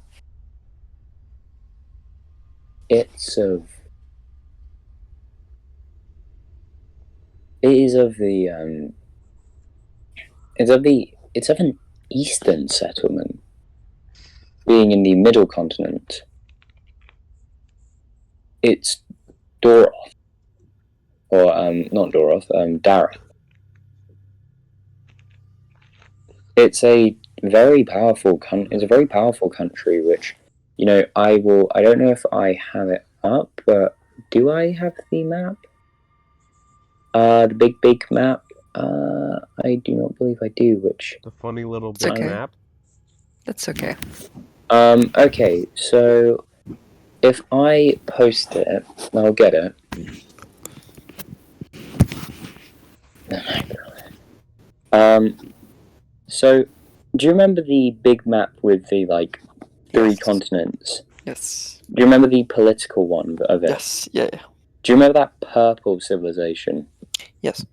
It's of an eastern settlement, being in the middle continent. It's Doroth, or not Doroth, Dareth. It's a very powerful country, which, I don't know if I have it up, but do I have the map? The big map. I do not believe I do. Which?
The funny little
It's
big
okay.
map.
That's okay.
Okay. So if I post it, I'll get it. So do you remember the big map with the like 3
Yes.
continents?
Yes.
Do you remember the political one of it?
Yes. Yeah.
Do you remember that purple civilization?
Yes.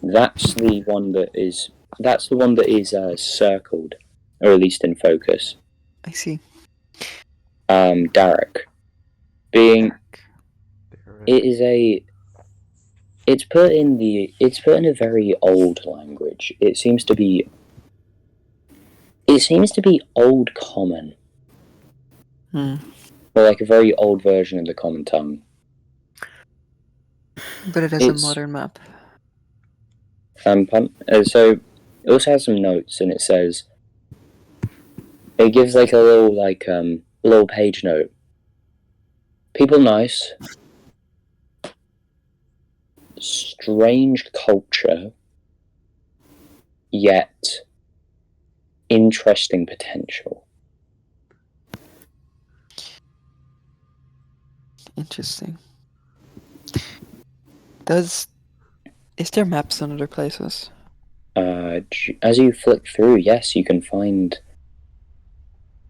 That's the one that is. That's the one that is circled, or at least in focus.
I see.
Derek, being it is a. It's put in the. It's put in a very old language. It seems to be. It seems to be Old Common,
Hmm.
or like a very old version of the Common Tongue.
But it is a modern map.
So it also has some notes, and it says. It gives like a little page note. People nice. Strange culture, yet interesting potential.
Interesting. Is there maps on other places?
As you flick through, yes, you can find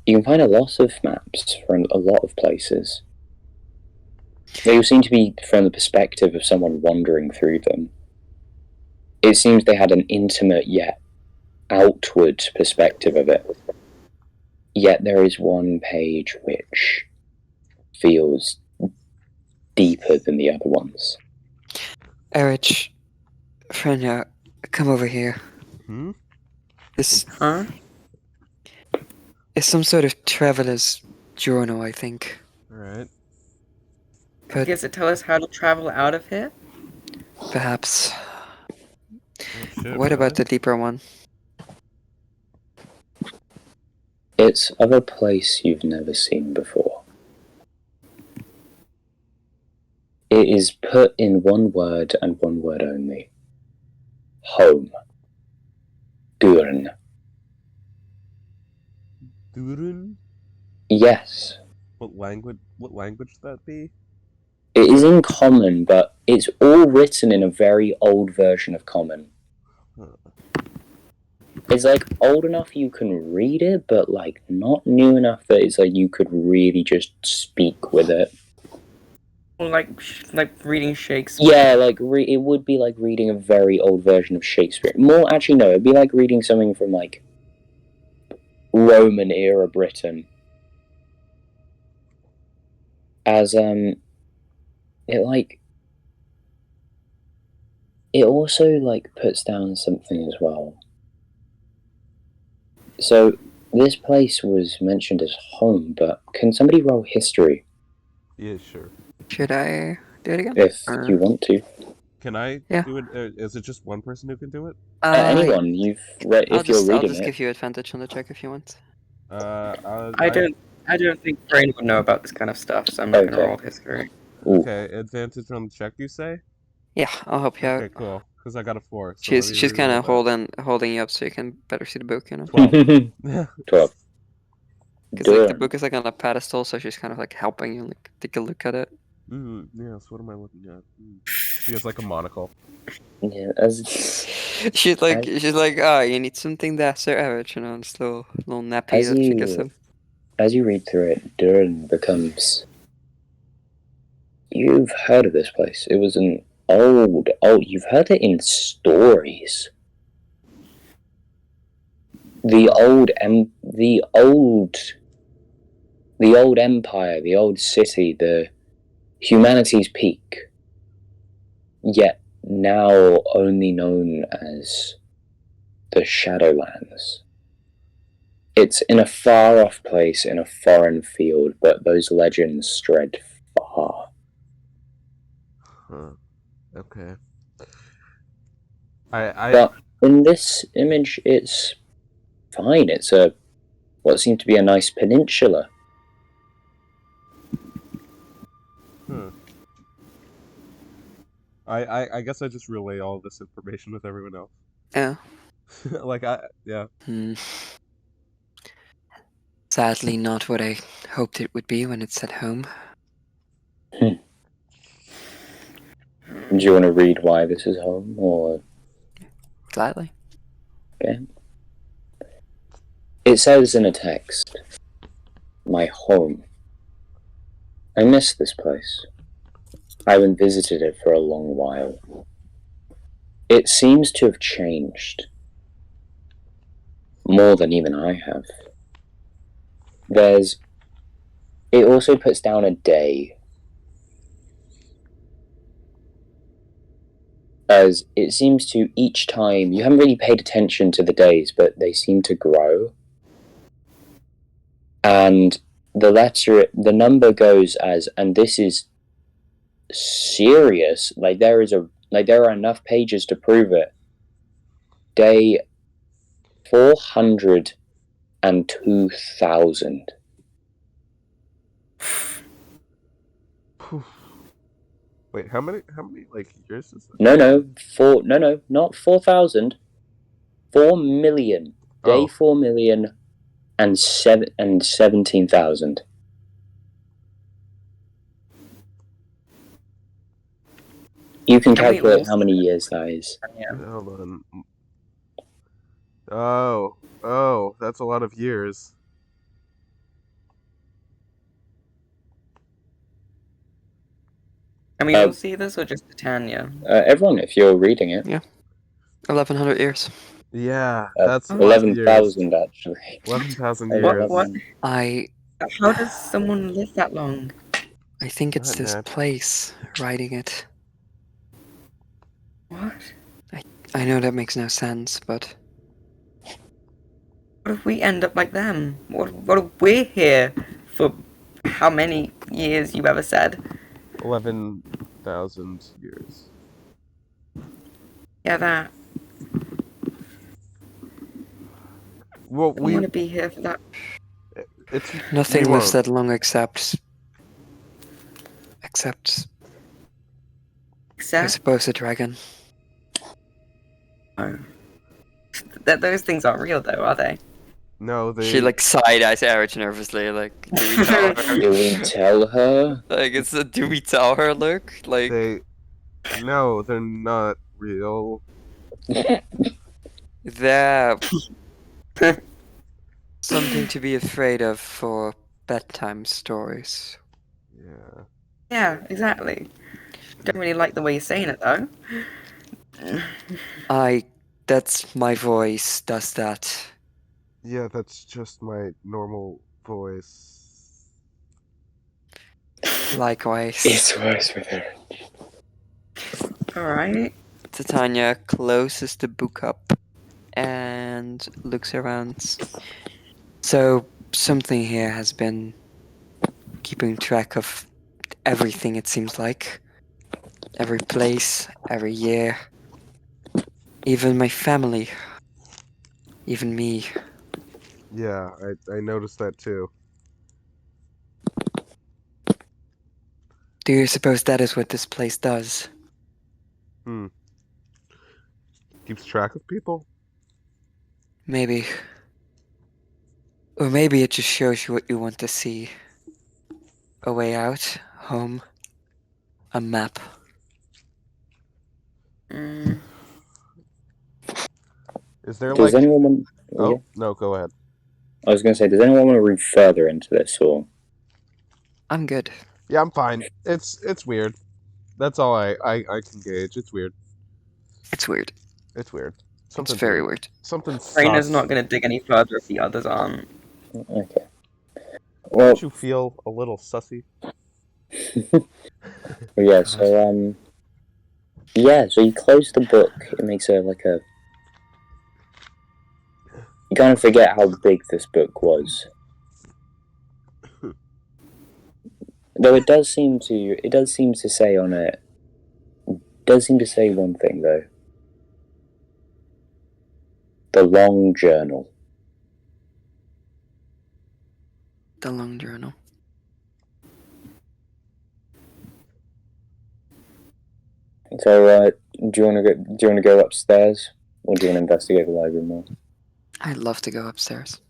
a lot of maps from a lot of places. They all seem to be from the perspective of someone wandering through them. It seems they had an intimate yet outward perspective of it. Yet there is one page which feels deeper than the other ones.
Errich, Freyna, come over here.
Hmm?
This
Huh?
is some sort of traveler's journal, I think.
Alright.
But
Does it tell us how to travel out of here?
perhaps.
Oh, shit,
What about
really?
the deeper one?
It's of a place you've never seen before. It is put in one word and one word only. Home. Gurn.
Durun?
Yes.
What language would that be?
It is in Common, but it's all written in a very old version of Common.
Huh.
It's like old enough you can read it, but like not new enough that it's like you could really just speak with it.
Like reading Shakespeare.
Yeah, like it would be like reading a very old version of Shakespeare. More actually, no, it'd be like reading something from like Roman era Britain. As it also like puts down something as well. So this place was mentioned as home, but can somebody roll history
Yeah, sure.
Should I do it again?
if
Or-
you want to?
Can I
Yeah.
do it? Is it just one person who can do it?
Anyone you've read if you're
I'll
reading
just
it.
give you advantage on the check if you want.
I don't think Freyna would know about this kind of stuff, so I'm not gonna
Okay.
roll history.
Ooh.
Okay, advantage on the check, you say?
Yeah, I'll help you
Okay,
out.
cool. Because I got a 4. So let me
She's kind
reroll
of
that.
holding you up so you can better see the book, you know.
12.
12.
Because like the
Done.
book is like on a pedestal, so she's kind of like helping you like take a look at it.
Yes, what am I looking at? She has like a monocle.
Yeah, as
she's like, oh, you need something that's so average, you know, this little nappy
As
that she gives him.
as you read through it, Durin becomes. You've heard of this place. It was an old. You've heard it in stories. The old empire, the old city, the humanity's peak. Yet now only known as the Shadowlands. It's in a far-off place in a foreign field, but those legends spread far.
Huh. Okay. I
But in this image, it's fine. It's what seems to be a nice peninsula.
I guess I just relay all this information with everyone else.
Yeah.
Yeah.
Sadly, not what I hoped it would be when it's at home.
Do you want to read why this is home, or
Gladly.
okay? It says in a text, "My home. I miss this place. I haven't visited it for a long while. It seems to have changed. More than even I have. It also puts down a day, as it seems to each time, you haven't really paid attention to the days, but they seem to grow. And the number goes as, and this is serious, there are enough pages to prove it. Day 402,000.
Wait, how many like years is that?
No, not 4,000. 4,000,000. Day
Oh.
4,000,000 and 17,000. You can
Can we
calculate
also-
how many years that is.
Yeah.
Hold on. Oh, that's a lot of years.
Can we all see this, or just Tatanya?
Everyone, if you're reading it.
1,100 years.
Yeah, that's a lot of
11,000 actually.
11,000
What-
years.
What?
I
How does someone live that long?
think it's
What,
this
Ned?
place writing it.
What?
I know that makes no sense, but
What if we end up like them? What if we're here for how many years you ever said?
11,000 years.
Yeah, that.
Well,
I want to be here for that.
it's
nothing
we
lives
won't.
that long except I
Except
suppose a dragon.
those things aren't real, though, are they?
No, they.
She side eyes Errich nervously, do we tell her?
Do we tell her?
It's a do we tell her look?
They. No, they're not real.
They're something to be afraid of for bedtime stories.
Yeah.
Yeah, exactly. Don't really like the way you're saying it, though.
That's my voice, does that.
Yeah, that's just my normal voice.
Likewise.
It's worse with her.
Alright.
Tatanya closes the book up and looks around. So something here has been keeping track of everything, it seems like. Every place, every year. Even my family. Even me.
Yeah, I noticed that too.
Do you suppose that is what this place does?
Keeps track of people?
Maybe. Or maybe it just shows you what you want to see. A way out, home, a map.
Mm.
Is there
Does anyone want...
Oh,
yeah?
no, go ahead.
I was going to say, does anyone want to read further into this, or...
I'm good.
Yeah, I'm fine. It's weird. That's all I can gauge. It's weird.
It's weird.
It's weird.
It's very weird.
Something
Freyna's
sus.
not going to dig any further if the others aren't.
Okay. Well,
Don't you feel a little sussy?
yeah, so, so you close the book, it makes you kind of forget how big this book was. Though it does seem to say on it, does seem to say one thing, though. The long journal.
The long journal.
So, do you want to go? Do you want to go upstairs, or do you want to investigate the library more?
I'd love to go upstairs.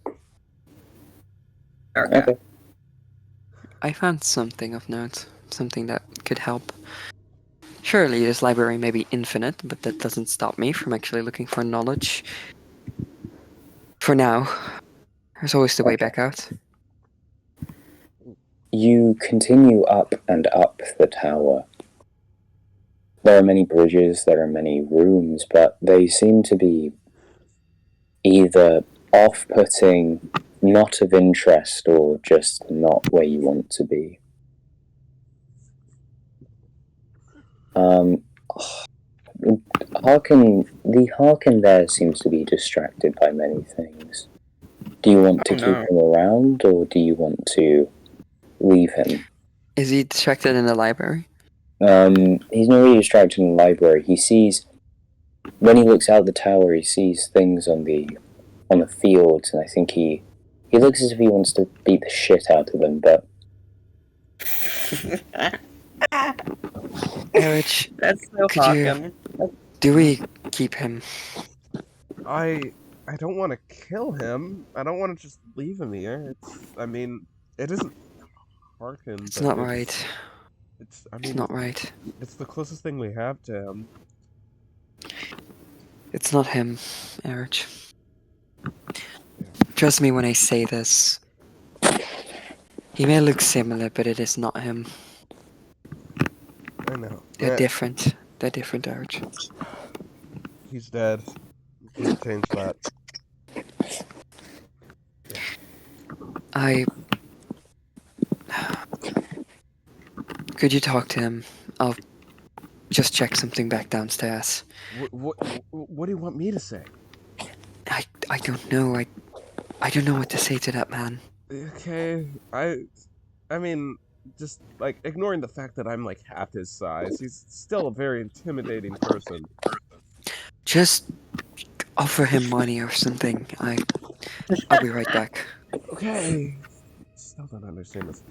Okay.
I found something of note, something that could help. Surely this library may be infinite, but that doesn't stop me from actually looking for knowledge. For now, there's always the way back out.
You continue up and up the tower. There are many bridges, there are many rooms, but they seem to be either off-putting, not of interest, or just not where you want to be. The Harkin there seems to be distracted by many things. Do you want to keep him around, or do you want to leave him?
Is he distracted in the library?
He's not really distracted in the library. He sees, when he looks out the tower, he sees things on the fields, and I think he looks as if he wants to beat the shit out of them, but...
Errich,
That's so
could you...
Harkin.
Do we keep him?
I don't want to kill him. I don't want to just leave him here. It isn't Harkin.
It's not right.
It's
not right.
It's the closest thing we have to him.
It's not him, Errich. Trust me when I say this. He may look similar, but it is not him.
I know.
They're different. They're different, Errich.
He's dead. Can't change that.
Could you talk to him? I'll just check something back downstairs.
What do you want me to say?
I don't know. I don't know what to say to that man.
Okay, just like ignoring the fact that I'm like half his size, he's still a very intimidating person.
Just offer him money or something. I'll be right back.
Okay. Still don't understand this.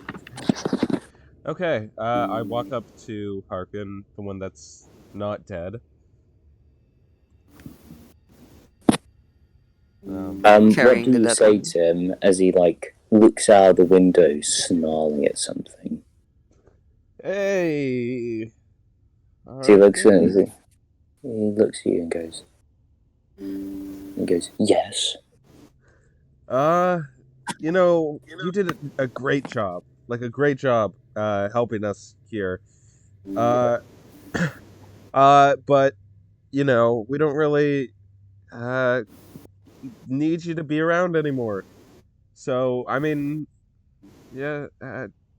Okay, I walk up to Harkin, the one that's not dead.
What do you say to him as he, looks out of the window, snarling at something?
Hey!
So he looks at you and goes, yes?
You did a great job. Helping us here. But, we don't really, need you to be around anymore. So,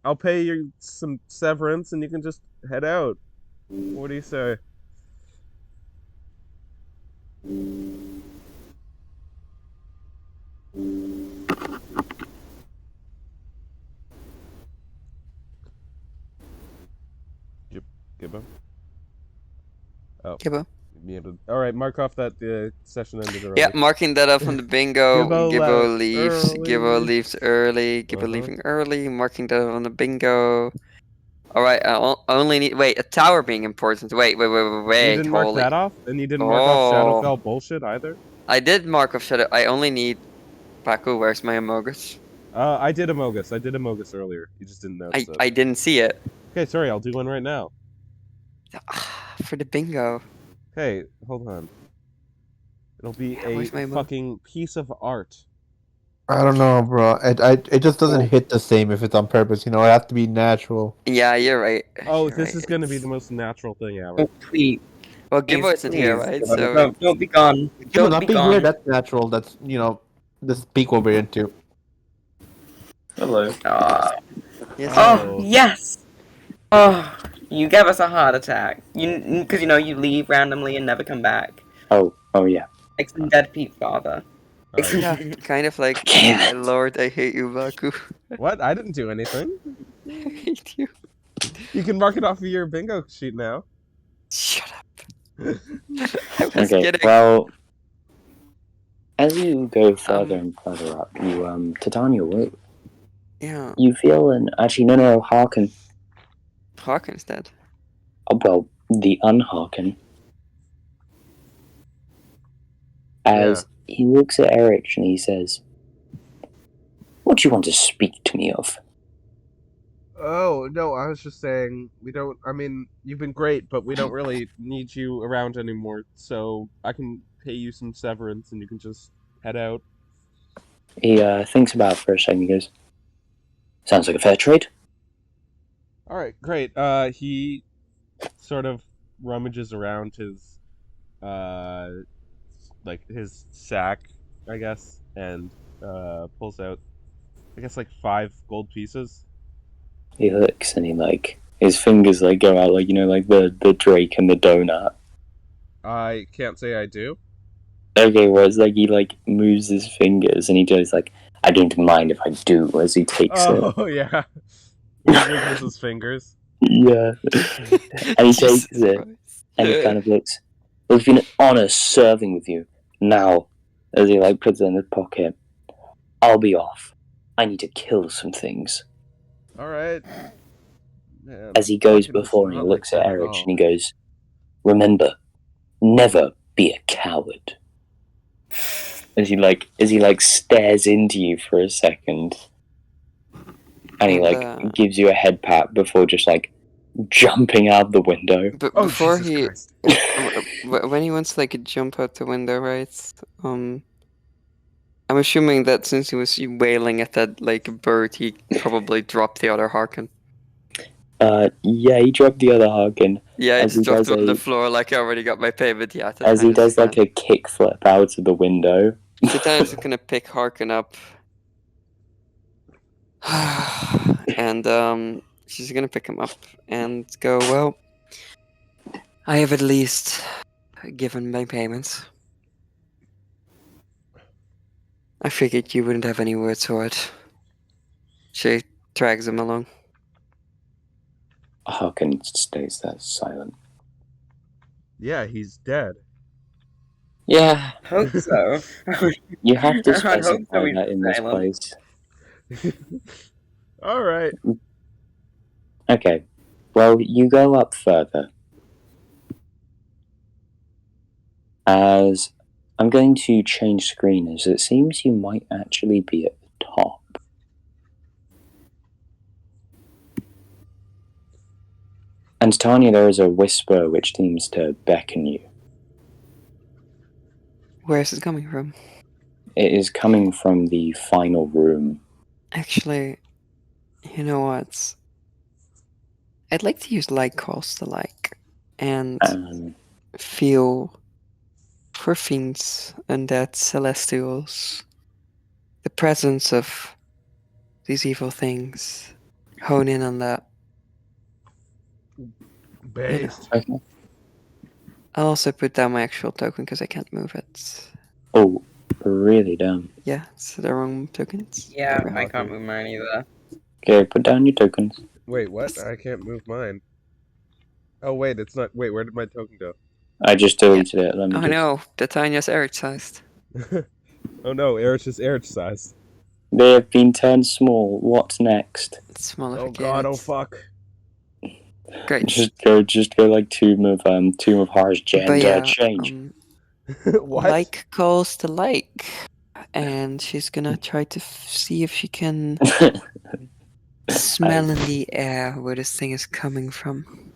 I'll pay you some severance and you can just head out. What do you say? Gibbo? Oh.
Gibbo?
Muted. Alright, mark off that session ended early.
Yeah, marking that up on the bingo.
Gibbo
leaves.
early.
Gibbo leaves early. Gibbo leaving early. Marking that up on the bingo. Alright, I only need... Wait, a tower being important. Wait.
You didn't mark that off? And you didn't mark off Shadowfell bullshit either?
I did mark off Shadow... I only need... Paku, where's my Amogus?
I did Amogus earlier. You just didn't notice it.
I didn't see it.
Okay, sorry, I'll do one right now.
For the bingo.
Hey, hold on. It'll be a fucking piece of art.
I don't know, bro. It just doesn't hit the same if it's on purpose. It has to be natural.
Yeah, you're right.
Oh, this is gonna be the most natural thing ever.
Oh, please.
Well, Gibbo isn't here, right?
So don't be gone.
Not being here, that's natural. That's, this peak what we're into.
Hello.
Yes.
Oh, yes! Oh, you gave us a heart attack. Because, you leave randomly and never come back.
Oh yeah.
Like some dead Pete's father.
Right.
Yeah, kind of like, Lord, I hate you, Baku.
What? I didn't do anything.
I hate you.
You can mark it off of your bingo sheet now.
Shut up. I was kidding.
Well, as you go further and further up, you, Tatanya,
Yeah.
you feel actually, no, Harkin.
Harkin's dead.
Oh, well, the unharken as he looks at Errich and he says, "What do you want to speak to me of?"
Oh, no, I was just saying, we don't. I mean, you've been great, but we don't really need you around anymore, so I can pay you some severance and you can just head out.
He thinks about it for a second. He goes, "Sounds like a fair trade."
Alright, great. He sort of rummages around his, uh, like, his sack, I guess, and, pulls out, I guess, like 5 gold pieces.
He looks and he his fingers go out like the Drake and the donut.
I can't say I do.
Okay, whereas he moves his fingers and he goes "I don't mind if I do" as he takes it.
Oh, yeah. He wiggles his fingers.
Yeah. And he takes
Jesus
it
Christ.
and he kind of looks. "It's been an honor serving with you. Now," as he puts it in his pocket, "I'll be off. I need to kill some things."
Alright. Man,
As he goes
Harkin is
before and he
not like
looks at
that at
Erich
all.
and he goes, "Remember, never be a coward." As he stares into you for a second, and he
And,
gives you a head pat before just jumping out the window.
But
Oh,
before
Jesus
he,
Christ.
when he wants to jump out the window, right? I'm assuming that since he was wailing at that bird, he probably dropped the other Harkin.
Yeah, he dropped the other Harkin.
Yeah, I
As
just
he
dropped
does
it on the
a-
floor like I already got my payment. Yeah,
As he does
fine.
a kickflip out of the window.
Tatyanya's just gonna pick Harkin up. And she's gonna pick him up and go, "Well, I have at least given my payments. I figured you wouldn't have any words for it." She drags him along.
Harkin stays there silent.
Yeah, he's dead.
Yeah,
Hope so.
you have to
I hope so.
specify
He's
that in this
silent.
place.
Alright.
Okay, well, you go up further. As I'm going to change screen, as it seems you might actually be at the top. And Tanya, there is a whisper which seems to beckon you.
Where is it coming from?
It is coming from the final room.
Actually, you know what? I'd like to use light cost alike and feel for fiends, undead, celestials, the presence of these evil things. Hone in on that.
Based.
Okay.
I'll also put down my actual token because I can't move it.
Oh, really dumb.
Yeah, it's the wrong tokens.
Yeah,
Crap.
I can't move mine either.
Okay, put down your tokens.
Wait, what? I can't move mine. Oh, wait, it's not. Wait, where did my token go?
I just deleted it. Let me
Oh
just...
no, Tatanya's Errich sized.
Oh no, Errich is Errich sized.
They have been turned small. What's next?
It's smaller.
Oh god, oh fuck.
Great.
Just go Tomb of Horror's gender change.
What?
Like calls to like, and she's gonna try to see if she can smell in the air where this thing is coming from.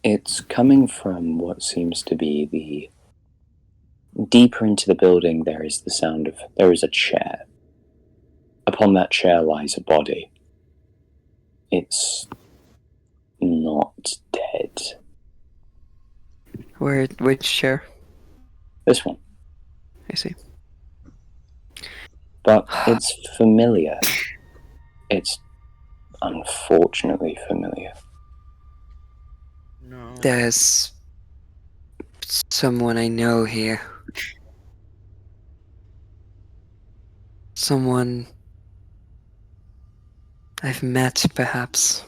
It's coming from what seems to be the... Deeper into the building, there is the sound of... There is a chair. Upon that chair lies a body. It's not dead.
Which chair?
This one.
I see.
But it's familiar. It's unfortunately familiar.
No.
There's someone I know here. Someone I've met, perhaps.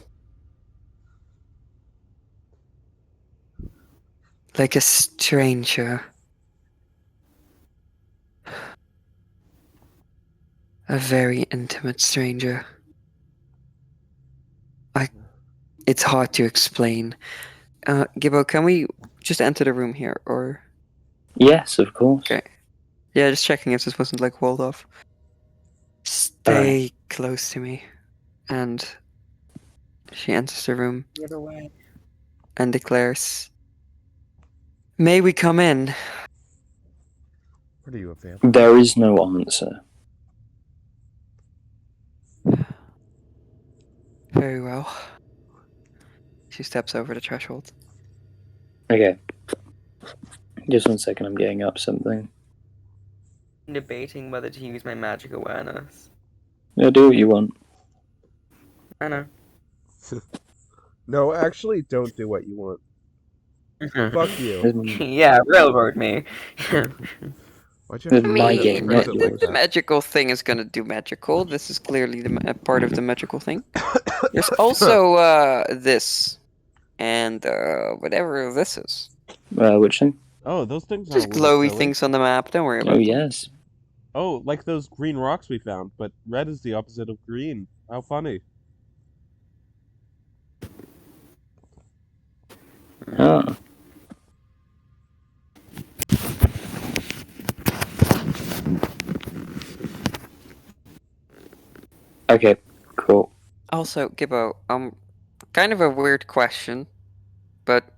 Like a stranger. A very intimate stranger. It's hard to explain. Gibbo, can we just enter the room here, or?
Yes, of course.
Okay. Yeah, just checking if this wasn't like walled off. Stay close to me. And she enters the room
The other way.
and declares, "May we come in?"
What are you, a vampire?
There is no answer.
Very well. She steps over the threshold.
Okay. Just 1 second, I'm getting up something.
I'm debating whether to use my magic awareness.
Yeah, do what you want.
I know.
No, actually, don't do what you want. Fuck you.
Yeah, railroad me.
Why'd you have to
My
put it
game,
phrase
not
it
yours.
like
The
that?
magical thing is gonna do magical. This is clearly the part of the magical thing. There's also this, and whatever this is.
Which thing?
Oh, those things are
Just
a little
glowy
silly.
things on the map. Don't worry about
Oh,
them.
yes.
Oh, like those green rocks we found, but red is the opposite of green. How funny.
Huh. Okay, cool.
Also, Gibbo, kind of a weird question, but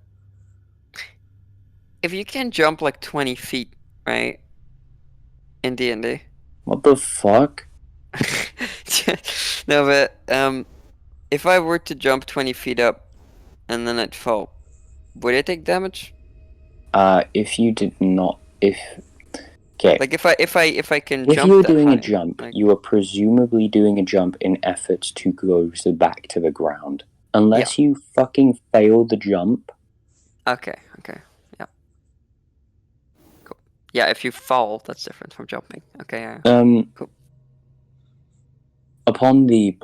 if you can jump like 20 feet, right, in D&D?
What the fuck?
No, but if I were to jump 20 feet up and then I'd fall, would it take damage?
If you did not, okay.
Like if I can
If
jump
you were
that
doing
high,
a jump,
like,
you are presumably doing a jump in efforts to go back to the ground. Unless you fucking fail the jump.
okay, yeah, cool. Yeah, if you fall, that's different from jumping. Okay, yeah. Cool.
Upon the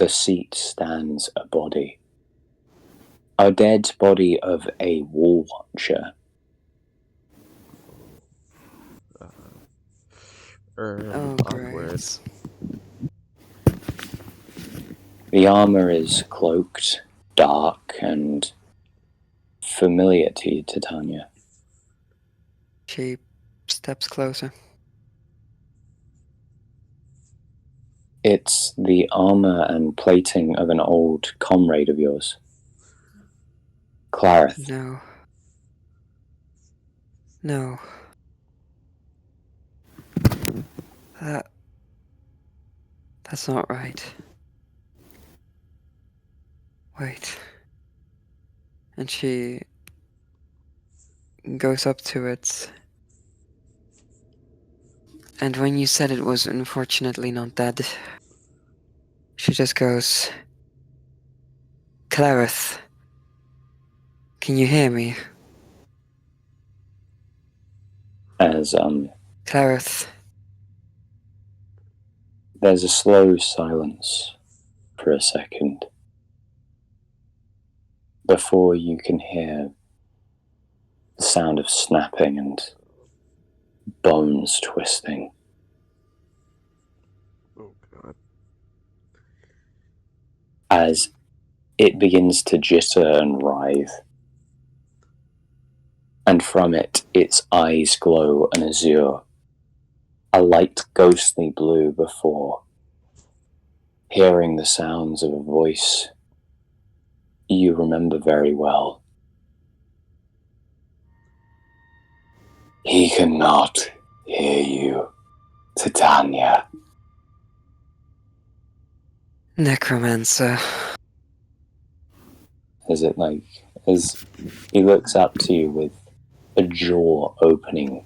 seat stands a body. A dead body of a wall watcher.
Oh,
Awkward.
great.
The armor is cloaked, dark, and familiar to you, Tatanya.
She steps closer.
It's the armor and plating of an old comrade of yours. Clarith.
No. That's not right. Wait. And she goes up to it. And when you said it was unfortunately not dead, she just goes, "Clarith, can you hear me?
As
Clarith."
there's a slow silence for a second before you can hear the sound of snapping and bones twisting.
Oh, God.
As it begins to jitter and writhe. And from it, its eyes glow an azure, a light ghostly blue before, hearing the sounds of a voice you remember very well. He cannot hear you, Tatanya.
Necromancer.
As he looks up to you with a jaw opening.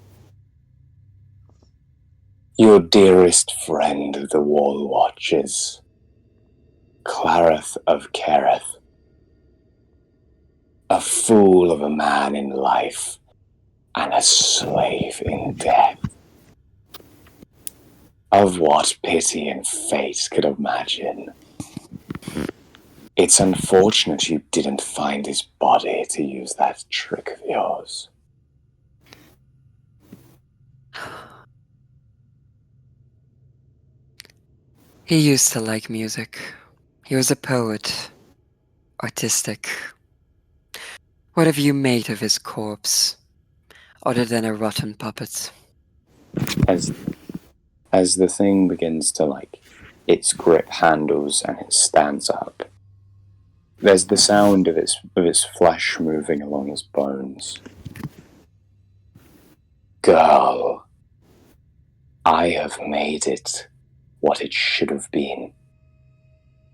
Your dearest friend of the Wall Watchers, Clarith of Kereth. A fool of a man in life, and a slave in death. Of what pity and fate could imagine. It's unfortunate you didn't find his body to use that trick of yours.
He used to like music. He was a poet, artistic. What have you made of his corpse, other than a rotten puppet?
As the thing begins to, like, its grip handles and it stands up, there's the sound of its flesh moving along his bones. Girl, I have made it what it should have been.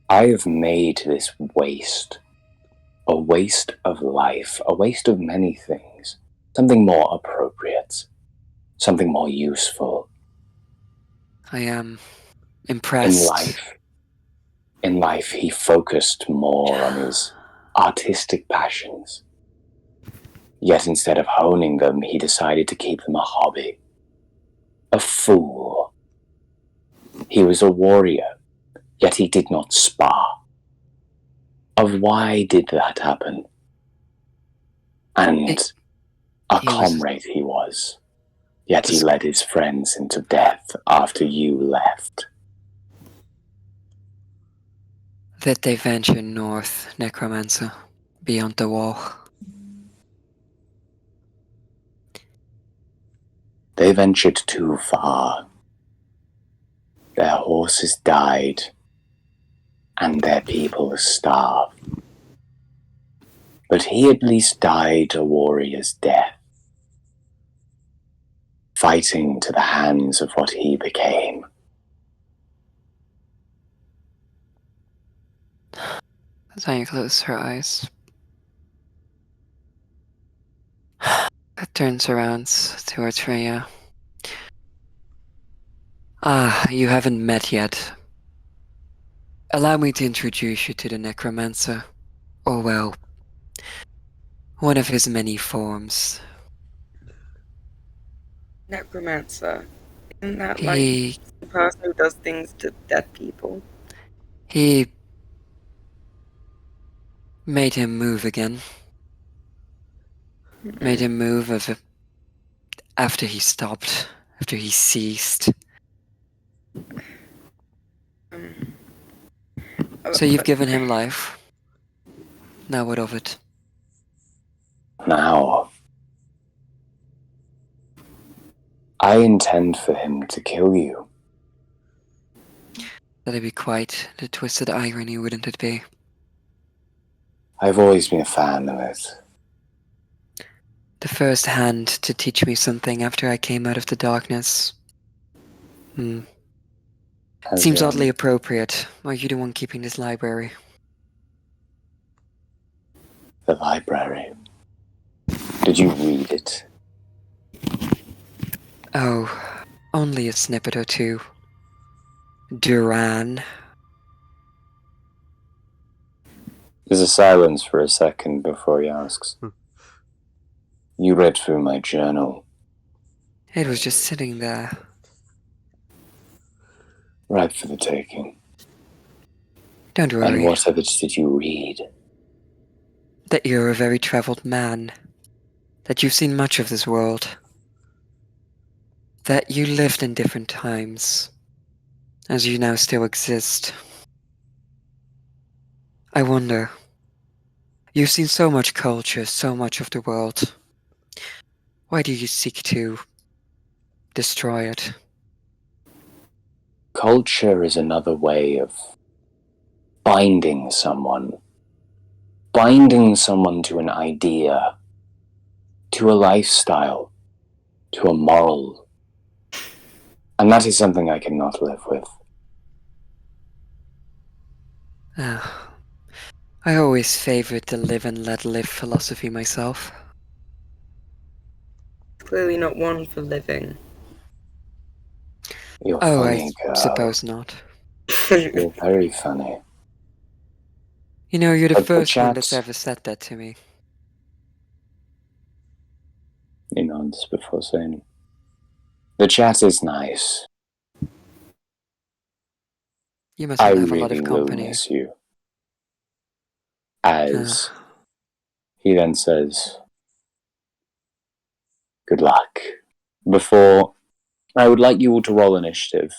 I have made this waste a waste of life, a waste of many things, something more appropriate, something more useful.
I am
In
impressed.
life, he focused more on his artistic passions. Yet instead of honing them, he decided to keep them a hobby. A fool. He was a warrior, yet he did not spar. Of why did that happen? And a
he was-
comrade he was, yet he led his friends into death after you left.
That they venture north, necromancer, beyond the wall.
They ventured too far. Their horses died, and their people starved. But he at least died a warrior's death, fighting to the hands of what he became.
Tatanya closes her eyes. Turns around towards Freyna. Ah, you haven't met yet. Allow me to introduce you to the necromancer. Or well, one of his many forms.
Necromancer. Isn't that like
He
the person who does things to dead people?
made him move again. Made him move after he stopped, after he ceased. So you've given him life. Now what of it?
Now, I intend for him to kill you.
That'd be quite the twisted irony, wouldn't it be?
I've always been a fan of it.
The first hand to teach me something after I came out of the darkness. Seems oddly appropriate. Are you the one keeping this library?
The library. Did you read it?
Oh, only a snippet or two. Duran.
There's a silence for a second before he asks. You read through my journal.
It was just sitting there.
Ripe for the taking.
Don't worry.
And what of it did you read?
That you're a very traveled man. That you've seen much of this world. That you lived in different times. As you now still exist. I wonder. You've seen so much culture, so much of the world. Why do you seek to destroy it?
Culture is another way of binding someone. Binding someone to an idea, to a lifestyle, to a moral. And that is something I cannot live with.
I always favored the live and let live philosophy myself.
Clearly not one for living.
You're
Oh,
funny,
I
girl.
suppose not.
You're very funny.
You know, you're the
But the
first one
chat-
that's ever said that to me.
He nods before saying, the chat is nice.
You must
I
have a lot
really
of
will
company.
miss you. As he then says, good luck. Before, I would like you all to roll initiative.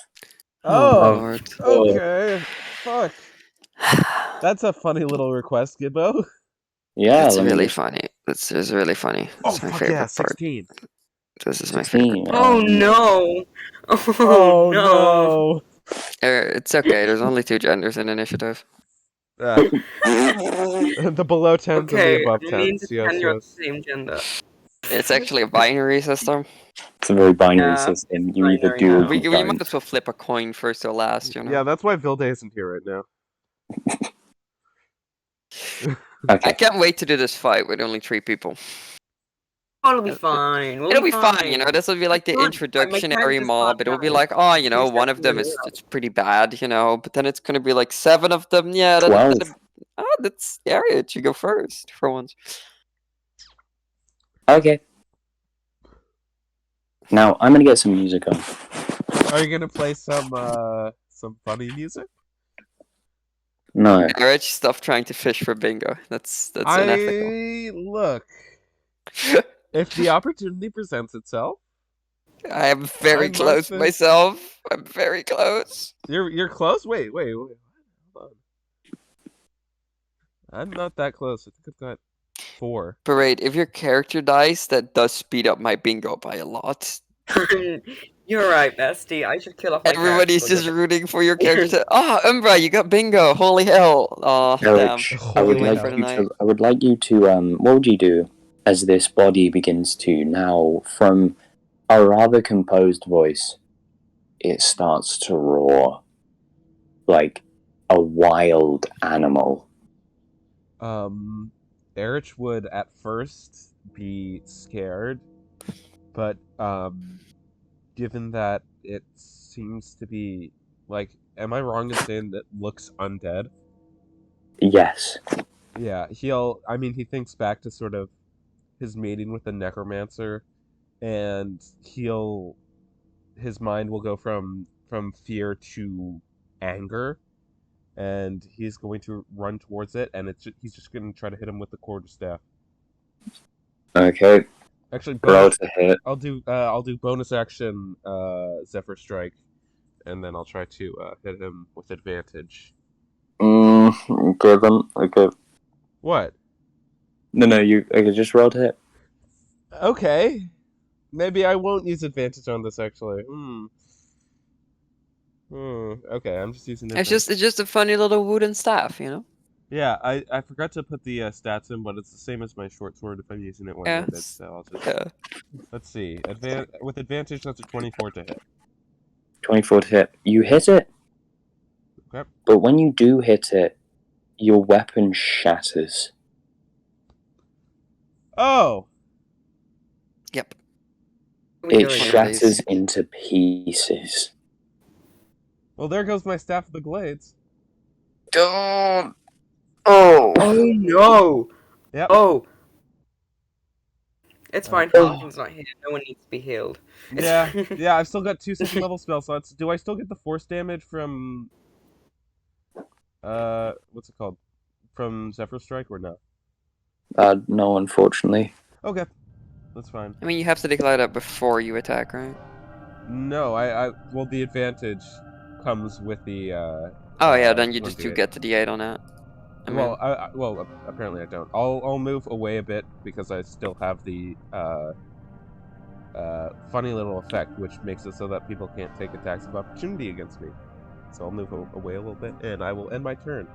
Oh,
Oh,
Lord.
okay. Fuck. That's a funny little request, Gibbo.
Yeah,
That's
let me
really
just-
funny. This is really funny.
Oh,
That's my
fuck
favorite
yeah,
part.
16.
This is my
16.
favorite part.
Oh no! Oh,
Oh,
no!
It's okay. There's only 2 genders in initiative.
Ah, the below 10s and the
Okay,
above
me and
10s. Yes,
Tatanya are the
yes.
same gender.
It's actually a binary system.
It's a very binary
Yeah,
system. You either
binary
do or
now.
you
We might
don't.
as well flip a coin first or last, you know.
Yeah, that's why Vilde isn't here right now.
I
Okay.
can't wait to do this fight with only 3 people.
It'll be fine.
It'll be fine, you know. This will be like the
My
introductionary
character's
mob.
not
It'll be
bad.
like, oh, you know,
He's
one of them
definitely
is
a
it's pretty bad, you know. But then it's gonna be like 7 of them. Yeah,
12.
that's scary. You go first for once.
Okay. Now, I'm gonna get some music on.
Are you gonna play some funny music?
No.
Errich, stop trying to fish for bingo. That's unethical.
Look, if the opportunity presents itself,
I am very
I'm not
close
the-
myself. I'm very close.
you're close. Wait. Hold on. I'm not that close. I think I've got 4.
Parade, if your character dies, that does speed up my bingo by a lot.
You're right, bestie. I should kill off my
Everybody's
character.
just rooting for your character to. Oh, Umbra, you got bingo! Holy hell! Oh, damn.
Errich, I would
Holy
like
hell.
you to. I would like you to. What would you do as this body begins to now, from a rather composed voice, it starts to roar like a wild animal.
Errich would at first be scared, but given that it seems to be like, am I wrong in saying that looks undead?
Yes.
Yeah, he thinks back to sort of his meeting with the necromancer, and his mind will go from fear to anger, and he's going to run towards it, and he's just going to try to hit him with the quarterstaff.
Okay.
Actually,
Roll to hit.
I'll do bonus action Zephyr Strike, and then I'll try to hit him with advantage.
Give him. Okay.
What?
No. You. Okay. Just roll to hit.
Okay. Maybe I won't use advantage on this actually. Okay, I'm just using
It's just a funny little wooden staff, you know.
Yeah, I forgot to put the stats in, but it's the same as my short sword if I'm using it one-handed.
Yes.
So I'll just
Yeah.
let's see. With advantage, that's a 24 to hit.
24 to hit. You hit it.
Okay.
But when you do hit it, your weapon shatters.
Oh.
Yep.
It
one of these.
shatters into pieces.
Well, there goes my staff of the glades.
Don't. Oh.
Oh no!
Yep.
Oh! It's fine.
Oh.
He's not here. No one needs to be healed.
Yeah, yeah. I've still got 2 second level spell slots. Do I still get the force damage from what's it called? From Zephyr Strike or no?
No, unfortunately.
Okay, that's fine.
I mean, you have to declare that before you attack, right?
No, well, the advantage comes with the
Oh yeah, then you just
1d8.
do get to the 8 on that. I mean,
Well, apparently I don't. I'll move away a bit because I still have the funny little effect, which makes it so that people can't take attacks of opportunity against me. So I'll move away a little bit, and I will end my turn.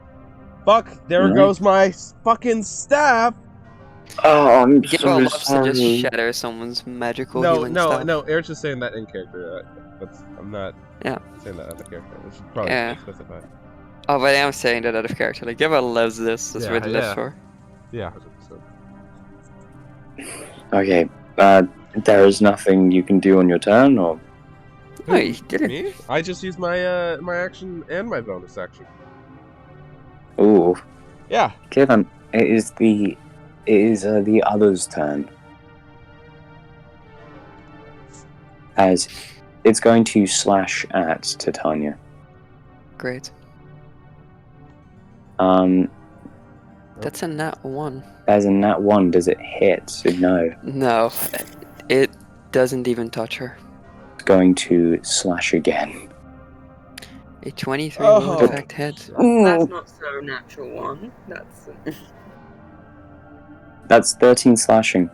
Fuck! There
Nice.
goes my fucking staff.
Oh, I'm
Gibbo
so
loves to just
sorry.
shatter someone's magical
No,
healing stuff.
Eric's just saying that in character. I'm not
Yeah.
saying that out of character. We should probably
Yeah.
specify.
Oh, but I am saying that out of character. Like, Gibbo loves this. That's what he lives
Yeah.
for.
Yeah.
Okay. There is nothing you can do on your turn, or
Oh, he did it.
Me? I just used my my action and my bonus action.
ooh.
Yeah.
Okay then. It is the other's turn. As it's going to slash at Tatanya.
Great. That's a nat 1.
As in that one, does it hit? No.
No, it doesn't even touch her.
It's going to slash again.
A 23
Oh.
won't affect hit.
That's not so natural one. That's
That's 13 slashing.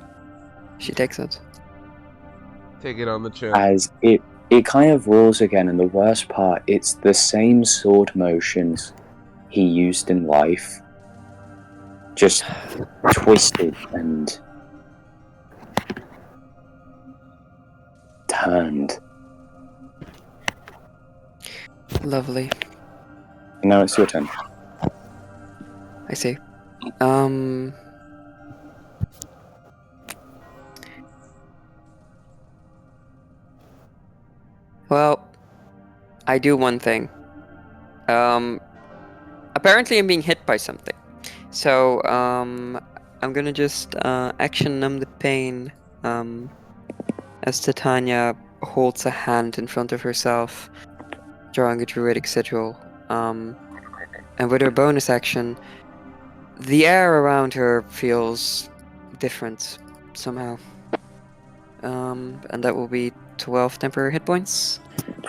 She takes it.
Take it on the chin.
As it kind of roars again, and the worst part, it's the same sword motions he used in life, just twisted and turned.
Lovely.
Now it's your turn.
I see. Well, I do one thing. Apparently I'm being hit by something. So, I'm gonna just action numb the pain. As Tatanya holds a hand in front of herself, drawing a druidic sigil. And with her bonus action, the air around her feels different somehow. And that will be 12 temporary hit points.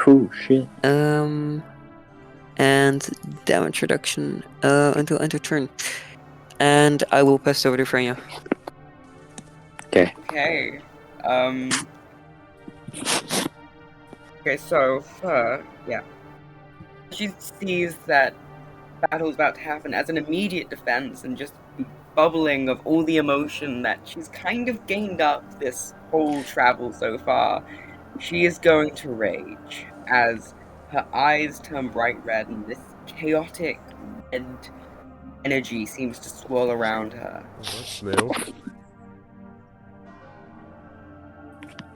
Oh shit.
And damage reduction until end of turn. And I will pass over to Freyna.
okay. Okay, so yeah. She sees that battle's about to happen as an immediate defense and just the bubbling of all the emotion that she's kind of gained up this whole travel so far. She is going to rage as her eyes turn bright red and this chaotic red energy seems to swirl around her.
Oh, that's new.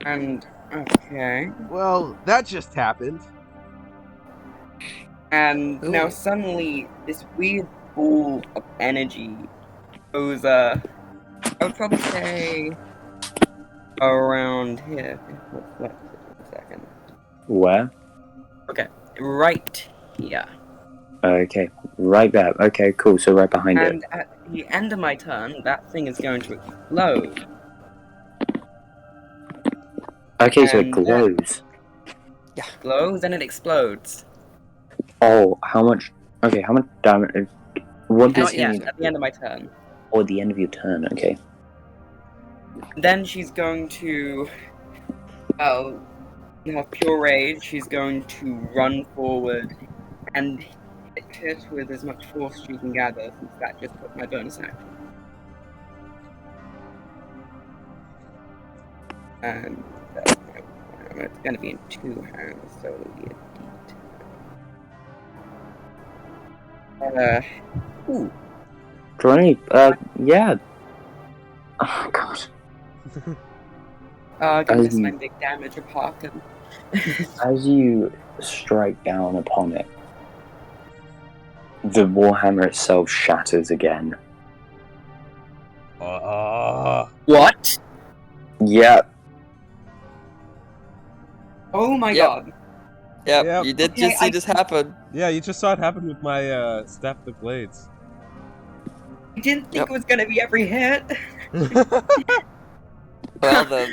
And okay.
Well, that just happened.
And now
Ooh.
suddenly this weird ball of energy goes I would probably say around here. Wait a second.
Where?
Okay, right here.
Okay, right there. Okay, cool. So right behind it.
And at the end of my turn, that thing is going to explode.
Okay, so it
and
glows.
Glows and it explodes.
Oh, how much? Okay, how much damage? What does
Not
he
yet,
need?
at the end of my turn.
Or the end of your turn? Okay.
Then she's going to, well, in her pure rage, she's going to run forward and hit it with as much force she can gather, since that just took my bonus action. And it's going to be in two hands, so it'll be a D10. Ooh.
Droney, yeah. Oh, God.
I can
As
miss my
you-
big damage of Harkin.
As you strike down upon it, the warhammer itself shatters again.
What?
Yep.
Oh my
Yep.
god.
Yep, you did
Okay,
just see
I-
this happen.
Yeah, you just saw it happen with my Staff the Blades.
I didn't think
Yep.
it was gonna be every hit.
Well then.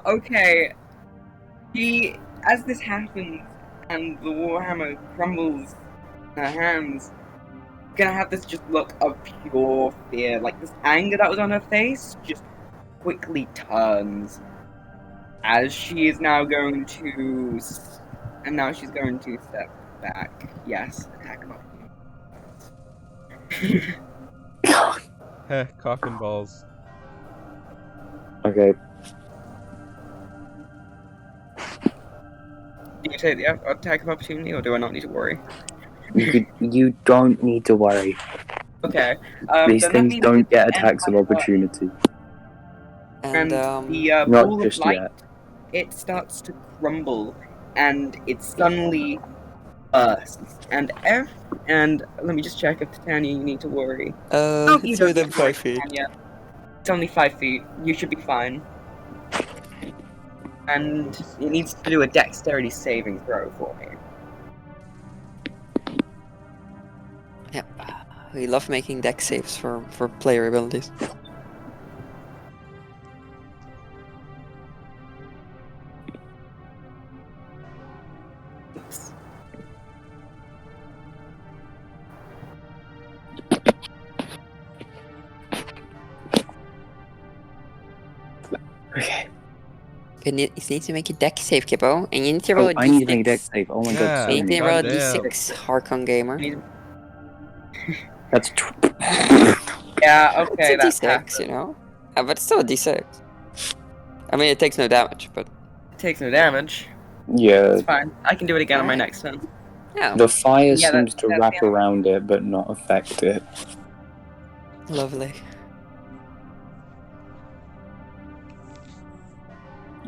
Okay. As this happens and the warhammer crumbles in her hands, gonna have this just look of pure fear. Like this anger that was on her face just quickly turns. As she is now going to... And now she's going to step back. Yes, attack of opportunity.
Heh, coffin balls.
Okay.
Do you take the attack of opportunity, or do I not need to worry?
You don't need to worry.
Okay.
These
then that
things
means
don't
it's
get
the end
attacks of
my turn.
opportunity.
And the
Not
ball of
just
light,
yet.
it starts to crumble, and it suddenly bursts. And let me just check if Tatanya, you need to worry. No, you
It's
don't
within
need to worry,
5 feet.
Tatanya. It's only 5 feet. You should be fine. And it needs to do a dexterity saving throw for me.
Yep. We love making deck saves for player abilities.
Oops.
You need to make a deck save, Kippo, and you need to roll a
I need to make a deck
d6.
save. Oh my
Yeah,
god, so
You need
many.
to roll a
goddamn.
d6, Harkon Gamer.
That's
Yeah,
It's
okay,
a
that
d6,
passes.
you know? But it's still a d6. I mean, it takes no damage, but...
It takes no damage.
yeah.
It's fine. I can do it again on my
Alright.
next turn.
Yeah,
The fire
Yeah,
seems to
that's
wrap
the-
around it, but not affect it.
lovely.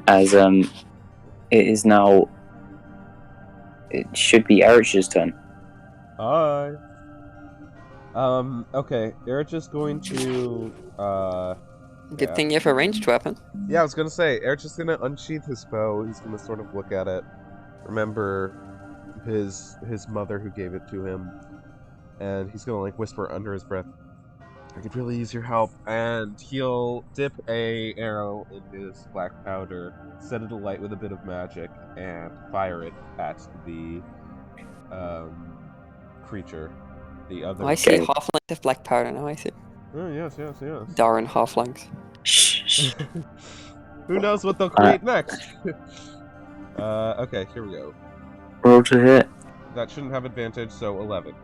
As it is now. It should be Erich's turn.
Hi. Okay. Errich is going to
Good
yeah.
thing you have a ranged weapon.
Yeah, I was gonna say, Eric's just gonna unsheath his bow. He's gonna sort of look at it, remember his mother who gave it to him, and he's gonna like whisper under his breath, "I could really use your help." And he'll dip a arrow in his black powder, set it alight with a bit of magic, and fire it at the creature. The other.
Oh, I see
Okay.
halflings of black powder now, I see.
Oh yes.
Darn halflings.
Shh.
Who knows what they'll create next? Okay, here we go.
Roll to hit.
That shouldn't have advantage, so 11.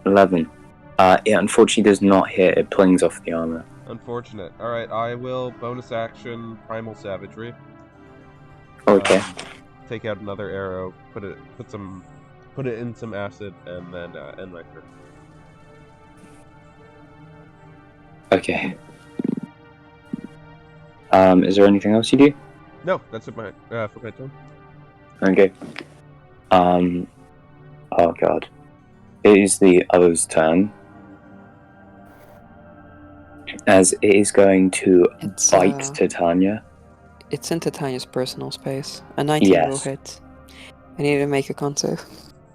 11. It unfortunately does not hit. It plings off the armor.
Unfortunate. Alright, I will bonus action Primal Savagery.
Okay.
Take out another arrow, put it in some acid, and then end my turn.
Okay. Is there anything else you do?
No, that's it for my turn.
Okay. Oh god. It is the other's turn. As it is going to
It's,
bite Tatanya.
It's in Tatanya's personal space. A 19 will
Yes.
hit. I need to make a con save.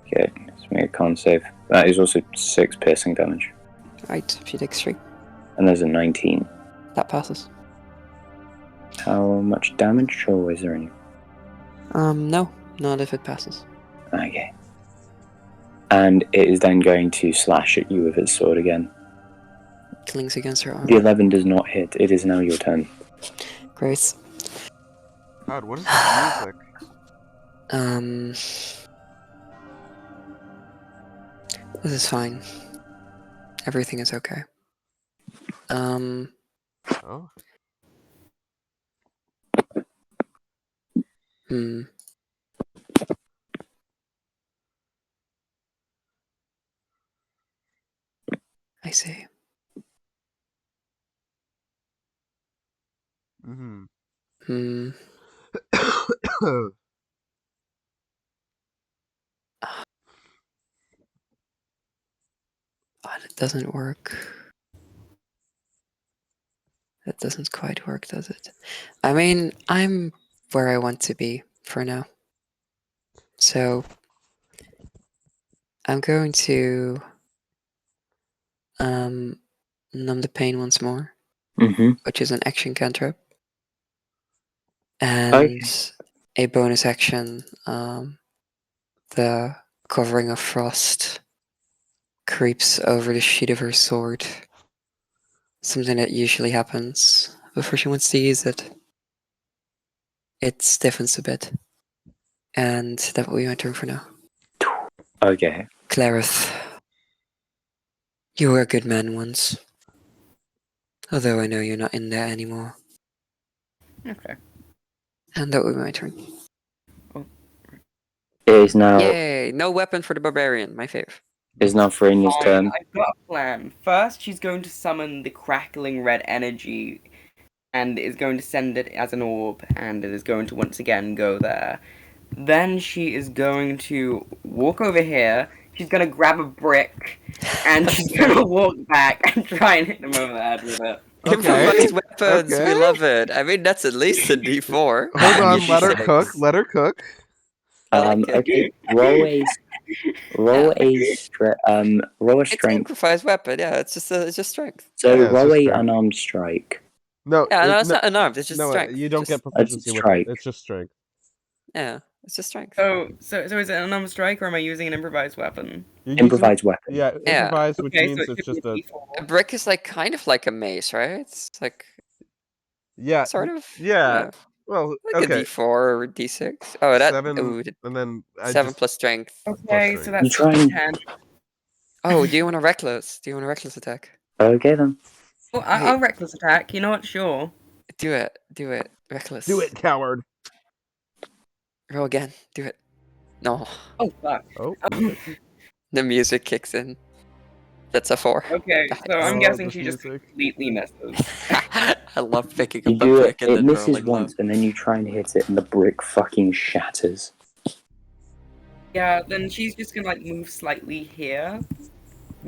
Okay, let's make a con save. That is also 6 piercing damage.
Right, she takes 3.
And there's a 19.
That passes.
How much damage, or is there any?
No. Not if it passes.
Okay. And it is then going to slash at you with its sword again.
Clings against her arm.
The 11 does not hit. It is now your turn.
Great.
God, what is this music?
This is fine. Everything is okay.
Oh,
I see.
mm-hmm.
But it doesn't work. That doesn't quite work, does it? I mean, I'm where I want to be for now. So I'm going to numb the pain once more,
Mm-hmm.
which is an action cantrip. And a bonus action, the covering of frost creeps over the sheet of her sword. Something that usually happens before she wants to use it. It stiffens a bit. And that will be my turn for now.
Okay.
Clareth, you were a good man once. Although I know you're not in there anymore.
Okay.
And that will be my turn.
It is now
Yay! No weapon for the barbarian, my fave.
Freyna's
Fine,
turn.
I've got a plan. First, she's going to summon the crackling red energy and is going to send it as an orb, and it is going to once again go there. Then she is going to walk over here. She's going to grab a brick, and she's going to walk back and try and hit him over the head with it.
Improvised weapons, we
Okay.
love it. I mean, that's at least a D4.
Hold on,
You
let her
said-
cook. Let her cook.
I like it.
Okay. Roll a roll a
It's an
strength.
improvised weapon, yeah, it's just strength.
So
Yeah, it's
roll
just
a
strength.
unarmed strike.
No,
Yeah, no, it's
no,
not unarmed, it's just
No,
strength.
you don't
Just-
get proficiency with
strike.
it. It's just strength.
Yeah, it's just strength.
So is it an unarmed strike, or am I using an improvised weapon?
You're using-
Improvised weapon.
Yeah,
Yeah.
improvised, which
Okay,
means
so it
it's
should
just
be
a.
a
A
D4.
brick is like kind of like a mace, right? It's like
Yeah.
sort of.
Yeah.
Well,
Like a
okay.
D4 or D6. Oh, that.
7,
Ooh,
and then I
7
just
plus strength.
Okay, so
strength.
that's
You try and-
10.
Oh, do you want a reckless? Do you want a reckless attack?
Okay then.
Oh, I'll reckless attack. You know what? Sure.
Do it. Do it. Reckless.
Do it, coward.
Roll again. Do it. No.
Oh fuck.
Oh,
The music kicks in. That's a 4.
Okay, so I'm
Oh,
guessing
this
she just
music.
completely misses.
I love picking
You
up a
do it.
brick and
It
then
misses
rolling low.
once, and then you try and hit it, and the brick fucking shatters.
Yeah, then she's just gonna like move slightly here,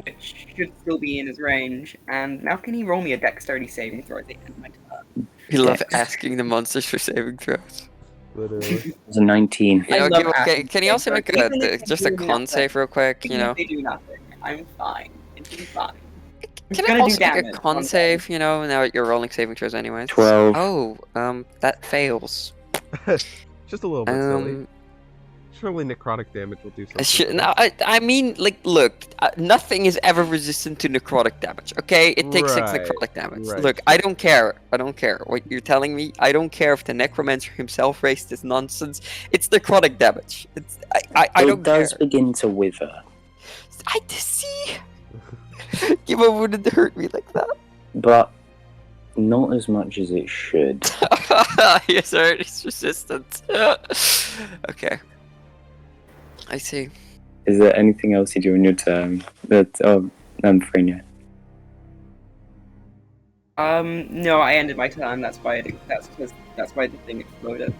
which should still be in his range. And now can he roll me a dexterity saving throw at the end of my turn?
You love
Dex.
asking the monsters for saving throws.
Literally.
It's a 19.
You
I
know,
love
can
asking
you also
for
make
things, even if they
just a
do
con
nothing.
save real quick, you
Even
know?
if they do nothing, I'm fine. It'll be fine.
Can
gonna
I
do
also make a
damage
con
one
save, you know, now that you're rolling saving throws anyways?
12.
Oh, that fails.
Just a little bit silly.
Um,
Surely necrotic damage will do something. for
no, I mean, like, look, nothing is ever resistant to necrotic damage, okay? It takes 6
Right,
necrotic damage.
right.
Look, I don't care. I don't care what you're telling me. I don't care if the necromancer himself raised this nonsense. It's necrotic damage. I
It
don't
does
care.
begin to wither,
I see. Giva wouldn't hurt me like that.
but not as much as it should.
Yes, sir. It's resistant. Okay. I see.
Is there anything else you do in your turn? Freyna.
No, I ended my turn. That's why that's why the thing exploded.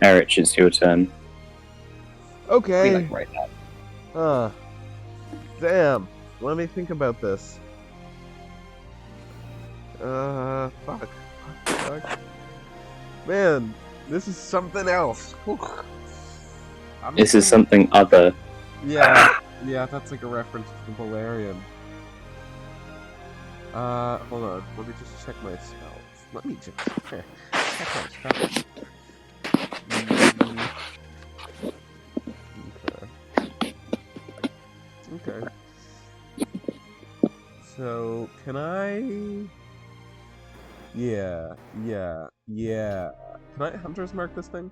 Errich, it's your turn.
We
Okay.
like right now.
Damn. Let me think about this. Fuck. Man, this is something else. Whew. I'm
This
just
is
gonna-
something other.
Yeah, that's like a reference to the Balerion. Hold on. Let me just check my spells. Let me just check my spells. Okay. So, can I... Yeah. Can I Hunter's Mark this thing?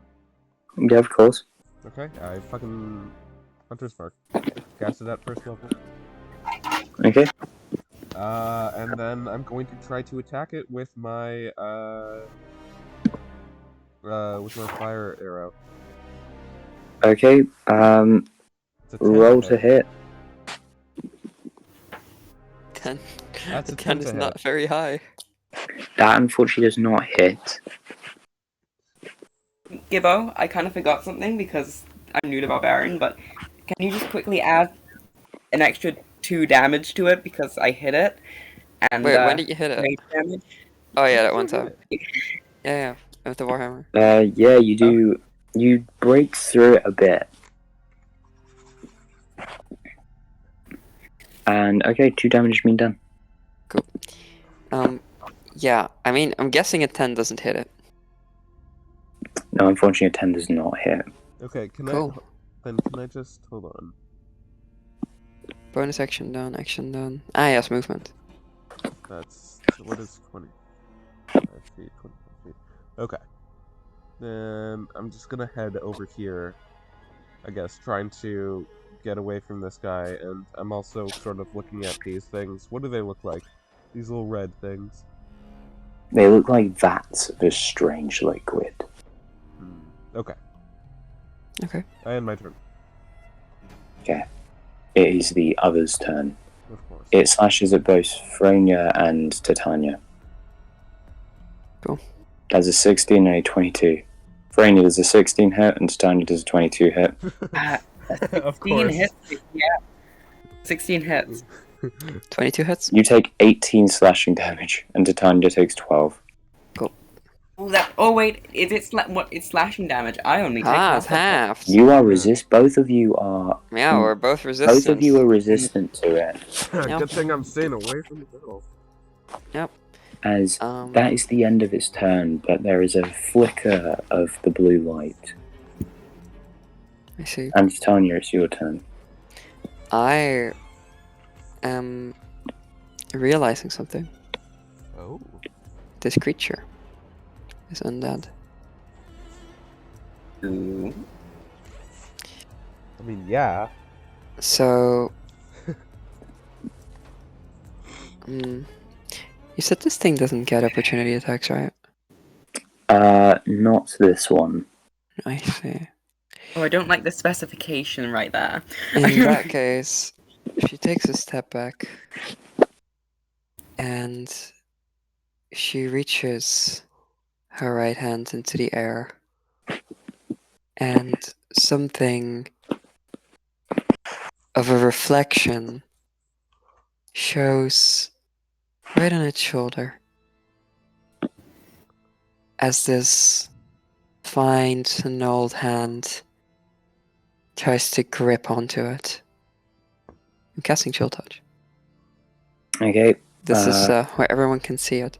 Yeah, of course.
Okay, I fucking Hunter's Mark. Cast it at first level.
Okay.
And then I'm going to try to attack it with my fire arrow.
Okay.
It's a 10
Roll
to
to hit.
10.
That's a
10
10
is
to
not
hit.
very high.
That unfortunately does not hit.
Gibbo, I kind of forgot something because I'm new to Barbarian, but can you just quickly add an extra 2 damage to it because I hit it? And
Wait, when did you hit it?
rage damage?
Oh, yeah, that one time. Yeah, with the Warhammer.
Yeah, you do. You break through it a bit. And okay, 2 damage has been done.
Yeah, I mean, I'm guessing a 10 doesn't hit it.
No, unfortunately, a 10 does not hit.
Okay, can
Cool.
can I just hold on?
Bonus action done, action done. Ah, yes, movement.
That's what is 25 feet, 25 feet. Okay. Then I'm just gonna head over here, I guess, trying to get away from this guy, and I'm also sort of looking at these things. What do they look like? These little red things.
They look like vats of a strange liquid.
Okay.
Okay.
I end my turn,
Okay. It is the other's turn.
of course.
It slashes at both Freyna and Tatanya.
Cool.
Does a 16 and a 22. Freyna does a 16 hit, and Tatanya does a 22 hit.
Of
16
course.
hits, yeah. 16 hits.
22 hits?
You take 18 slashing damage, and Tatanya takes 12.
Oh wait, is it it's slashing damage? I only take
Ah, it's
half.
half.
You are both of you are
Yeah, we're both resistant.
both of you are resistant to it.
Good thing I'm staying away from the middle.
As that is the end of its turn, but there is a flicker of the blue light.
I see.
And Tanya, it's your turn.
I am realizing something.
Oh.
This creature is undead.
Ooh.
I mean, yeah.
So, you said this thing doesn't get opportunity attacks, right?
Not this one.
I see.
Oh, I don't like the specification right there.
In that case, she takes a step back and she reaches her right hand into the air, and something of a reflection shows right on its shoulder as this fine and old hand tries to grip onto it. I'm casting Chill Touch.
Okay.
This is where everyone can see it.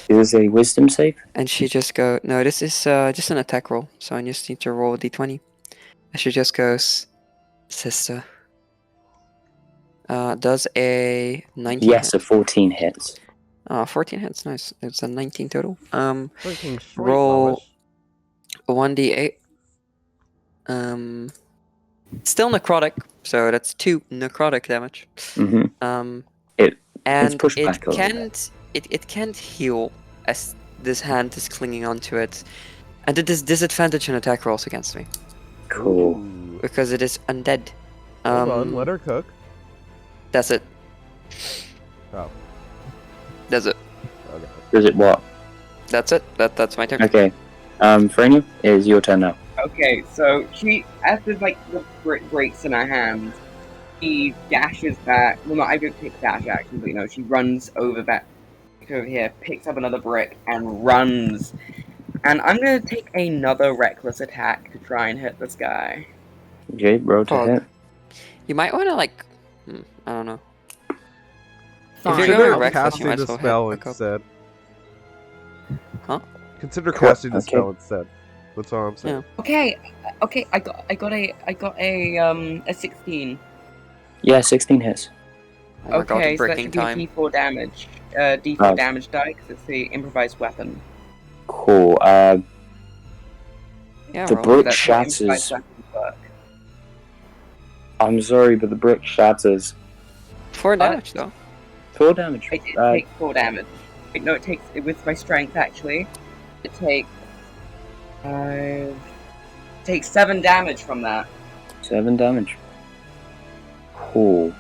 Is this a wisdom save?
And she just no, this is just an attack roll, so I just need to roll a d20. And she just goes, sister. Does a 19
Yes,
hit?
a 14 hits.
14 hits, nice. It's a 19 total.
Freaking sweet,
Roll
Lois.
1d8. Still necrotic, so that's 2 necrotic damage.
Mm-hmm.
And
It's pushed back a little
it can't heal as this hand is clinging onto it. And it is disadvantage on attack rolls against me.
Cool.
Ooh.
Because it is undead.
Hold on, let her cook.
That's it.
Oh,
That's it.
okay.
Is it what?
That's it. That's my turn.
Okay. Freyna, it is your turn now.
Okay, so she, after like the brick breaks in her hands, she dashes back. Well, not I don't take dash action, but she runs over here, picks up another brick, and runs. And I'm gonna take another reckless attack to try and hit this guy.
Okay, roll to
Fog.
hit.
You might want to I don't know.
Fine.
If you're
Consider
going reckless, you
casting
might
the
as well
spell
hit back up.
instead.
Huh?
Consider
Cool,
casting the
okay.
spell instead. That's all I'm saying.
Yeah.
Okay, I got a 16.
Yeah, 16 hits.
Oh my god,
Okay, so that
breaking
should be a
time.
D4 damage. D4
Right.
damage die because it's the improvised weapon.
Cool.
Yeah,
The
roll.
brick
That's how improvised
shatters.
weapons work.
I'm sorry, but the brick shatters.
4 damage though.
4 damage.
It takes 4 damage. Wait, no, it takes with my strength actually. It takes 7 damage from that.
7 damage. Cool.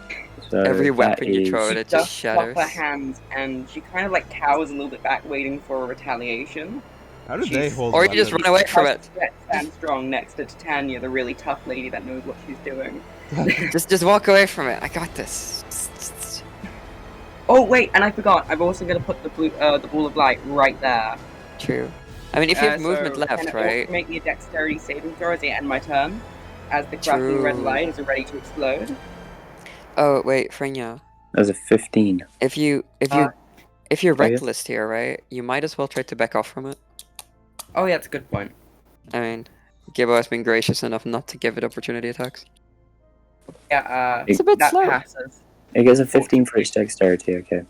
So
Every
that
weapon you throw
is-
at it
Dusts
just shatters.
off her hands, and she kind of like cowers a little bit back, waiting for a retaliation.
How did they
She's-
hold
Or you just
weapons?
run away from it.
Stand strong next to Tatanya, the really tough lady that knows what she's doing.
Just walk away from it. I got this.
Oh wait, and I forgot. I'm also gonna put the ball of light right there.
True. I mean, if you have movement
so can
left,
it
right?
also make me a dexterity saving throw as I end my turn, as the crackling red
True.
light is ready to explode.
Oh wait, Freyna.
That's a 15.
If you're
Oh, yeah.
reckless here, right? You might as well try to back off from it.
Oh yeah, that's a good point.
I mean, Gibbo has been gracious enough not to give it opportunity attacks.
Yeah,
It's a bit
that
slow.
passes.
It gets a 15 for its dexterity, okay.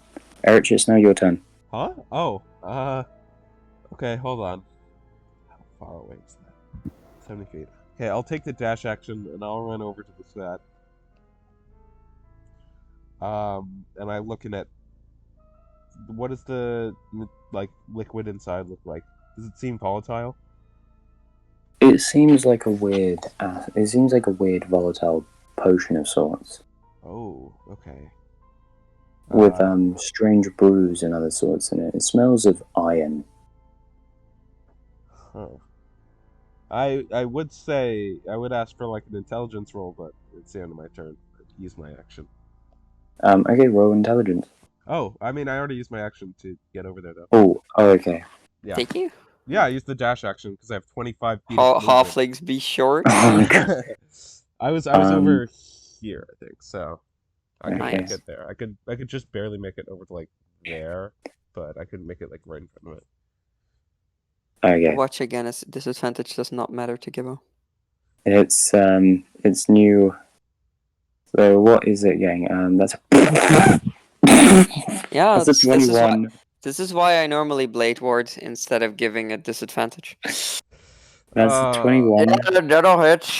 Errich, it's now your turn.
Huh? Oh, okay, hold on. How far away is that? 70 feet. Okay, I'll take the dash action and I'll run over to the set. And I'm looking at what does the liquid inside look like? Does it seem volatile?
It seems like a weird volatile potion of sorts.
Oh, okay.
With strange brews and other sorts in it. It smells of iron.
Huh. I would say I would ask for like an intelligence roll, but it's the end of my turn. I'd use my action.
Okay, roll intelligence.
Oh, I mean I already used my action to get over there though.
Oh, okay.
Yeah.
Thank you.
Yeah, I used the dash action because I have 25 feet. of movement.
Halflings be short.
I was over here, I think. So I could
Okay.
make it there. I could just barely make it over to like there, but I couldn't make it like right in front of it.
Okay.
Watch again, as disadvantage does not matter to Gibbo.
It's new. So what is it getting? That's
Yeah,
that's a 21.
This is why I normally blade ward instead of giving a disadvantage.
That's 21.
Yeah, that'll hit.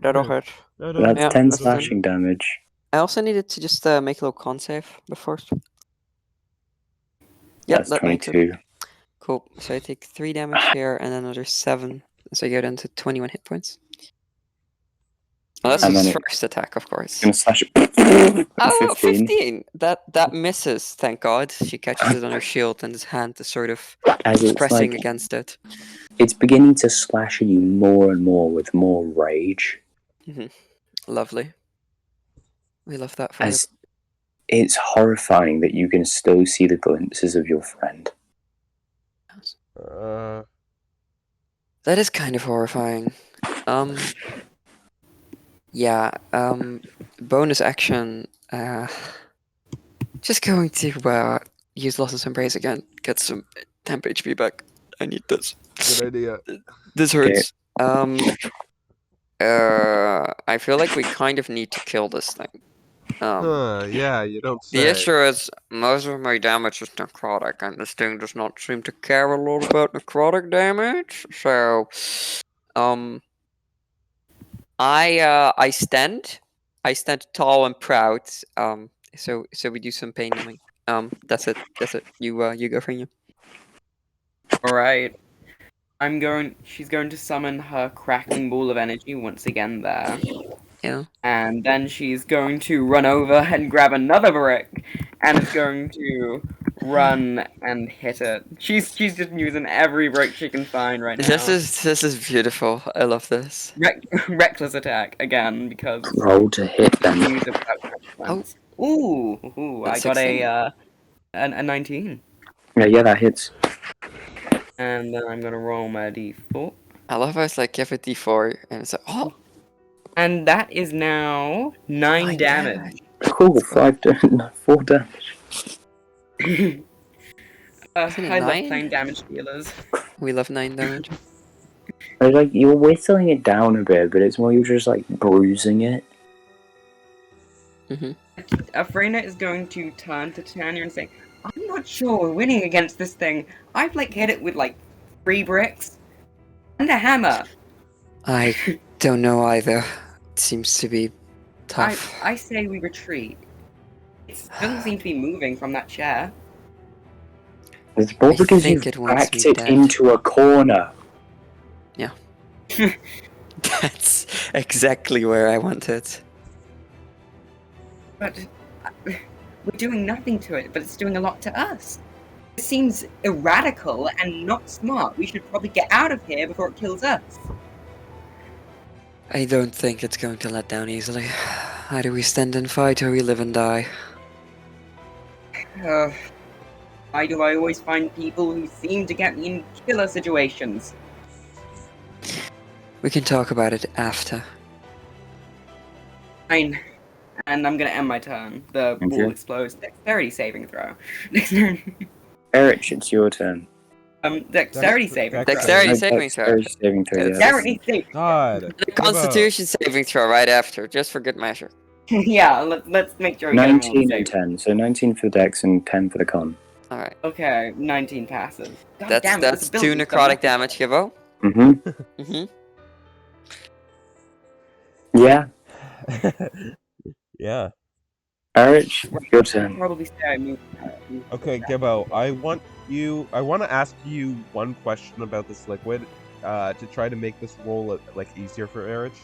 That'll hit.
No, no,
That's
Yeah,
10
that's done.
slashing damage.
I also needed to just make a little con save before. Yep,
That's
that makes it.
22.
Cool. So I take 3 damage here and another 7. So I go down to 21 hit points. Well, that's
And
his
then
first attack, of course.
Gonna slash it.
Oh,
15.
15! That misses, thank God. She catches it on her shield and his hand is sort of
As it's
pressing
like,
against it.
it's beginning to slash at you more and more with more rage.
Lovely. We love that for it.
As it's horrifying that you can still see the glimpses of your friend.
That is kind of horrifying. Yeah, bonus action, just going to use Loss's Embrace again, get some temp HP back. I need this.
Good idea.
This hurts. I feel like we kind of need to kill this thing.
Yeah, you don't say.
The issue is, most of my damage is necrotic, and this thing does not seem to care a lot about necrotic damage, so, I stand tall and proud, so we do some pain numbing. That's it, you go, Freyna.
Alright. She's going to summon her crackling ball of energy once again there.
Yeah.
And then she's going to run over and grab another brick, and is going to run and hit it. She's just using every brick she can find right now.
This is beautiful. I love this.
Reckless attack again because
Roll to hit them.
use it without consequence. Ooh, I
That's
got
16.
a 19.
Yeah, that hits.
And then I'm gonna roll my d4.
I love how it's like, give it d4, and it's like, oh!
And that is now 9 damage.
Cool, 4 damage.
Isn't it
I love
9?
playing damage dealers.
We love 9 damage.
Like, you're whittling it down a bit, but it's more you're just, like, bruising it.
Freyna is going to turn to Tatanya and say, I'm not sure we're winning against this thing. I've, like, hit it with, like, 3 bricks and a hammer.
I don't know either. It seems to be tough.
I say we retreat. It doesn't seem to be moving from that chair.
It's more
I
because
think
you've
it wants
backed
me
it
dead.
into a corner.
Yeah. That's exactly where I want it.
But we're doing nothing to it, but it's doing a lot to us. It seems irradical and not smart. We should probably get out of here before it kills us.
I don't think it's going to let down easily. Either we stand and fight or we live and die.
Why do I always find people who seem to get me in killer situations?
We can talk about it after.
Fine. And I'm gonna end my turn. The
Okay.
ball explodes. Dexterity saving throw.
Errich, it's your turn.
Dexterity saving throw.
Dexterity saving throw.
Dexterity saving throw, yes.
Dexterity saving.
God.
The Constitution saving throw right after, just for good measure.
Yeah, let's make sure we get them all
19
safe.
and 10, so 19 for the dex and 10 for the con.
Alright.
Okay, 19 passes. God
That's
damn it, this
2
ability's
necrotic
done
damage, Gibbo.
Mm-hmm. Yeah.
Yeah.
Errich, your
I'll
turn.
probably say I moved.
Okay, Gibbo, I want to ask you one question about this liquid, to try to make this roll like easier for Errich.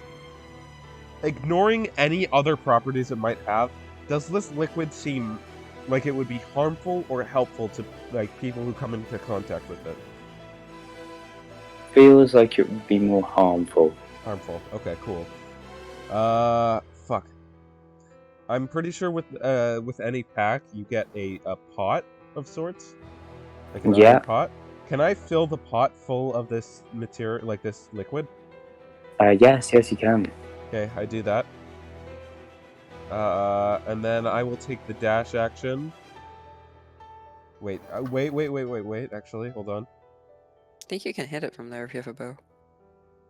Ignoring any other properties it might have, does this liquid seem like it would be harmful or helpful to like people who come into contact with it?
Feels like it would be more harmful.
Harmful. Okay, cool. Fuck. I'm pretty sure with any pack you get a pot of sorts, like an iron pot. Can I fill the pot full of this material, like this liquid?
Yes, you can.
Okay, I do that. And then I will take the dash action. Wait, actually, hold on.
I think you can hit it from there if you have a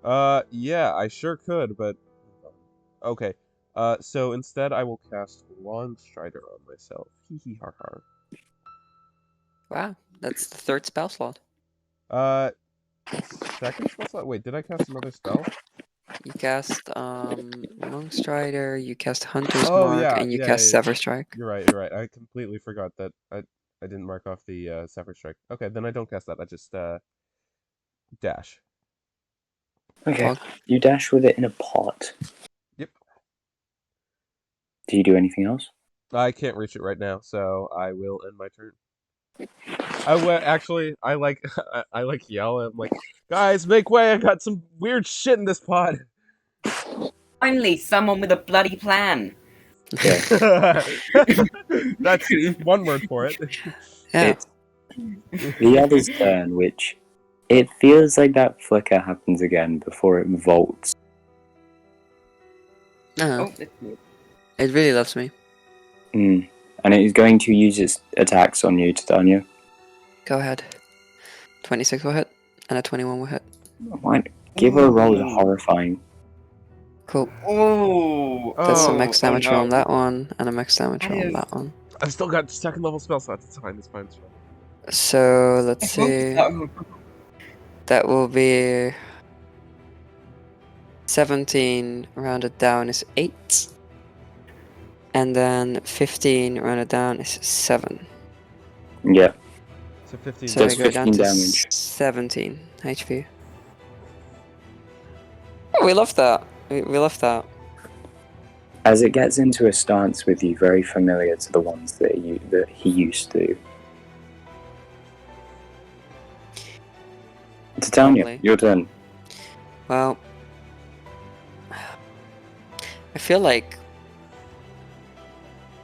bow.
Yeah, I sure could, but... Okay, so instead I will cast Long Strider on myself. Hee hee har har.
Wow, that's the 3rd spell slot.
Second spell slot? Wait, did I cast another spell?
You cast Monk Strider, you cast Hunter's
Oh
Mark,
yeah,
and you
yeah,
cast
yeah.
Sever Strike.
You're right. You're right. I completely forgot that I didn't mark off the Sever Strike. Okay, then I don't cast that. I just dash.
Okay.
Pog.
You dash with it in a pot.
Yep.
Do you do anything else?
I can't reach it right now, so I will end my turn. Actually, I like I like yell. I'm like, guys, make way! I got some weird shit in this pot.
Finally, someone with a bloody plan.
Okay.
That's one word for it.
Yeah.
It's the other's turn, which it feels like that flicker happens again before it vaults.
Oh,
it's me.
it really loves me.
And it is going to use its attacks on you, Tatanya.
Go ahead. 26 will hit, and a 21 will hit.
Why? Give her a roll to
Ooh.
horrifying.
Cool.
Oh,
That's a
Oh,
max damage
no.
on that one, and a max damage
That
on
is-
that one.
I've still got second level spell slots. It's fine. It's fine. It's fine.
So, let's
I hope
see.
so.
That will be 17 rounded down is 8. And then 15 rounded down is 7.
Yeah.
So 15.
So I
Does
go down
15
to
damage.
17 HP. Oh, we love that. We love that.
As it gets into a stance with you, very familiar to the ones that he used to. Tatanya,
Lovely.
your turn.
Well, I feel like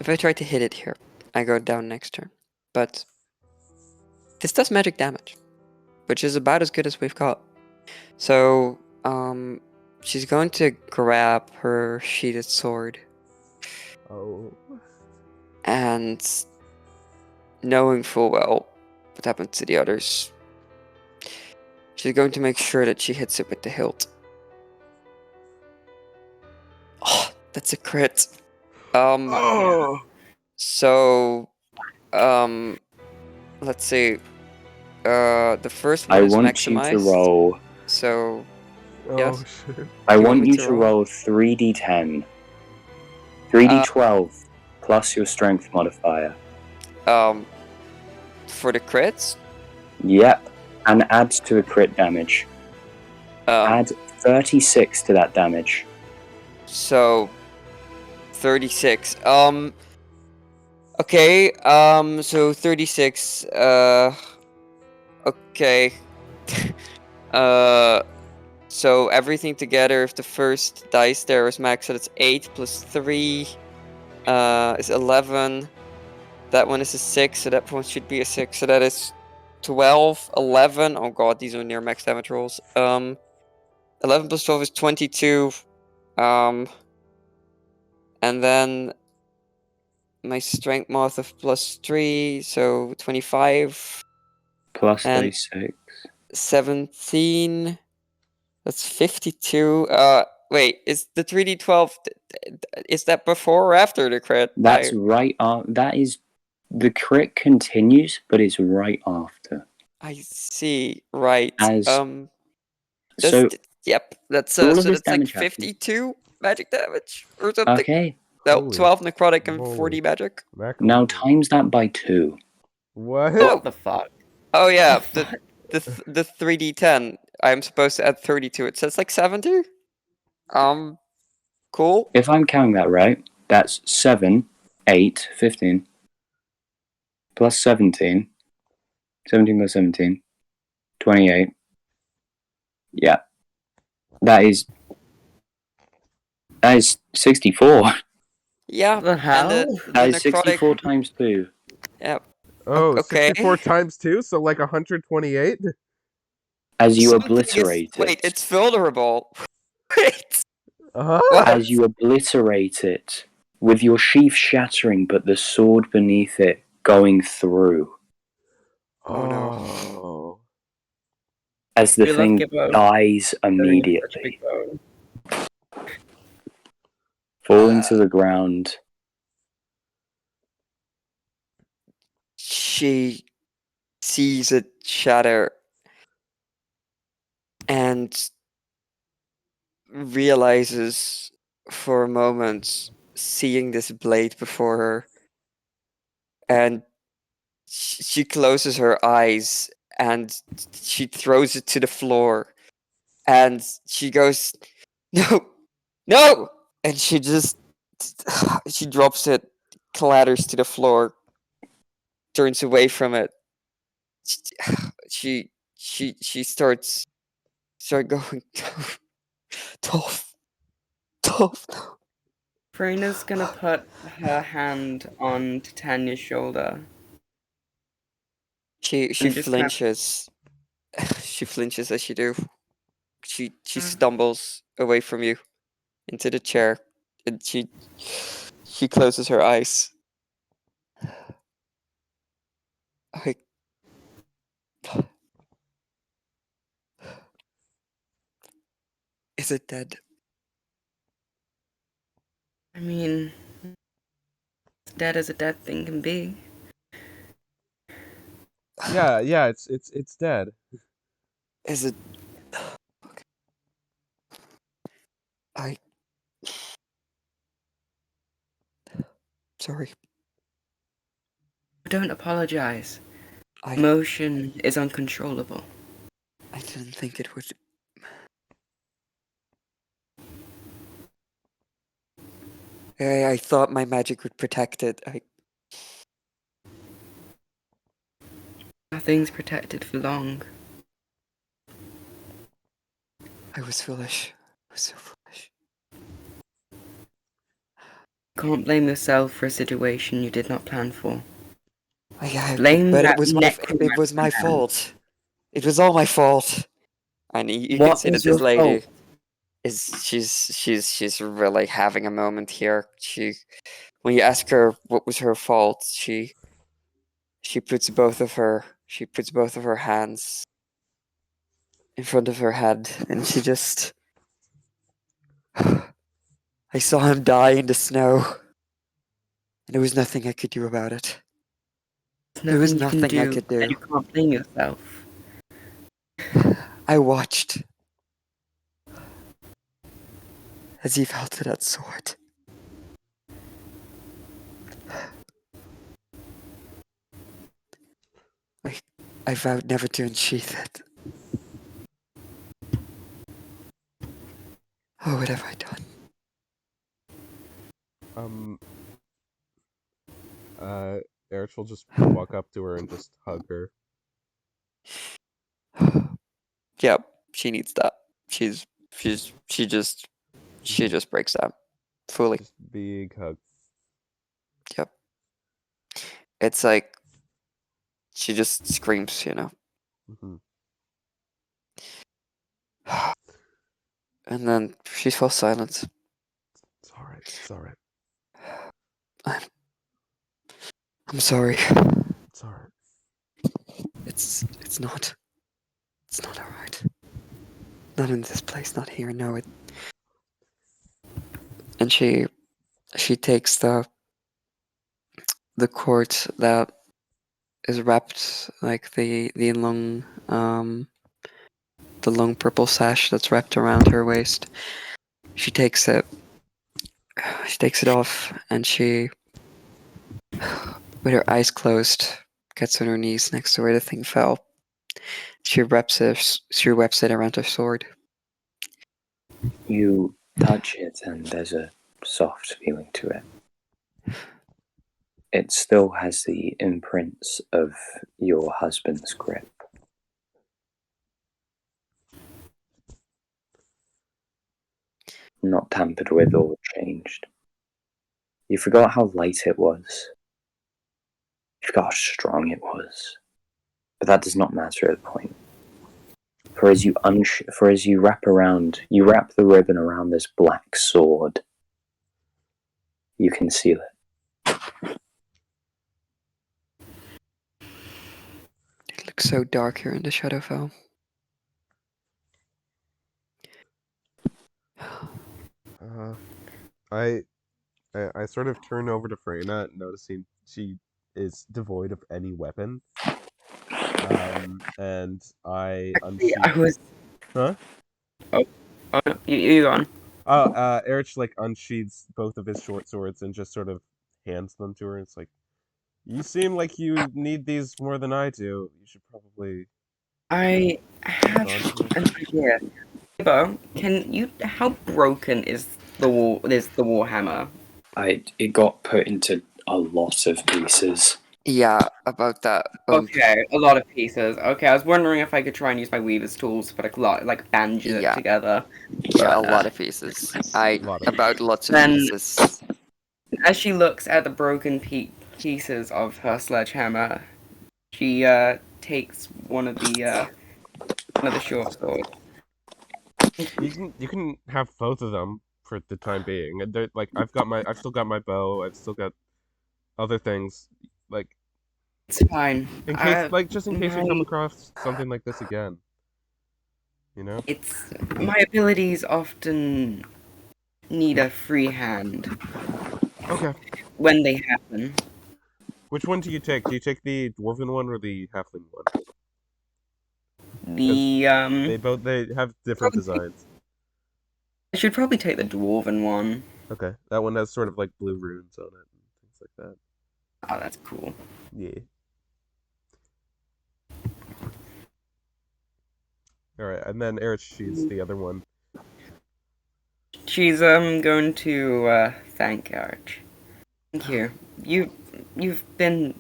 if I try to hit it here, I go down next turn. But this does magic damage, which is about as good as we've got. So, she's going to grab her sheathed sword,
Oh.
and knowing full well what happened to the others, she's going to make sure that she hits it with the hilt. Oh, that's a crit.
Oh.
So, let's see. The first one
I
is
want you to
maximized.
roll.
So,
Oh
yes.
shit.
I
You want
want
me
you
to
to
roll?
roll 3d10. 3d12 plus your strength modifier.
For the crits,
Yep. And add to the crit damage. Add 36 to that damage.
so 36. Okay. So 36. Okay. So everything together, if the first dice there is max, so that's 8 plus 3 is 11. That one is a 6, so that one should be a 6. So that is 12, 11. Oh god, these are near max damage rolls. 11 plus 12 is 22. And then my strength mod of plus 3, so 25.
Plus
And
36.
17. That's 52. Wait, is the 3d12, is that before or after the crit?
That's right. That is. The crit continues, but it's right after.
I see. Right.
As
That's,
so,
yep. That's
all of
so
this
that's like
damage happens.
52 magic damage or something.
Okay.
No,
Holy
12 necrotic and
moly.
40 magic.
Now
Macaroni.
times that by 2.
What?
What the fuck?
Oh yeah, the 3d10. I'm supposed to add 30 to it, so it's like 70. Cool.
If I'm counting that right, that's 7, 8, 15. Plus 17. 17 plus 17. 28. Yeah. That is 64.
Yeah.
What the
And
hell?
the
That is
necrotic.
64 times 2.
Yeah.
Oh,
Okay.
64 times 2, so like 128?
As you
Something
obliterate
is, wait,
it.
it's vulnerable. Wait.
Uh-huh.
What?
As you obliterate it, with your sheath shattering, but the sword beneath it going through.
Oh, no.
Oh.
As the
We love
thing
Gibbo.
dies
Such a
immediately,
big bone.
falling to the ground.
She sees it shatter, and realizes for a moment, seeing this blade before her, and she closes her eyes and she throws it to the floor, and she goes, "No, no!" And she just she drops it, clatters to the floor, turns away from it. She starts going, tough, tough.
Freyna's gonna put her hand on Tatanya's shoulder.
She
And just kind of-
flinches. She flinches as you do. She stumbles away from you into the chair, and she closes her eyes. I Is it dead?
I mean, as dead as a dead thing can be.
Yeah, it's dead.
Is it? Okay. Sorry.
Don't apologize.
I
Emotion is uncontrollable.
didn't think it would. I thought my magic would protect it.
Nothing's protected for long.
I was foolish. I was so foolish.
Can't blame yourself for a situation you did not plan for.
But
Blame
it
that
was my
necromancer man.
fault. It was all my fault. And you can
What
see that
was
this
your
lady
fault?
she's really having a moment here. When you ask her what was her fault, she puts both of her hands in front of her head, and she just I saw him die in the snow, and there was nothing I could do about it. There was
Nothing you can
nothing I
do,
could do.
and you can't blame yourself.
I watched as he fell to that sword. I vowed never to unsheath it. Oh, what have I done?
Errich will just walk up to her and just hug her.
Yep, she needs that. She just breaks down fully.
Just big hug.
Yep. It's like she just screams,
Mm-hmm.
And then she falls silent.
It's alright. It's alright.
I'm sorry.
It's alright.
It's not. It's not alright. Not in this place, not here, no. And she takes the cord that is wrapped, like the long the long purple sash that's wrapped around her waist. She takes it off, and she, with her eyes closed, gets on her knees next to where the thing fell. She wraps it around her sword.
You touch it and there's a soft feeling to it. It still has the imprints of your husband's grip. Not tampered with or changed. You forgot how light it was. You forgot how strong it was. But that does not matter at the point. For as you wrap the ribbon around this black sword, you conceal it.
It looks so dark here in the Shadowfell.
I sort of turn over to Freyna, noticing she is devoid of any weapon. And I
Actually, I was
Huh?
Oh, no, you go on.
Errich like unsheathes both of his short swords and just sort of hands them to her. It's like, you seem like you need these more than I do. You should probably
I
hold
have
on to it.
an idea. Bo, how broken is the Warhammer?
It got put into a lot of pieces.
Yeah, about that.
Okay, a lot of pieces. Okay, I was wondering if I could try and use my weaver's tools to put a lot, like bandage it
Yeah.
together.
Yeah, a
But,
lot of pieces.
A lot of
About lots of
Then-
pieces.
as she looks at the broken pieces of her sledgehammer, she takes one of the short swords.
You can have both of them for the time being. And they're like I've still got my bow. I've still got other things. Like
It's fine.
in case just in case we come
my-
across something like this again. You know?
It's my abilities often need a free hand
Okay.
when they happen.
Which one do you take? Do you take the dwarven one or the halfling one? They have different
Probably-
designs.
I should probably take the dwarven one.
Okay. That one has sort of like blue runes on it and things like that.
Oh, that's cool.
Yeah. Alright, and then Erich she's the other one.
She's going to thank Errich. Thank you. You've been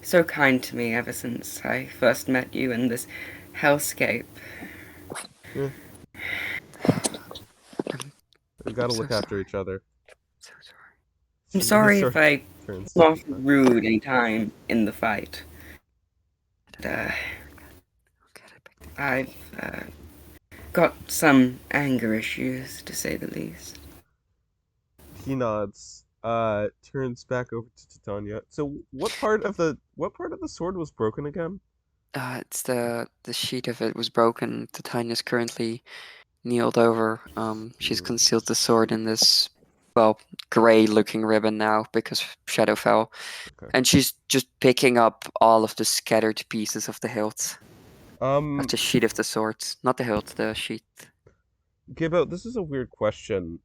so kind to me ever since I first met you in this hellscape.
We gotta
so
look after each other.
So sorry.
I'm sorry if I
Turns
came off rude any time in the fight. But, I've got some anger issues, to say the least.
He nods. Turns back over to Tatanya. So what part of the sword was broken again?
It's the sheet of it was broken. Tatanya's currently kneeled over. She's concealed the sword in this, well, grey-looking ribbon now because Shadow fell,
Okay.
and she's just picking up all of the scattered pieces of the hilt, of the sheet of the sword, not the hilt, the sheet.
Gibbo, this is a weird question.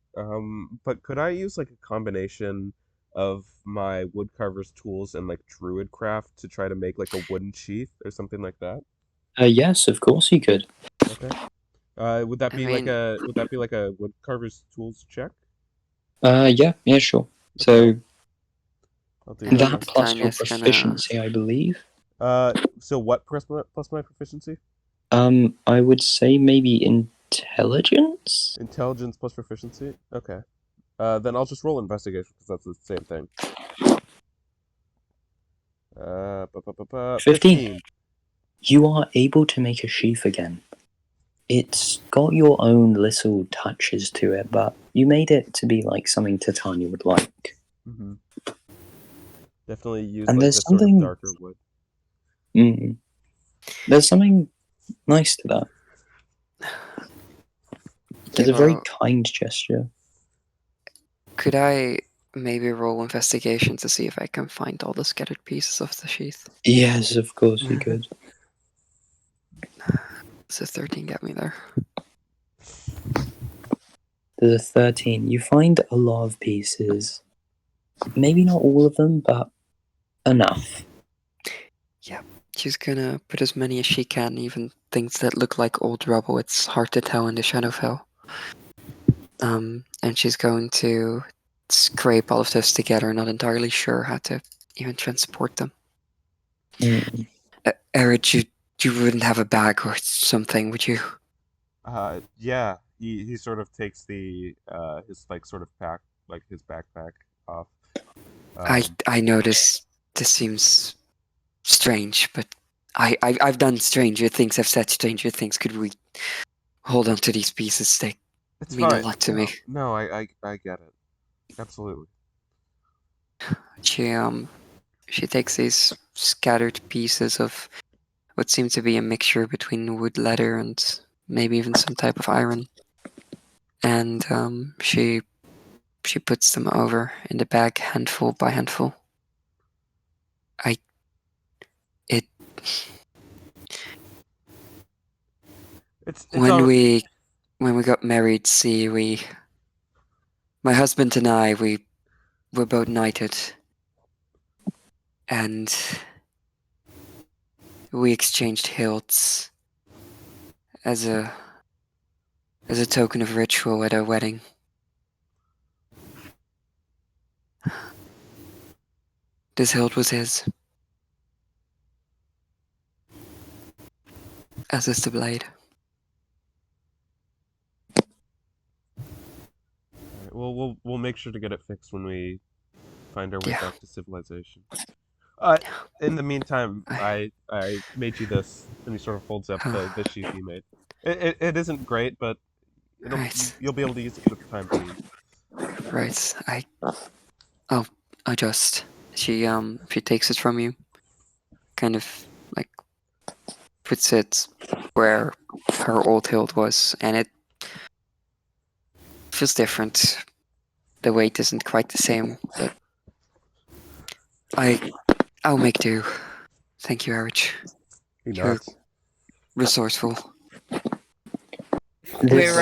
But could I use like a combination of my woodcarver's tools and like druidcraft to try to make like a wooden sheath or something like that?
Yes, of course you could.
Okay. Would that
I
be
mean-
like a woodcarver's tools check?
Yeah, sure. So
I'll do
I mean,
that plus your
Tanya's gonna-
proficiency, I believe.
So what plus my proficiency?
I would say maybe intelligence.
Intelligence plus proficiency. Okay. Then I'll just roll investigation because that's the same thing.
15. You are able to make a sheath again. It's got your own little touches to it, but you made it to be like something Tatanya would like.
Mm-hmm. Definitely use
And
like
there's
this sort of
something-
darker wood.
There's something nice to that. It's a very kind gesture.
Could I maybe roll investigation to see if I can find all the scattered pieces of the sheath?
Yes, of course you could.
Does a 13 get me there?
There's a 13. You find a lot of pieces. Maybe not all of them, but enough.
She's gonna put as many as she can, even things that look like old rubble. It's hard to tell in the Shadowfell. And she's going to scrape all of those together, not entirely sure how to even transport them.
Mm.
Errich, you wouldn't have a bag or something, would you?
Yeah. He sort of takes the his like sort of pack, like his backpack off.
I know this seems strange, but I've done stranger things. I've said stranger things. Could we hold on to these pieces? They
It's
mean
fine.
a lot to me.
No, I get it. Absolutely.
She takes these scattered pieces of what seemed to be a mixture between wood, leather, and maybe even some type of iron, and she puts them over in the bag, handful by handful.
It's
when
all
we got married, see, my husband and I, we were both knighted, and we exchanged hilts as a token of ritual at our wedding. This hilt was his, as is the blade.
right, we'll make sure to get it fixed when we find our way
Yeah.
back to civilization. In the meantime, I made you this, and he sort of folds up the sheath he made. It isn't great, but
Right.
you'll be able to use it for the time being.
Right. I'll adjust. She takes it from you, kind of like puts it where her old hilt was, and it feels different. The weight isn't quite the same, but I'll make do. Thank you, Errich.
He
You're
nods.
resourceful.
This,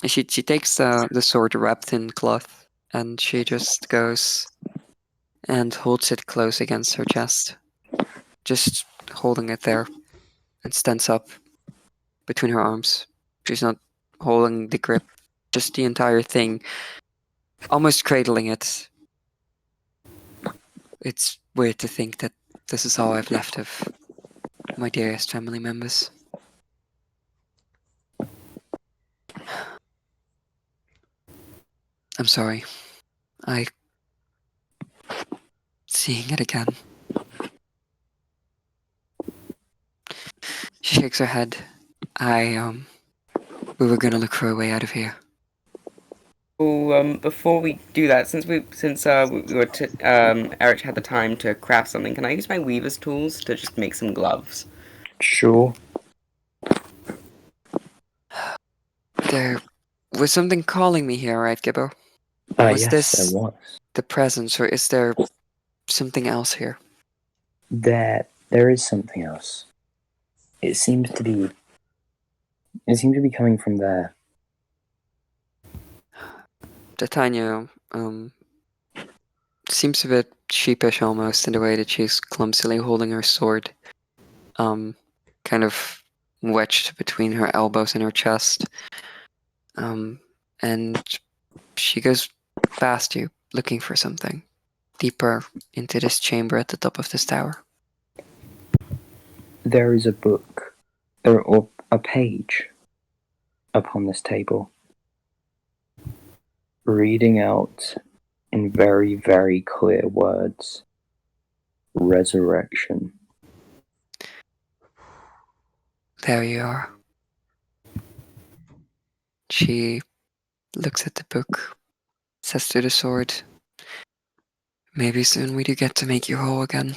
She takes the sword wrapped in cloth, and she just goes and holds it close against her chest, just holding it there, and stands up between her arms. She's not holding the grip, just the entire thing, almost cradling it. It's weird to think that this is all I've left of my dearest family members. I'm sorry. Seeing it again. She shakes her head. We were gonna look for a way out of here.
Well, before we do that, since Erich had the time to craft something, can I use my weaver's tools to just make some gloves?
sure.
There was something calling me here, right, Gibbo? Was
Yes,
this
there was.
the presence, or is there something else here?
There is something else. It seems to be coming from there.
Tatanya, seems a bit sheepish almost in the way that she's clumsily holding her sword, kind of wedged between her elbows and her chest. And she goes past you, looking for something deeper into this chamber at the top of this tower.
There is a book, or a page, upon this table, reading out in very, very clear words, resurrection.
There you are. She looks at the book, says to the sword, "Maybe soon we do get to make you whole again."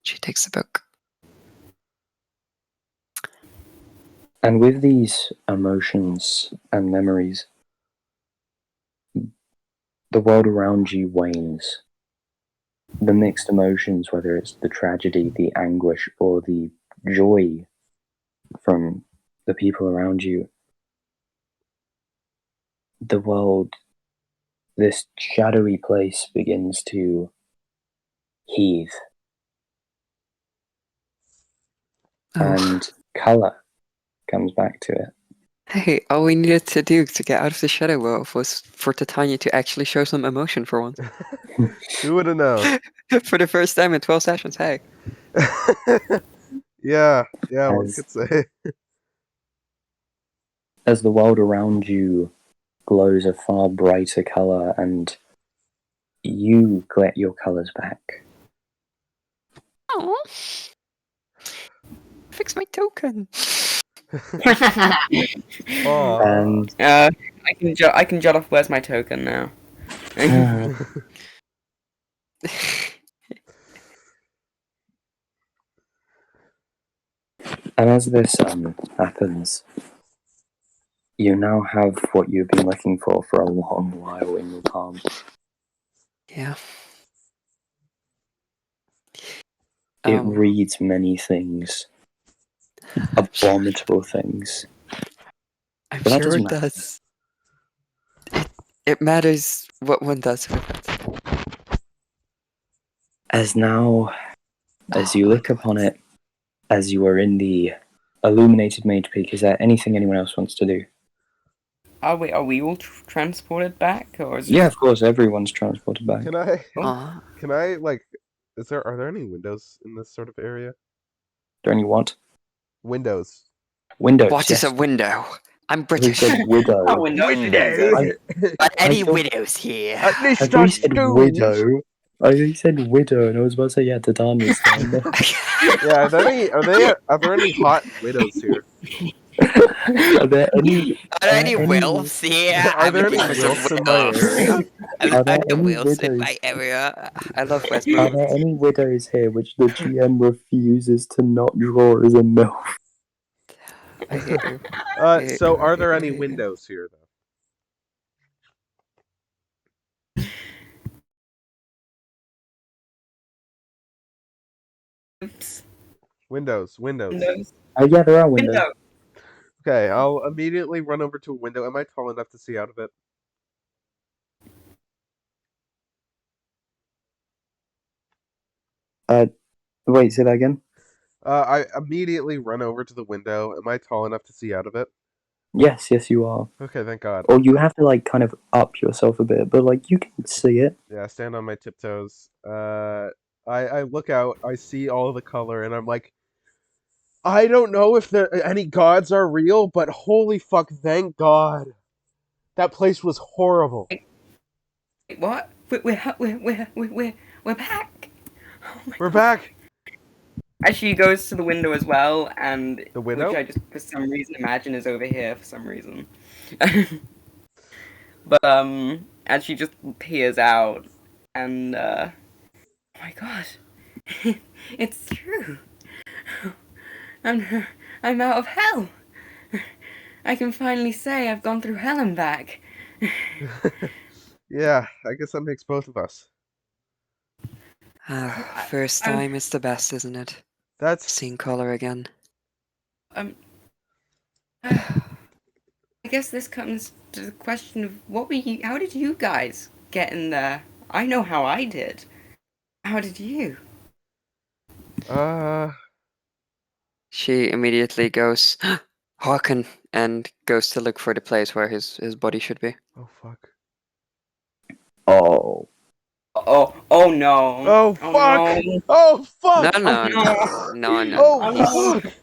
She takes the book.
And with these emotions and memories, the world around you wanes. The mixed emotions, whether it's the tragedy, the anguish, or the joy from the people around you, the world, this shadowy place, begins to heave. And colour comes back to it.
Hey, all we needed to do to get out of the shadow world was for Tatanya to actually show some emotion for once.
Who would have known?
For the first time in 12 sessions, hey.
Yeah, one
As-
could say.
As the world around you glows a far brighter colour, and you get your colours back.
Oh, fix my token.
Aw.
And
I can jot off where's my token now.
and as this happens, you now have what you've been looking for a long while in your palm.
Yeah.
It reads many things. A abominable things.
I'm
But that
sure
doesn't
it
matter.
does. It matters what one does with it.
As now, as
Oh
you
my
look upon it, as you are in the illuminated Mage Peak, is there anything anyone else wants to do?
Are we all transported back, or is
Yeah,
it?
of course, everyone's transported back.
Can I?
Uh,
Can I like? Are there any windows in this sort of area?
Don't you want?
Windows.
Windows,
what
yes.
is a window? I'm
Who
British.
said widow?
Oh, windows.
Are any
thought-
widows here?
At least
I thought you said widow. I thought you said widow, and I was about to say, yeah, Tatanya's down there.
Yeah. Are there any hot widows here?
Are there any?
Are there any wills here?
Are
I'm
there
looking
any
for some
wills in my
wills.
area?
Are there
Are there
any
wills in
widows?
my area? I love West
Are
Midlands.
there any widows here which the GM refuses to not draw as a MILF?
I hate you. I hate
So
you, I
are
hate
there
you, I
any
hate you.
windows here though?
Oops.
Windows.
Windows.
Yeah, there are windows.
Window.
Okay, I'll immediately run over to a window. Am I tall enough to see out of it?
Wait, say that again?
I immediately run over to the window. Am I tall enough to see out of it?
Yes, you are.
Okay, thank God.
Or you have to, like, kind of up yourself a bit, but, like, you can see it.
Yeah, stand on my tiptoes. I look out. I see all the color, and I'm like, I don't know if any gods are real, but holy fuck, thank God. That place was horrible.
Wait, what? We're back. Oh my
We're
God.
back.
As she goes to the window as well, and
The window?
which I just for some reason imagine is over here for some reason. But as she just peers out, and oh my God, it's true. I'm I'm out of hell. I can finally say I've gone through hell and back.
Yeah, I guess that makes both of us.
First
I'm-
time is the best, isn't it?
That's
Seeing color again.
I guess this comes to the question of how did you guys get in there? I know how I did. How did you?
She immediately goes, Hawken, and goes to look for the place where his body should be.
oh fuck.
Oh.
Oh no.
Oh fuck.
No.
Oh fuck.
No,
no.
no.
Oh fuck.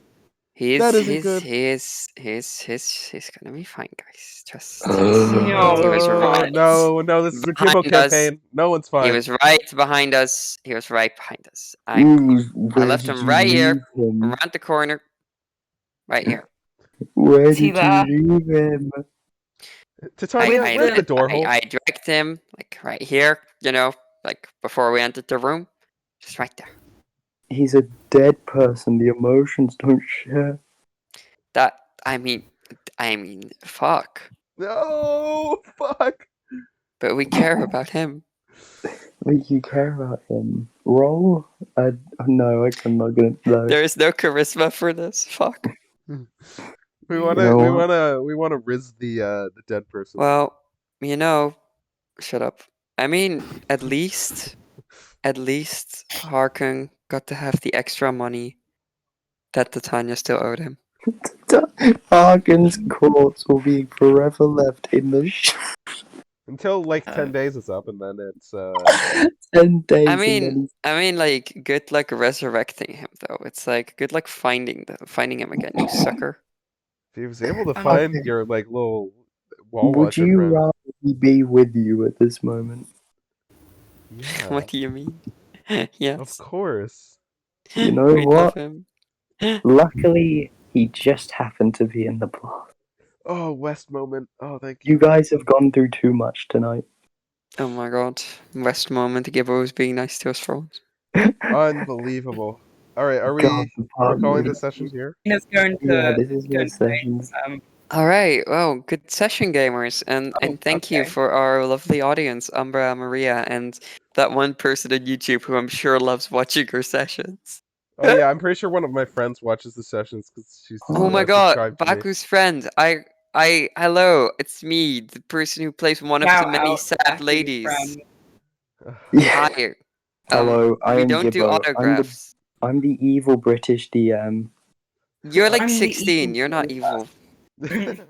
That isn't good.
He's gonna be fine, guys. Just
No.
he was right.
No, this is a Kimbo
Behind us.
campaign. No one's fine.
He was right behind us. I
Where
left
did
him
you
right here,
leave him?
around the corner, right here.
Where
Is he
did you
there?
leave him?
Tatanya, where's the door hole?
I dragged him like right here, like before we entered the room, just right there.
He's a dead person. The emotions don't share.
That I mean, fuck.
No, fuck.
But we care about him.
Like, you care about him. Roll? No, I'm not gonna. No.
There is no charisma for this. Fuck.
We wanna
You know
we
what?
wanna riz the dead person.
Well, shut up. I mean, at least Harkun got to have the extra money that Tatanya still owed him.
Hagen's corpse will be forever left in the
Until like 10 days is up, and then it's
10 days.
I
and
mean,
then
like, good luck resurrecting him, though. It's like, good luck finding him again, you sucker.
if he was able to
Okay.
find your like little wall
would
watcher
you
friend.
rather he be with you at this moment?
Yeah,
What do you mean?
of
Yes.
course.
You know
We love
what?
him.
Luckily, he just happened to be in the blast.
Oh, West moment. Oh, thank you.
You guys have gone through too much tonight.
Oh my god. West moment, Gibbo was being nice to us frauds.
Unbelievable. All right, are we
God,
calling this session here?
It's going to.
Yeah, this is
going
your
to say,
sessions.
Alright, well, good session, gamers. And thank you
okay.
for our lovely audience, Umbra, Maria, and that one person on YouTube who I'm sure loves watching our sessions.
Oh yeah, I'm pretty sure one of my friends watches the sessions because she's
Oh my god,
subscribed to me.
Baku's friend. Hello, it's me, the person who plays one of the
Shout
many
out
sad
Baku's
ladies.
friend.
Yeah.
Hi.
Hello, I
We
am
don't do
Gibbo.
autographs.
I'm the evil British DM.
You're like
I'm the
16.
evil
You're not
boy.
evil.